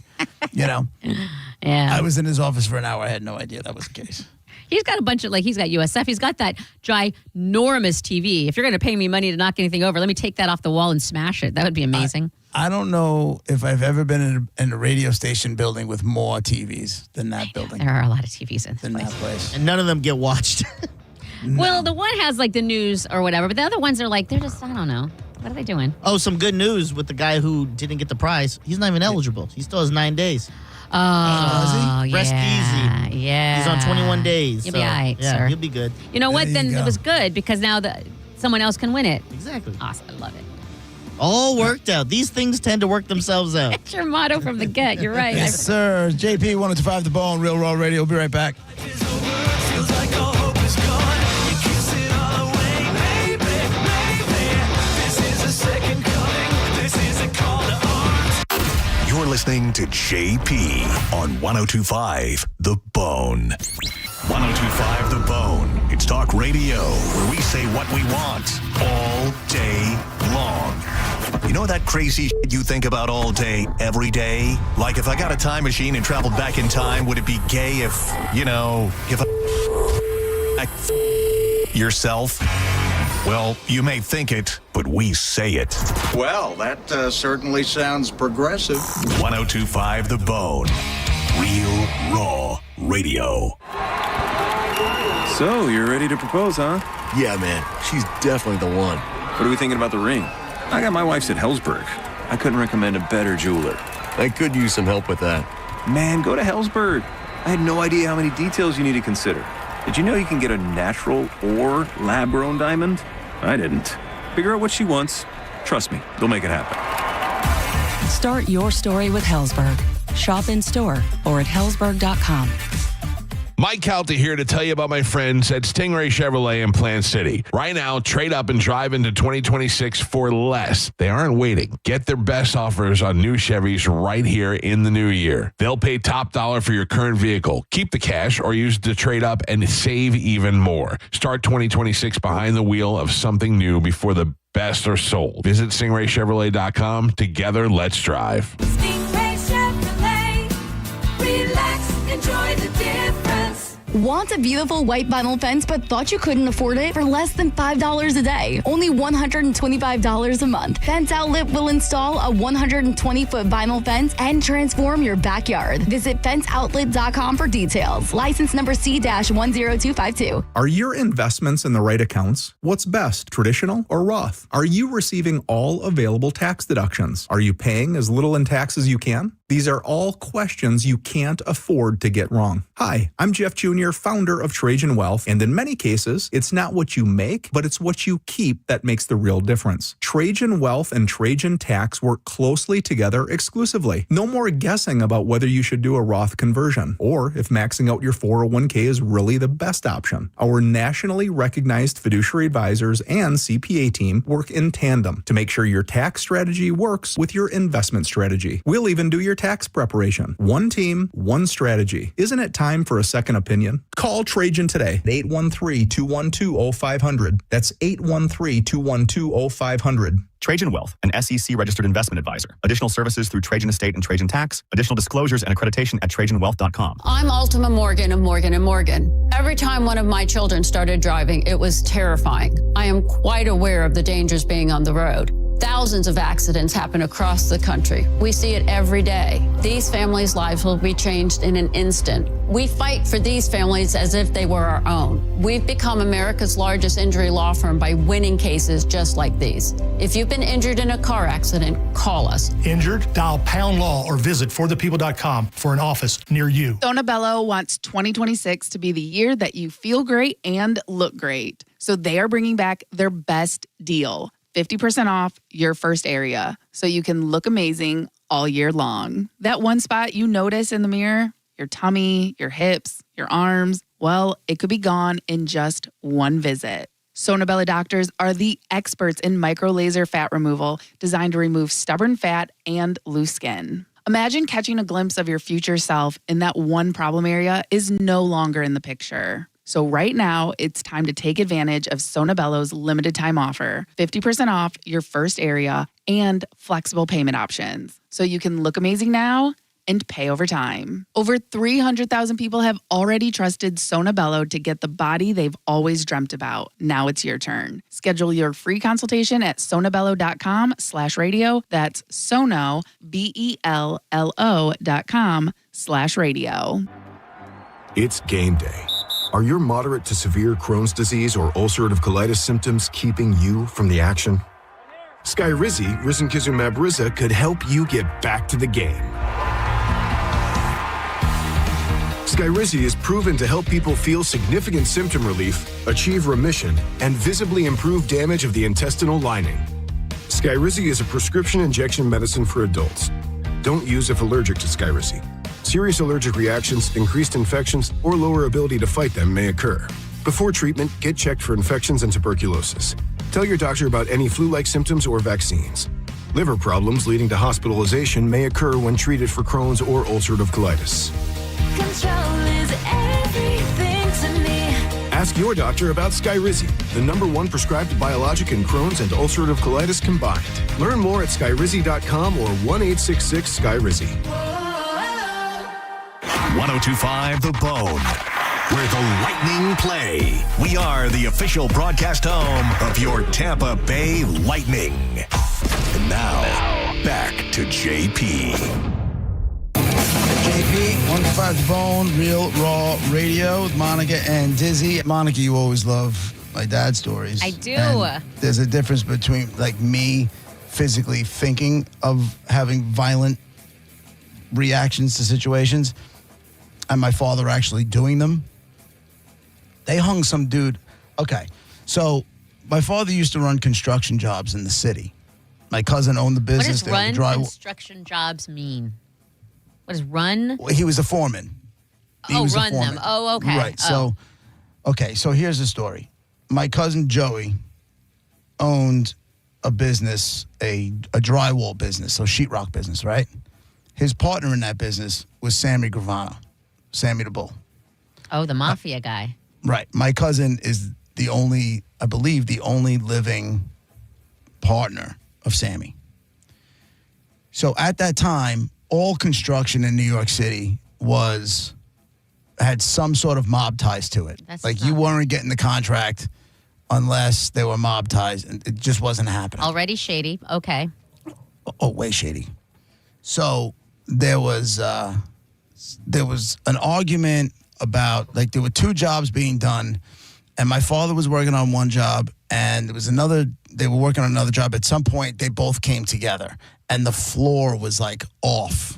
Yeah. I was in his office for an hour. I had no idea that was the case. He's got a bunch of, he's got USF. He's got that ginormous TV. If you're going to pay me money to knock anything over, let me take that off the wall and smash it. That would be amazing. I don't know if I've ever been in a radio station building with more TVs than that building. There are a lot of TVs in that place. And none of them get watched. Well, the one has like the news or whatever, but the other ones are like, they're just, I don't know. What are they doing? Oh, some good news with the guy who didn't get the prize. He's not even eligible. He still has 9 days. Oh, yeah. Rest easy. Yeah. He's on 21 days. You'll be all right, yeah, sir. He'll be good. You know what? There Then you it go. was good because now someone else can win it. Exactly. Awesome. I love it. All worked out. These things tend to work themselves out. That's your motto from the get. You're right. Yes, sir. JP 1025 The Bone, Real Raw Radio. We'll be right back. You're listening to JP on 1025 The Bone. 1025 The Bone. It's talk radio where we say what we want all day long. You know that crazy shit you think about all day, every day? Like if I got a time machine and traveled back in time, would it be gay if yourself? Well, you may think it, but we say it. Well, that certainly sounds progressive. 1025 The Bone. Real Raw Radio. So, you're ready to propose, huh? Yeah, man. She's definitely the one. What are we thinking about the ring? I got my wife's at Hellsberg. I couldn't recommend a better jeweler. I could use some help with that. Man, go to Hellsberg. I had no idea how many details you need to consider. Did you know you can get a natural or lab-grown diamond? I didn't. Figure out what she wants. Trust me, they'll make it happen. Start your story with Hellsberg. Shop in store or at hellsberg.com. Mike Calta here to tell you about my friends at Stingray Chevrolet in Plant City. Right now, trade up and drive into 2026 for less. They aren't waiting. Get their best offers on new Chevys right here in the new year. They'll pay top dollar for your current vehicle. Keep the cash or use it to trade up and save even more. Start 2026 behind the wheel of something new before the best are sold. Visit StingrayChevrolet.com. Together, let's drive. Stingray Chevrolet. Relax, enjoy the difference. Want a beautiful white vinyl fence but thought you couldn't afford it for less than $5 a day? Only $125 a month. Fence Outlet will install a 120-foot vinyl fence and transform your backyard. Visit fenceoutlet.com for details. License number C-10252. Are your investments in the right accounts? What's best, traditional or Roth? Are you receiving all available tax deductions? Are you paying as little in tax as you can? These are all questions you can't afford to get wrong. Hi, I'm Jeff Jr., founder of Trajan Wealth, and in many cases, it's not what you make, but it's what you keep that makes the real difference. Trajan Wealth and Trajan Tax work closely together exclusively. No more guessing about whether you should do a Roth conversion, or if maxing out your 401k is really the best option. Our nationally recognized fiduciary advisors and CPA team work in tandem to make sure your tax strategy works with your investment strategy. We'll even do your tax preparation. One team, one strategy. Isn't it time for a second opinion? Call Trajan today. 813-212-0500. That's 813-212-0500. Trajan Wealth, an SEC-registered investment advisor. Additional services through Trajan Estate and Trajan Tax. Additional disclosures and accreditation at TrajanWealth.com. I'm Ultima Morgan of Morgan & Morgan. Every time one of my children started driving, it was terrifying. I am quite aware of the dangers being on the road. Thousands of accidents happen across the country. We see it every day. These families' lives will be changed in an instant. We fight for these families as if they were our own. We've become America's largest injury law firm by winning cases just like these. If you've been injured in a car accident, call us. Injured? Dial Pound Law or visit forthepeople.com for an office near you. Sona Bello wants 2026 to be the year that you feel great and look great. So they are bringing back their best deal. 50% off your first area so you can look amazing all year long. That one spot you notice in the mirror, your tummy, your hips, your arms, well, it could be gone in just one visit. Sona Bello doctors are the experts in micro-laser fat removal designed to remove stubborn fat and loose skin. Imagine catching a glimpse of your future self and that one problem area is no longer in the picture. So right now, it's time to take advantage of Sona Bello's limited time offer, 50% off your first area and flexible payment options. So you can look amazing now and pay over time. Over 300,000 people have already trusted Sona Bello to get the body they've always dreamt about. Now it's your turn. Schedule your free consultation at sonabello.com/radio. That's Sono, BELLO.com/radio. It's game day. Are your moderate to severe Crohn's disease or ulcerative colitis symptoms keeping you from the action? Skyrizi, risankizumab Riza, could help you get back to the game. Skyrizi is proven to help people feel significant symptom relief, achieve remission, and visibly improve damage of the intestinal lining. Skyrizi is a prescription injection medicine for adults. Don't use if allergic to Skyrizi. Serious allergic reactions, increased infections, or lower ability to fight them may occur. Before treatment, get checked for infections and tuberculosis. Tell your doctor about any flu-like symptoms or vaccines. Liver problems leading to hospitalization may occur when treated for Crohn's or ulcerative colitis. Control is everything to me. Ask your doctor about Skyrizi, the #1 prescribed biologic in Crohn's and ulcerative colitis combined. Learn more at skyrizi.com or 1-866-SKYRIZI. 1025 The Bone, where the Lightning play. We are the official broadcast home of your Tampa Bay Lightning. And now, back to JP. JP, 105 The Bone, Real Raw Radio with Monica and Dizzy. Monica, you always love my dad's stories. I do. And there's a difference between like me physically thinking of having violent reactions to situations and my father actually doing them. They hung some dude. Okay, so my father used to run construction jobs in the city. My cousin owned the business. What does run construction jobs mean? What does run? He was a foreman. Run them. Oh, okay. Right. So, so here's the story. My cousin Joey owned a business, a drywall business, so sheetrock business, right? His partner in that business was Sammy Gravano, Sammy the Bull. Oh, the mafia guy. Right. My cousin is the only living partner of Sammy. So at that time, all construction in New York City was had some sort of mob ties to it. Like you weren't getting the contract unless they were mob ties, and it just wasn't happening. Already shady. Okay. Oh, way shady. So there was an argument about, like, there were 2 jobs being done, and my father was working on one job, and there was they were working on another job. At some point, they both came together, and the floor was, like, off.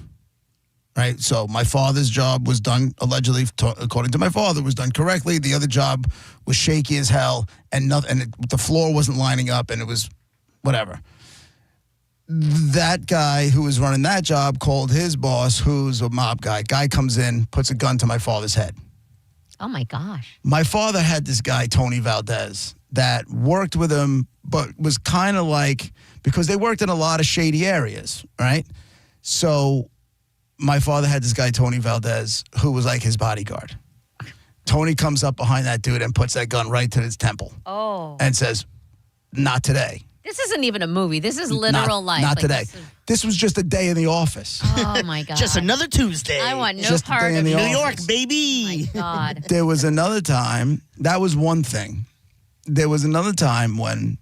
Right? So my father's job was done, allegedly, according to my father, was done correctly. The other job was shaky as hell, and the floor wasn't lining up, and it was whatever. That guy who was running that job called his boss, who's a mob guy. Guy comes in, puts a gun to my father's head. Oh, my gosh. My father had this guy, Tony Valdez, that worked with him, but was kind of like, because they worked in a lot of shady areas, right? So my father had this guy, Tony Valdez, who was like his bodyguard. Tony comes up behind that dude and puts that gun right to his temple. Oh. And says, not today. This isn't even a movie. This is literal life. Not Like, today. This was just a day in the office. Oh, my God. Just another Tuesday. I want no Just a part day of in the it. New office. York, baby. Oh, my God. There was another time. That was one thing. There was another time when,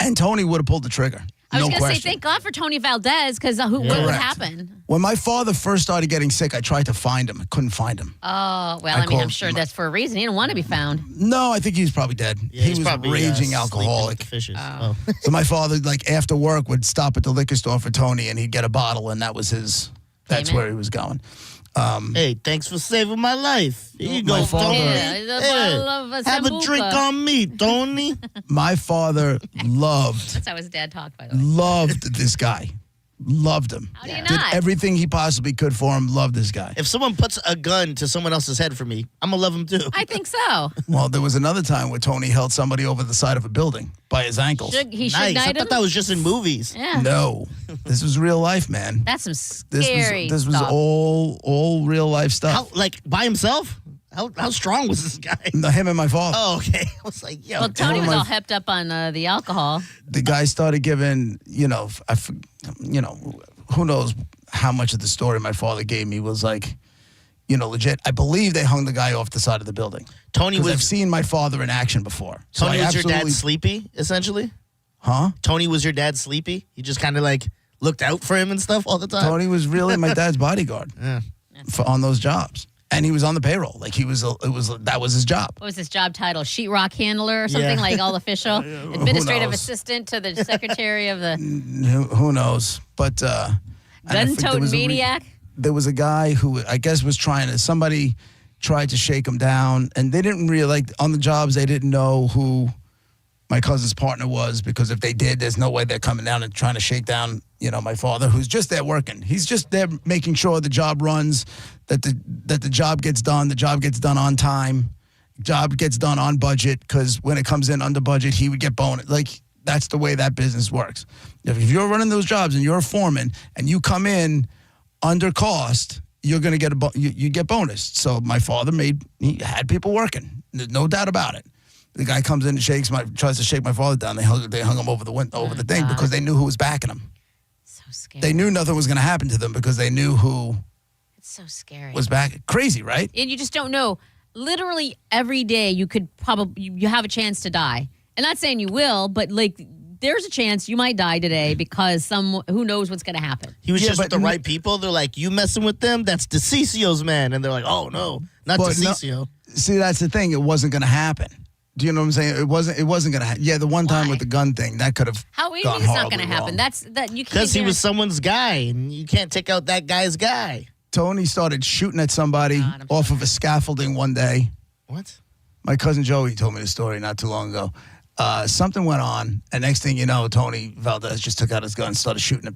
and Tony would have pulled the trigger. I was No going to say, question. thank God for Tony Valdez, because what would Correct. happen? When my father first started getting sick, I tried to find him. I couldn't find him. Oh, well, I I mean, I'm called sure my- that's for a reason. He didn't want to be found. No, I think he was probably dead. Yeah, he he's was probably, a raging sleeping alcoholic. with the fishes. Oh. So my father, like after work, would stop at the liquor store for Tony, and he'd get a bottle, and that was his. That's Payment? where he was going. Hey, thanks for saving my life. Here you My go, father- Tony. Yeah, the bottle of Have a Sambuca. drink on me, Tony. My father loved That's how his dad talked, by the way. loved this guy. Loved him. How do you Did not? everything he possibly could for him. Loved this guy. If someone puts a gun to someone else's head for me, I'm going to love him too. I think so. Well, there was another time where Tony held somebody over the side of a building by his ankles. He should Nice. I knight him? thought that was just in movies. Yeah. No, this was real life, man. That's some This scary was stuff. all real life stuff. How, like, by himself? How strong was this guy? No, him and my father. Oh, okay. I was like, yo. Well, Tony was my- all hepped up on the alcohol. The guy started giving, who knows how much of the story my father gave me was like, legit. I believe they hung the guy off the side of the building. Tony 'Cause was I've seen my father in action before. So Tony I was your dad absolutely- sleepy, essentially? Huh? Tony was your dad sleepy? You just kind of like looked out for him and stuff all the time? Tony was really my dad's bodyguard Yeah. on those jobs. And he was on the payroll. Like that was his job. What was his job title? Sheetrock handler or something, Yeah. like all official? Administrative knows? assistant to the secretary of the Who knows? But and I think there gun-toting was maniac? There was a guy who I guess was somebody tried to shake him down, and they didn't really, like, on the jobs, they didn't know who my cousin's partner was, because if they did, there's no way they're coming down and trying to shake down, my father, who's just there working. He's just there making sure the job runs, that the job gets done on time, job gets done on budget, because when it comes in under budget, he would get bonus. Like, that's the way that business works. If you're running those jobs and you're a foreman and you come in under cost, you're going to get you get bonus. So my father he had people working. There's no doubt about it. The guy comes in and tries to shake my father down. They hung him over the thing because they knew who was backing him. So scary. They knew nothing was going to happen to them because they knew who It's so scary. was back. Crazy, right? And you just don't know. Literally every day you could you have a chance to die. And not saying you will, but like there's a chance you might die today because who knows what's going to happen. He was just with the right people. They're like, you messing with them? That's DeCicio's man. And they're like, oh, no, not But DeCicio. See, that's the thing. It wasn't going to happen. Do you know what I'm saying? It wasn't going to happen. Yeah, the one time with the gun thing, that could have How is gone it's not horribly going to happen? wrong. That's that you can't. Because he was someone's guy, and you can't take out that guy's guy. Tony started shooting at somebody off of a scaffolding one day. What? My cousin Joey told me the story not too long ago. Something went on, and next thing you know, Tony Valdez just took out his gun and started shooting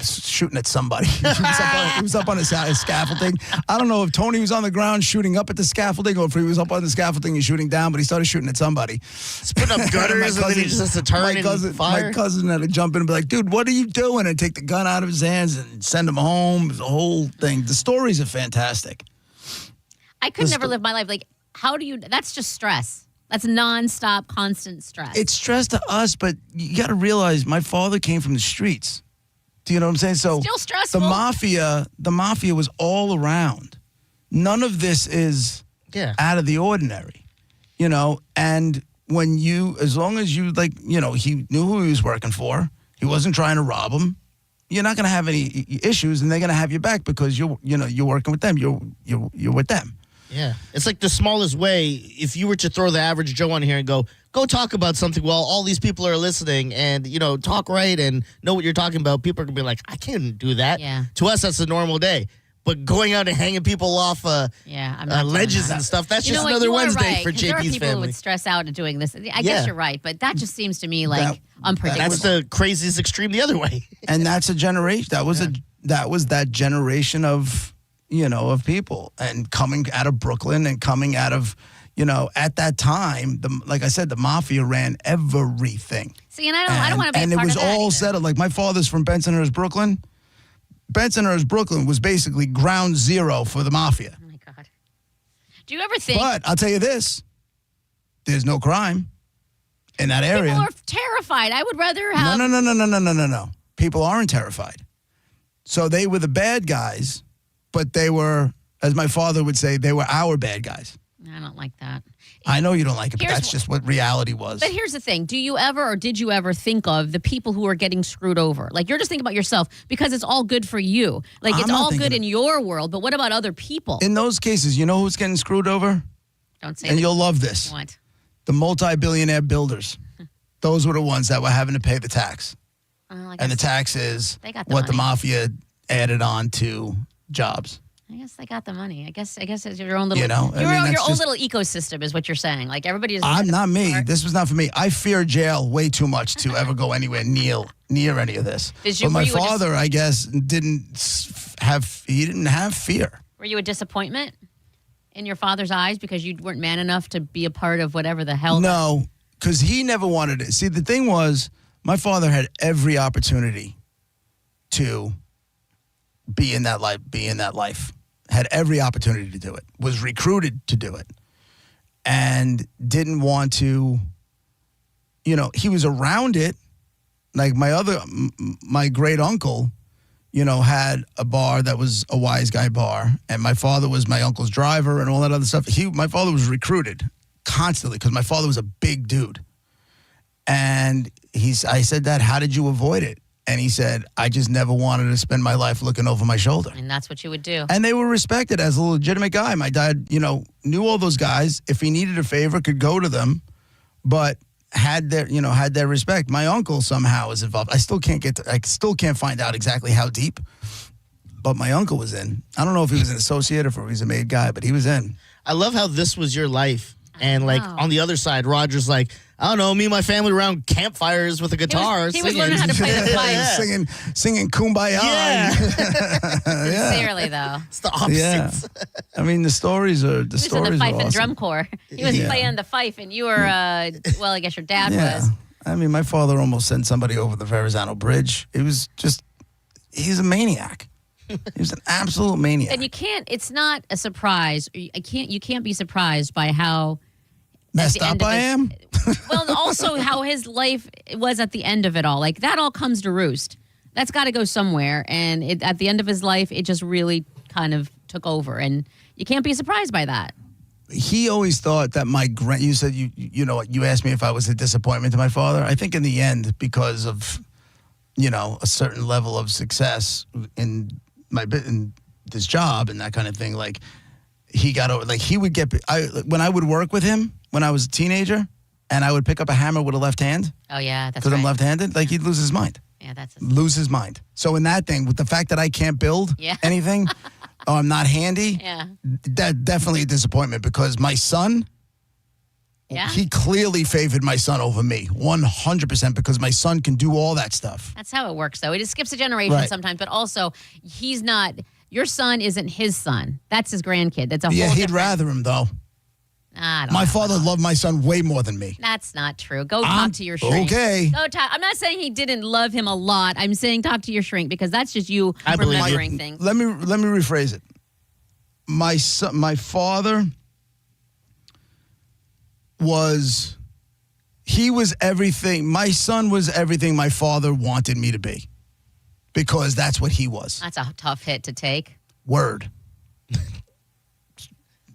at somebody. he was up on a scaffolding. I don't know if Tony was on the ground shooting up at the scaffolding or if he was up on the scaffolding and shooting down, but he started shooting at somebody. He's putting up gutters, and then he just has to turn and fire. My cousin had to jump in and be like, dude, what are you doing? And take the gun out of his hands and send him home. It was the whole thing. The stories are fantastic. I could never live my life. Like, how do you? That's just stress. That's nonstop, constant stress. It's stress to us, but you got to realize my father came from the streets. Do you know what I'm saying? So Still stressful. The mafia was all around. None of this is out of the ordinary, you know. And when as long as you he knew who he was working for. He wasn't trying to rob him. You're not going to have any issues, and they're going to have your back because you're working with them. You're with them. Yeah, it's like the smallest way. If you were to throw the average Joe on here and go talk about something while all these people are listening, and talk right and know what you're talking about, people are gonna be like, I can't do that. Yeah. To us, that's a normal day. But going out and hanging people off ledges and stuff, that's just another Wednesday for JP's there are people family. who would stress out at doing this. I guess you're right, but that just seems to me like unpredictable. That's the craziest extreme the other way. And that's a generation. That was that generation of of people, and coming out of Brooklyn and coming out of at that time, like I said, the mafia ran everything. See, and I don't want to be a and part it was of that all either. settled. Like my father's from Bensonhurst, Brooklyn. Bensonhurst, Brooklyn was basically ground zero for the mafia. Oh my God. Do you ever think? But I'll tell you this: there's no crime in that area. People are terrified. I would rather have. No. People aren't terrified. So they were the bad guys, but they were, as my father would say, they were our bad guys. I don't like that. I know you don't like it, but Here's that's just what reality was. But here's the thing. Do you ever or did you ever think of the people who are getting screwed over? Like, you're just thinking about yourself because it's all good for you. Like, it's all good in your world, but what about other people? In those cases, you know who's getting screwed over? Don't say And that. you'll love this. What? The multi-billionaire builders. Those were the ones that were having to pay the tax. And the tax is they got the what the money. mafia added on to jobs. I guess they got the money. I guess it's your own little, You know, I mean, your that's own just- little ecosystem is what you're saying. Like, everybody is. I'm not me. This was not for me. I fear jail way too much to ever go anywhere near any of this. Did you- But my were you just- father, I guess, didn't have fear. Were you a disappointment in your father's eyes because you weren't man enough to be a part of whatever the hell? No, because he never wanted it. See, the thing was, my father had every opportunity to be in that life. Had every opportunity to do it. Was recruited to do it. And didn't want to, he was around it. Like my great uncle, had a bar that was a Wise Guy bar. And my father was my uncle's driver and all that other stuff. My father was recruited constantly because my father was a big dude. And I said, Dad, how did you avoid it? And he said, I just never wanted to spend my life looking over my shoulder. And that's what you would do. And they were respected as a legitimate guy. My dad, knew all those guys. If he needed a favor, could go to them, but had their respect. My uncle somehow was involved. I still can't find out exactly how deep, but my uncle was in. I don't know if he was an associate or if he was a made guy, but he was in. I love how this was your life. And like on the other side, Roger's like, I don't know, me and my family around campfires with a guitar. He was learning how to play the pipe. Singing Kumbaya. Sincerely, though. It's the opposites. Yeah. I mean, the stories are He was in the fife and drum corps. He was Yeah. playing the fife, and you were, well, I guess your dad Yeah. was. I mean, my father almost sent somebody over the Verrazano Bridge. It was just, he's a maniac. He was an absolute maniac. And you can't, it's not a surprise. You can't be surprised by how Messed up I am? Well, also how his life was at the end of it all. Like, that all comes to roost. That's got to go somewhere. And at the end of his life, it just really kind of took over. And you can't be surprised by that. He always thought that you said, you asked me if I was a disappointment to my father. I think in the end, because of, a certain level of success in this job and that kind of thing, like, he got over, like, he would when I would work with him when I was a teenager and I would pick up a hammer with a left hand. Oh, yeah, that's Because right. I'm left-handed, like, he'd lose his mind. Yeah, that's Lose his mind. So in that thing, with the fact that I can't build anything, or I'm not handy, that definitely a disappointment because my son, he clearly favored my son over me, 100%, because my son can do all that stuff. That's how it works, though. It just skips a generation Right. sometimes, but also he's not. Your son isn't his son. That's his grandkid. That's a whole Yeah, he'd different. rather him, though. I don't My know. father loved my son way more than me. That's not true. Go talk to your shrink. okay. Go talk. I'm not saying he didn't love him a lot. I'm saying talk to your shrink because that's just you I believe you. remembering things. Let me rephrase it. My father was everything. My son was everything my father wanted me to be, because that's what he was. That's a tough hit to take. Word.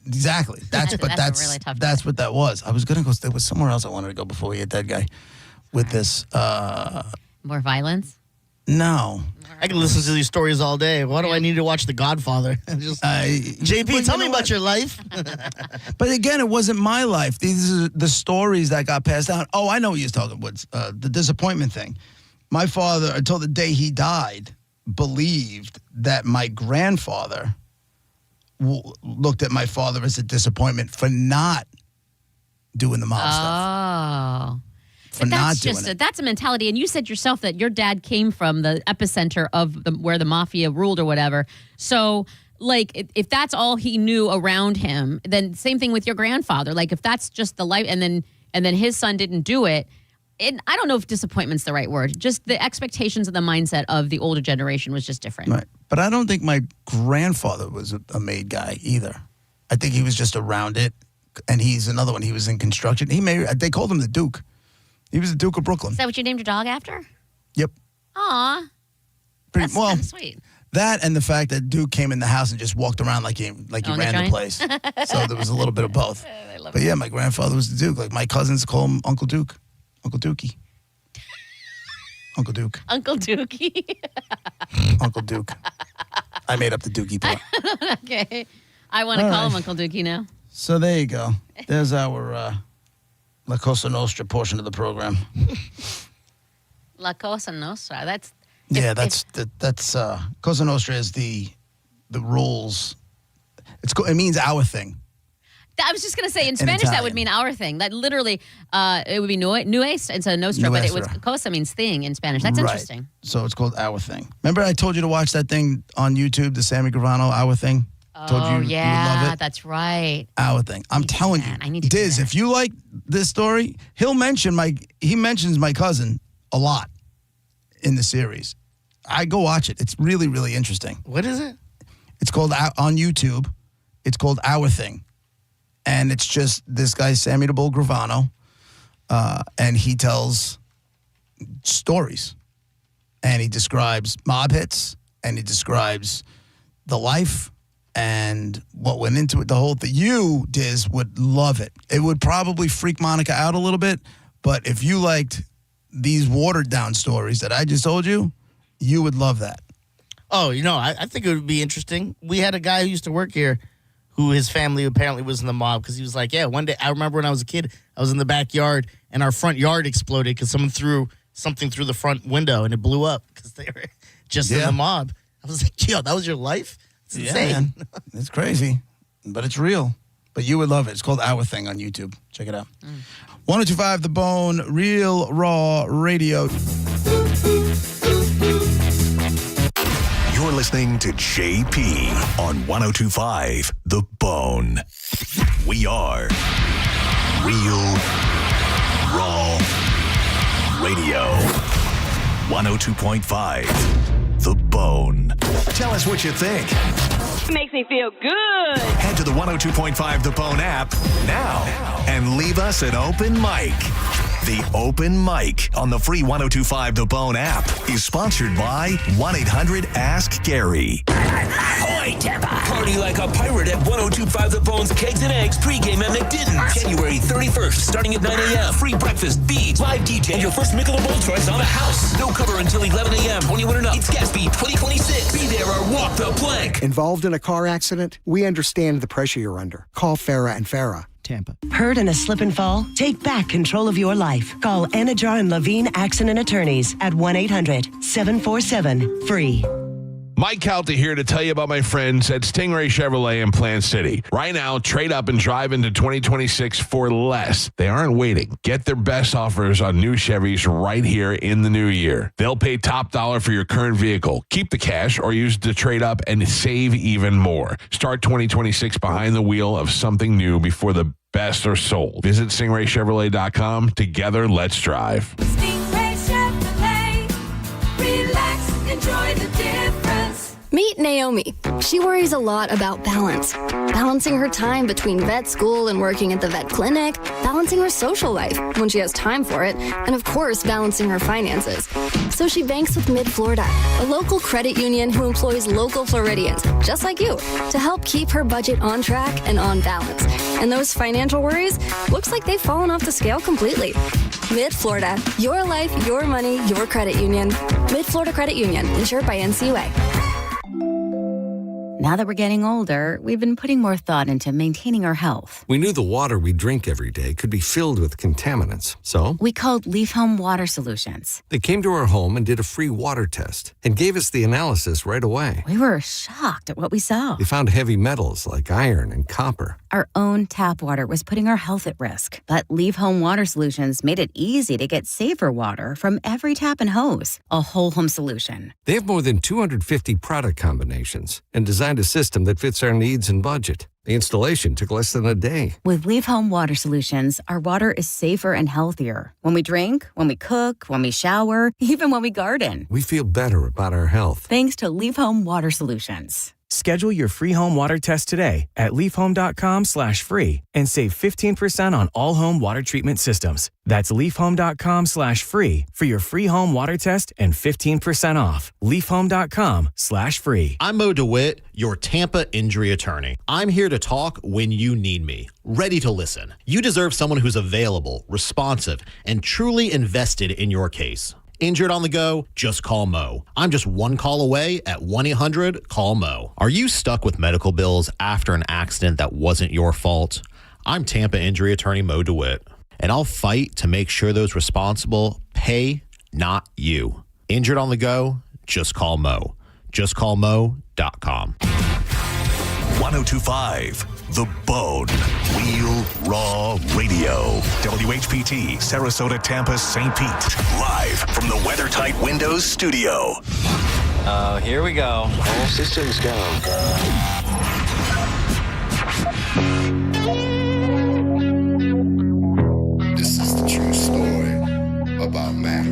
Exactly. That's a really tough that's what that was. I was gonna go. There was somewhere else I wanted to go before we hit that guy with this. More violence? No. I can listen to these stories all day. Why do I need to watch The Godfather? Just, JP, tell me about your life. But again, it wasn't my life. These are the stories that got passed down. Oh, I know what you're talking about. The disappointment thing. My father, until the day he died, believed that my grandfather looked at my father as a disappointment for not doing the mob stuff. For But not that's doing just it. that's a mentality. And you said yourself that your dad came from the epicenter of where the mafia ruled or whatever. So, like, if that's all he knew around him, then same thing with your grandfather. Like, if that's just the life, and then his son didn't do it. And I don't know if disappointment's the right word. Just the expectations and the mindset of the older generation was just different. Right. But I don't think my grandfather was a made guy either. I think he was just around it. And he's another one. He was in construction. They called him the Duke. He was the Duke of Brooklyn. Is that what you named your dog after? Yep. Aw. Pretty That's kind of sweet. That and the fact that Duke came in the house and just walked around like he ran the place. So there was a little bit of both. But yeah, my grandfather was the Duke. Like my cousins call him Uncle Duke. Uncle Dookie. Uncle Duke. Uncle Dookie. Uncle Duke. I made up the Dookie part. Okay. I want to All call right. him Uncle Dookie now. So there you go. There's our La Cosa Nostra portion of the program. La Cosa Nostra. That's Cosa Nostra is the rules. It means our thing. I was just going to say, in In Spanish, that Italian. would mean our thing. That literally, it would be nues instead of nostra, but it was Nuestra. cosa means thing in Spanish. That's Right. interesting. So it's called Our Thing. Remember I told you to watch that thing on YouTube, the Sammy Gravano Our Thing? Told you Oh, you would yeah, love it. that's right. Our Thing. I'm telling you, I need to Diz, if you like this story, he mentions my cousin a lot in the series. I go watch it. It's really, really interesting. What is it? It's called on YouTube. It's called Our Thing. And it's just this guy, Sammy the Bull Gravano, and he tells stories. And he describes mob hits, and he describes the life and what went into it, the whole thing. You, Diz, would love it. It would probably freak Monica out a little bit, but if you liked these watered-down stories that I just told you, you would love that. Oh, I think it would be interesting. We had a guy who used to work here who his family apparently was in the mob because he was like, yeah, one day, I remember when I was a kid, I was in the backyard and our front yard exploded because someone threw something through the front window and it blew up because they were just in the mob. I was like, yo, that was your life? It's insane. Man. It's crazy, but it's real. But you would love it. It's called Our Thing on YouTube. Check it out. 102.5 The Bone, Real Raw Radio. You're listening to JP on 102.5 The Bone. We are Real Raw Radio. 102.5 The Bone. Tell us what you think. Makes me feel good. Head to the 102.5 The Bone app now and leave us an open mic. The Open Mic on the free 102.5 The Bone app is sponsored by 1-800-ASK-GARY. Ahoy, Tampa! Party like a pirate at 102.5 The Bone's Kegs and Eggs pregame at McDidden's. January 31st, starting at 9 a.m. Free breakfast, beads, live DJ, and your first Michelob Ultra on the house. No cover until 11 a.m. 21 and up. It's Gatsby 2026. Be there or walk the plank. Involved in a car accident? We understand the pressure you're under. Call Farah and Farah. Tampa. Hurt in a slip and fall? Take back control of your life. Call Anajar and Levine Accident Attorneys at 1-800-747-FREE. Mike Calta here to tell you about my friends at Stingray Chevrolet in Plant City. Right now, trade up and drive into 2026 for less. They aren't waiting. Get their best offers on new Chevys right here in the new year. They'll pay top dollar for your current vehicle. Keep the cash or use it to trade up and save even more. Start 2026 behind the wheel of something new before the best are sold. Visit StingrayChevrolet.com. Together, let's drive. Stingray Chevrolet. Relax, enjoy the difference. Meet Meet Naomi. She worries a lot about balance. Balancing her time between vet school and working at the vet clinic, balancing her social life when she has time for it, and of course, balancing her finances. So she banks with Mid-Florida, a local credit union who employs local Floridians, just like you, to help keep her budget on track and on balance. And those financial worries, looks like they've fallen off the scale completely. Mid-Florida, your life, your money, your credit union. Mid-Florida Credit Union, insured by NCUA. Now that we're getting older, we've been putting more thought into maintaining our health. We knew the water we drink every day could be filled with contaminants. So we called Leaf Home Water Solutions. They came to our home and did a free water test and gave us the analysis right away. We were shocked at what we saw. They found heavy metals like iron and copper. Our own tap water was putting our health at risk. But Leaf Home Water Solutions made it easy to get safer water from every tap and hose. A whole home solution. They have more than 250 product combinations and designed a system that fits our needs and budget. The installation took less than a day. With Leaf Home Water Solutions, our water is safer and healthier. When we drink, when we cook, when we shower, even when we garden. We feel better about our health. Thanks to Leaf Home Water Solutions. Schedule your free home water test today at leafhome.com/free and save 15% on all home water treatment systems. That's leafhome.com/free for your free home water test and 15% off. leafhome.com/free. I'm Mo DeWitt, your Tampa injury attorney. I'm here to talk when you need me, ready to listen. You deserve someone who's available, responsive, and truly invested in your case. Injured on the go? Just call Mo. I'm just one call away at 1-800-CALL-MO. Are you stuck with medical bills after an accident that wasn't your fault? I'm Tampa injury attorney Mo DeWitt, and I'll fight to make sure those responsible pay, not you. Injured on the go? Just call Mo. JustCallMo.com. 1025 The Bone. Real Raw Radio. WHPT, Sarasota, Tampa, St. Pete. Live from the WeatherTight Windows studio. Here we go. All systems go. This is the true story about Mac.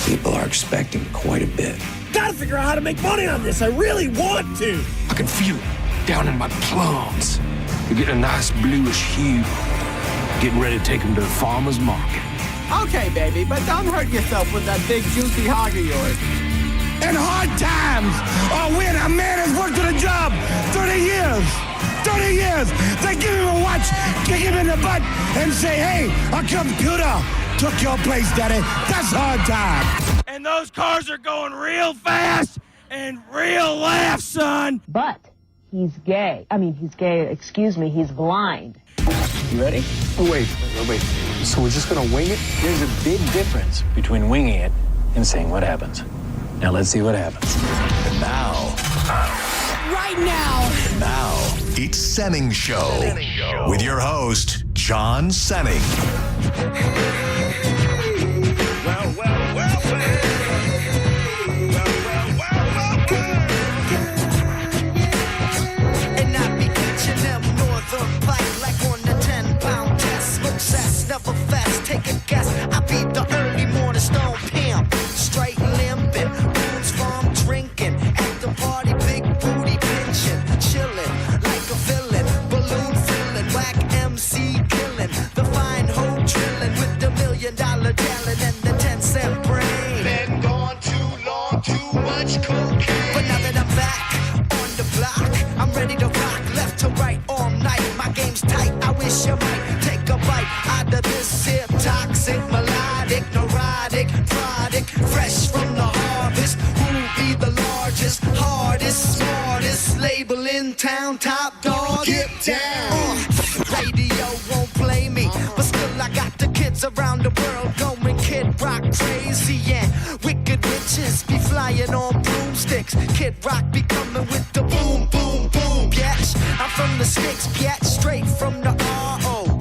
People are expecting quite a bit. Gotta figure out how to make money on this. I really want to. I can feel it down in my plums. They're getting a nice bluish hue. Getting ready to take them to the farmer's market. Okay, baby, but don't hurt yourself with that big juicy hog of yours. In hard times, or when a man has worked at a job 30 years, they give him a watch, kick him in the butt, and say, hey, a computer took your place, daddy. That's hard time. And those cars are going real fast and real laugh, son. But he's gay. He's blind. You ready? Oh, wait. So we're just gonna wing it? There's a big difference between winging it and seeing what happens. Now let's see what happens. And now. Right now. Now, it's Senning Show. With your host, John Senning. Never fast, take a guess. I be the early morning stone pimp. Straight limping, booze from drinking. At the party, big booty pinching. Chilling like a villain. Balloon filling, whack MC killing. The fine hoe drilling with the $1 million talent and the 10-cent brain. Been gone too long, too much cocaine. But now that I'm back on the block, I'm ready to rock left to right all night. My game's tight, I wish you might take a bite out of this here toxic, melodic, neurotic product, fresh from the harvest. Who be the largest, hardest, smartest label in town? Top dog, get down. Radio won't play me, but still I got the kids around the world going Kid Rock crazy. And wicked witches be flying on broomsticks. Kid Rock be coming with the boom, boom, boom. Yes, I'm from the sticks get straight from the RO.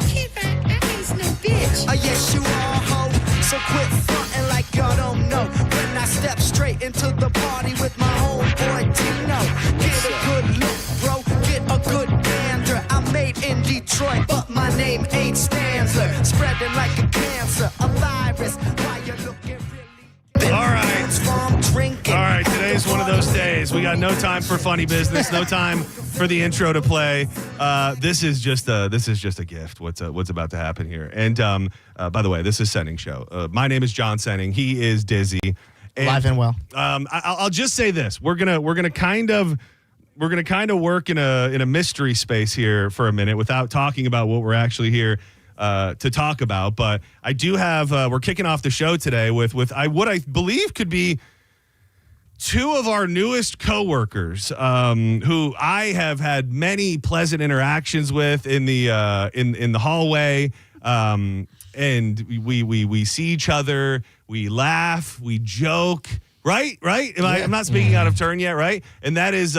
Yes, you are, ho. So quit frontin' like y'all don't know. When I step straight into the party with my homeboy Tino. Get a good look, bro. Get a good gander. I'm made in Detroit, but my name ain't Stanzler. Spreading like a cancer, a virus. Why you looking really? All right. Drinking. All right, today's one of those days. We got no time for funny business, no time for the intro to play. This is just a gift. What's about to happen here? And by the way, this is Senning Show. My name is John Senning. He is Dizzy. And, Live and well. I'll just say this: we're gonna kind of work in a mystery space here for a minute without talking about what we're actually here to talk about. But I do have we're kicking off the show today with what I believe could be two of our newest coworkers, who I have had many pleasant interactions with in the hallway, and we see each other, we laugh, we joke. Right? I'm not speaking out of turn yet, right? And that is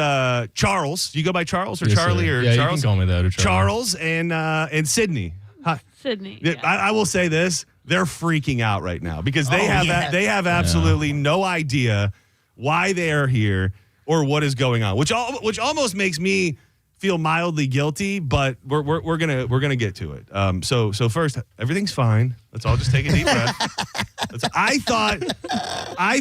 Charles. Do you go by Charles or Charlie or Charles? You can call me that or Charles and Sydney. Hi. Sydney. Yeah. I will say this: they're freaking out right now because they have absolutely no idea why they are here or what is going on, which almost makes me feel mildly guilty, but we're gonna get to it. So first, everything's fine. Let's all just take a deep breath. I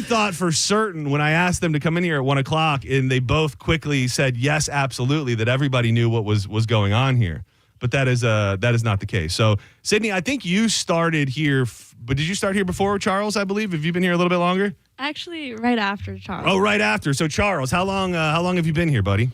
thought for certain when I asked them to come in here at 1:00, and they both quickly said yes, absolutely, that everybody knew what was going on here. But that is not the case. So Sydney, I think you started here, but did you start here before Charles? I believe. Have you been here a little bit longer? Actually, right after Charles. Oh, right after. So Charles, how long have you been here, buddy?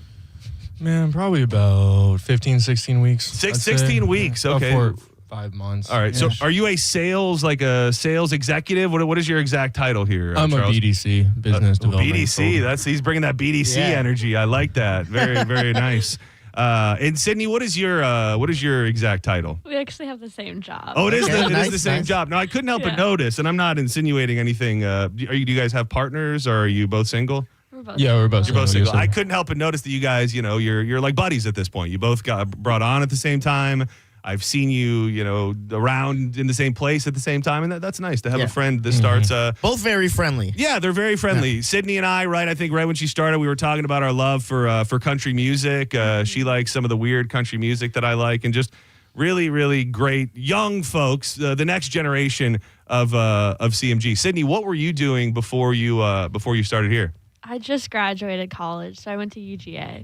Man, probably about 15, 16 weeks. 16 weeks, okay. About 4 or 5 months. All right, so are you a sales executive? What is your exact title here, I'm Charles? a BDC, business development. BDC, he's bringing that BDC energy. I like that. Very, very nice. And Sydney, what is your exact title? We actually have the same job. Oh, it is the same job. No, I couldn't help but notice, and I'm not insinuating anything. Do you guys have partners, or are you both single? We're both single. Yes, I couldn't help but notice that you guys, you're like buddies at this point. You both got brought on at the same time. I've seen you, around in the same place at the same time, and that's nice to have a friend that starts. Both very friendly. Yeah, they're very friendly. Yeah. Sydney and I, I think right when she started, we were talking about our love for country music. She likes some of the weird country music that I like, and just really, really great young folks, the next generation of CMG. Sydney, what were you doing before you started here? I just graduated college, so I went to UGA.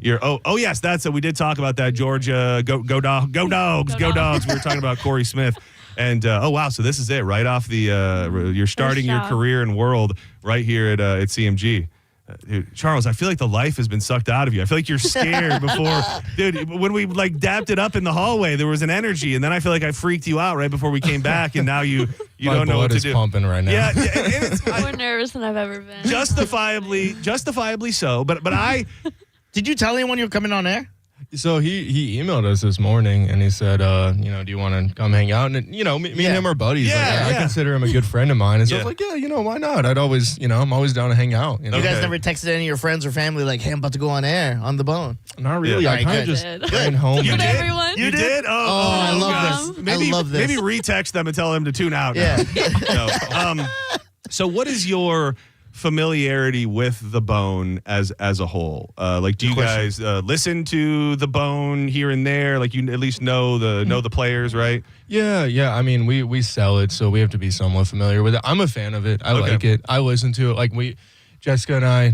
Yes, that's it. We did talk about that. Georgia, go Dogs. We were talking about Corey Smith, and so this is it. Right off the, you're starting your career in World right here at CMG. Dude, Charles, I feel like the life has been sucked out of you. I feel like you're scared before. Dude, when we dapped it up in the hallway, there was an energy, and then I feel like I freaked you out right before we came back, and now you don't know what to do. My blood is pumping right now. Yeah, and it's more nervous than I've ever been. Justifiably so. But I did you tell anyone you were coming on air? So he emailed us this morning and he said, do you want to come hang out? And me and him are buddies. I consider him a good friend of mine. And so I was like, why not? I'm always down to hang out. You guys never texted any of your friends or family like, hey, I'm about to go on air on the Bone? Not really. I kind of just went home. You did? Everyone? You did? I love this. I love this. Maybe retext them and tell them to tune out. Yeah. So what is your familiarity with the Bone as a whole? Do you guys listen to the Bone here and there? Like, you at least know the players, right? Yeah. I mean, we sell it, so we have to be somewhat familiar with it. I'm a fan of it. I like it. I listen to it. Like Jessica and I,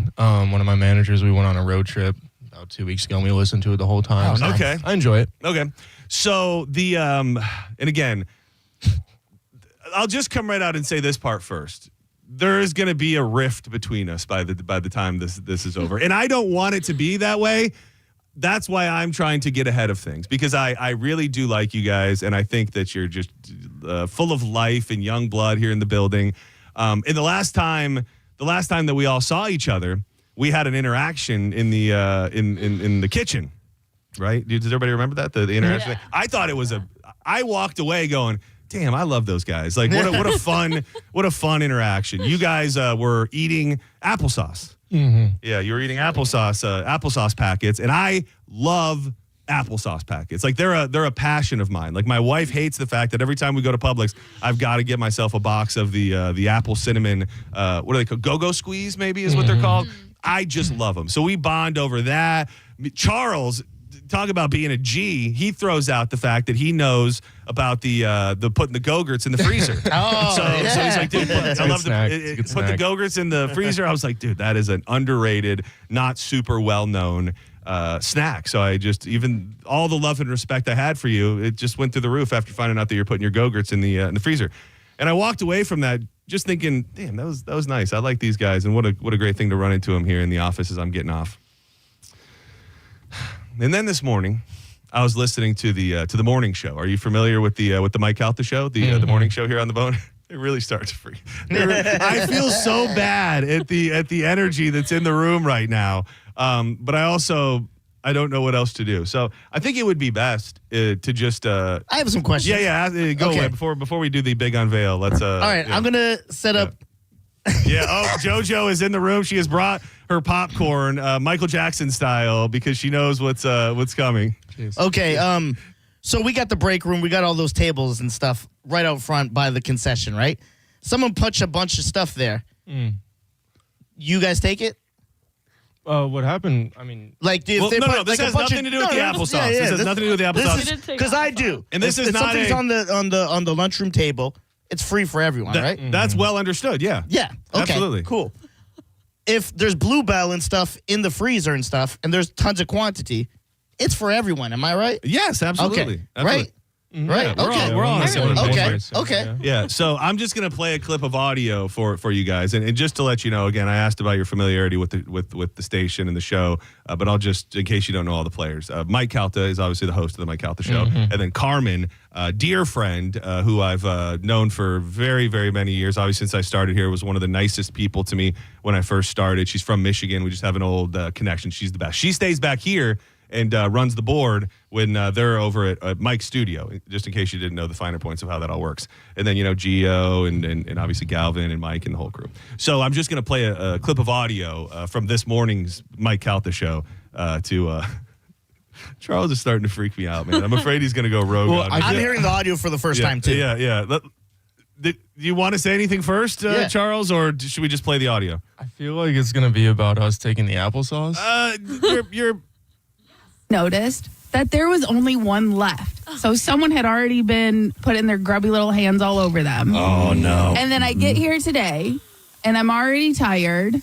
one of my managers, we went on a road trip about 2 weeks ago, and we listened to it the whole time. Oh, okay. I enjoy it. Okay. So and again, I'll just come right out and say this part first. There is going to be a rift between us by the time this is over. And I don't want it to be that way. That's why I'm trying to get ahead of things, because I really do like you guys, and I think that you're just full of life and young blood here in the building. And the last time that we all saw each other, we had an interaction in the kitchen, right? Does everybody remember that? The interaction? Yeah. I thought it was I walked away going, damn, I love those guys. Like, what a fun interaction. You guys were eating applesauce. Mm-hmm. Yeah, you were eating applesauce packets, and I love applesauce packets. Like they're a passion of mine. Like my wife hates the fact that every time we go to Publix, I've got to get myself a box of the apple cinnamon. What are they called? Go-Go Squeeze, maybe is what they're called. I just love them. So we bond over that. Charles, talk about being a G. He throws out the fact that he knows about the putting the Go-Gurts in the freezer. So he's like, dude, I love put the Go-Gurts in the freezer. I was like, dude, that is an underrated, not super well-known snack. So I just, even all the love and respect I had for you, it just went through the roof after finding out that you're putting your Go-Gurts in the freezer. And I walked away from that just thinking, damn, that was nice. I like these guys, and what a great thing to run into them here in the office as I'm getting off. And then this morning, I was listening to the morning show. Are you familiar with the Mike Calta show, the morning show here on the Bone? It really starts free. I feel so bad at the energy that's in the room right now. But I don't know what else to do. So I think it would be best to just. I have some questions. Yeah. Go away before we do the big unveil. Let's. All right, I'm gonna set up. Yeah. Oh, JoJo is in the room. She has brought her popcorn, Michael Jackson style, because she knows what's coming. Jeez. Okay. So we got the break room. We got all those tables and stuff right out front by the concession, right? Someone punched a bunch of stuff there. You guys take it? What happened? I mean, like, this has nothing to do with the applesauce. This has nothing to do with the applesauce. Because I do. And this is not something's on the lunchroom table. It's free for everyone, right? That's well understood. Yeah. Yeah. Okay. Absolutely. Cool. If there's Bluebell and stuff in the freezer and stuff, and there's tons of quantity, it's for everyone. Am I right? Yes, absolutely. Okay. Absolutely. Right. We're all on the same page. Okay. Yeah. So I'm just gonna play a clip of audio for you guys, and just to let you know, again, I asked about your familiarity with the station and the show, but I'll just, in case you don't know all the players, Mike Calta is obviously the host of the Mike Calta Show, and then Carmen, dear friend, who I've known for very, very many years. Obviously, since I started here, was one of the nicest people to me when I first started. She's from Michigan. We just have an old connection. She's the best. She stays back here and runs the board when they're over at Mike's studio, just in case you didn't know the finer points of how that all works. And then, Gio and obviously Galvin and Mike and the whole crew. So I'm just going to play a clip of audio from this morning's Mike Calta show to Charles is starting to freak me out, man. I'm afraid he's going to go rogue on me. I'm hearing the audio for the first time, too. Yeah. Do you want to say anything first, Charles, or should we just play the audio? I feel like it's going to be about us taking the applesauce. You're noticed that there was only one left. So someone had already been putting their grubby little hands all over them. Oh, no. And then I get here today, and I'm already tired.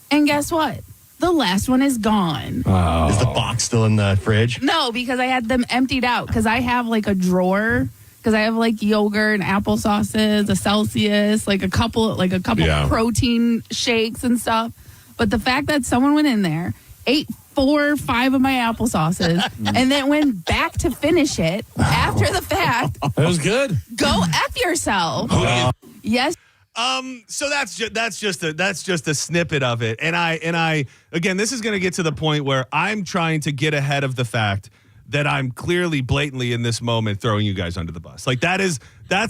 And guess what? The last one is gone. Oh. Is the box still in the fridge? No, because I had them emptied out. Because I have like a drawer. Because I have like yogurt and applesauces, a Celsius, like a couple protein shakes and stuff. But the fact that someone went in there, ate 4 or 5 of my applesauces, and then went back to finish it after the fact. It was good. Go F yourself. Yes. So that's just a snippet of it, and I again, this is going to get to the point where I'm trying to get ahead of the fact that I'm clearly blatantly in this moment throwing you guys under the bus. Like that's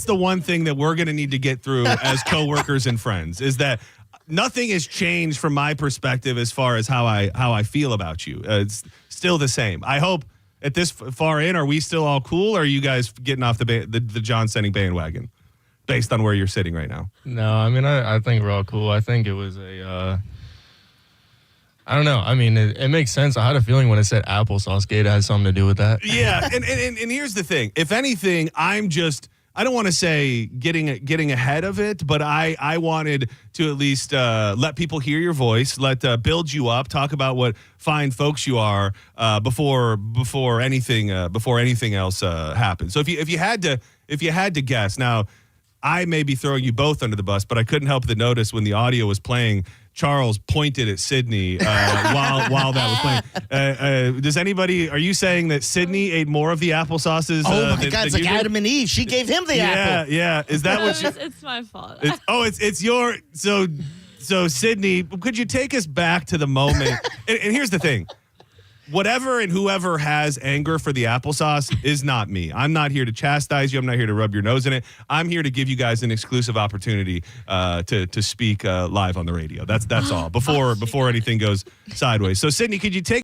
the one thing that we're going to need to get through as coworkers and friends, is that nothing has changed from my perspective as far as how I feel about you. It's still the same. I hope at this far in, are we still all cool, or are you guys getting off the John Senning bandwagon based on where you're sitting right now? No, I mean, I think we're all cool. I think it was I don't know. I mean, it makes sense. I had a feeling when it said applesauce gate, it had something to do with that. Yeah, and here's the thing. If anything, I don't want to say getting ahead of it, but I wanted to at least let people hear your voice, build you up, talk about what fine folks you are before anything else happens. So if you had to guess, now I may be throwing you both under the bus, but I couldn't help but notice when the audio was playing, Charles pointed at Sydney while that was playing. Are you saying that Sydney ate more of the applesauces? Oh my God, it's like Adam and Eve. She gave him the apple. Yeah. Is that what it's my fault. It's your, so Sydney, could you take us back to the moment? And here's the thing. Whatever and whoever has anger for the applesauce is not me. I'm not here to chastise you. I'm not here to rub your nose in it. I'm here to give you guys an exclusive opportunity to speak live on the radio. That's all before anything goes sideways. So Sydney, could you take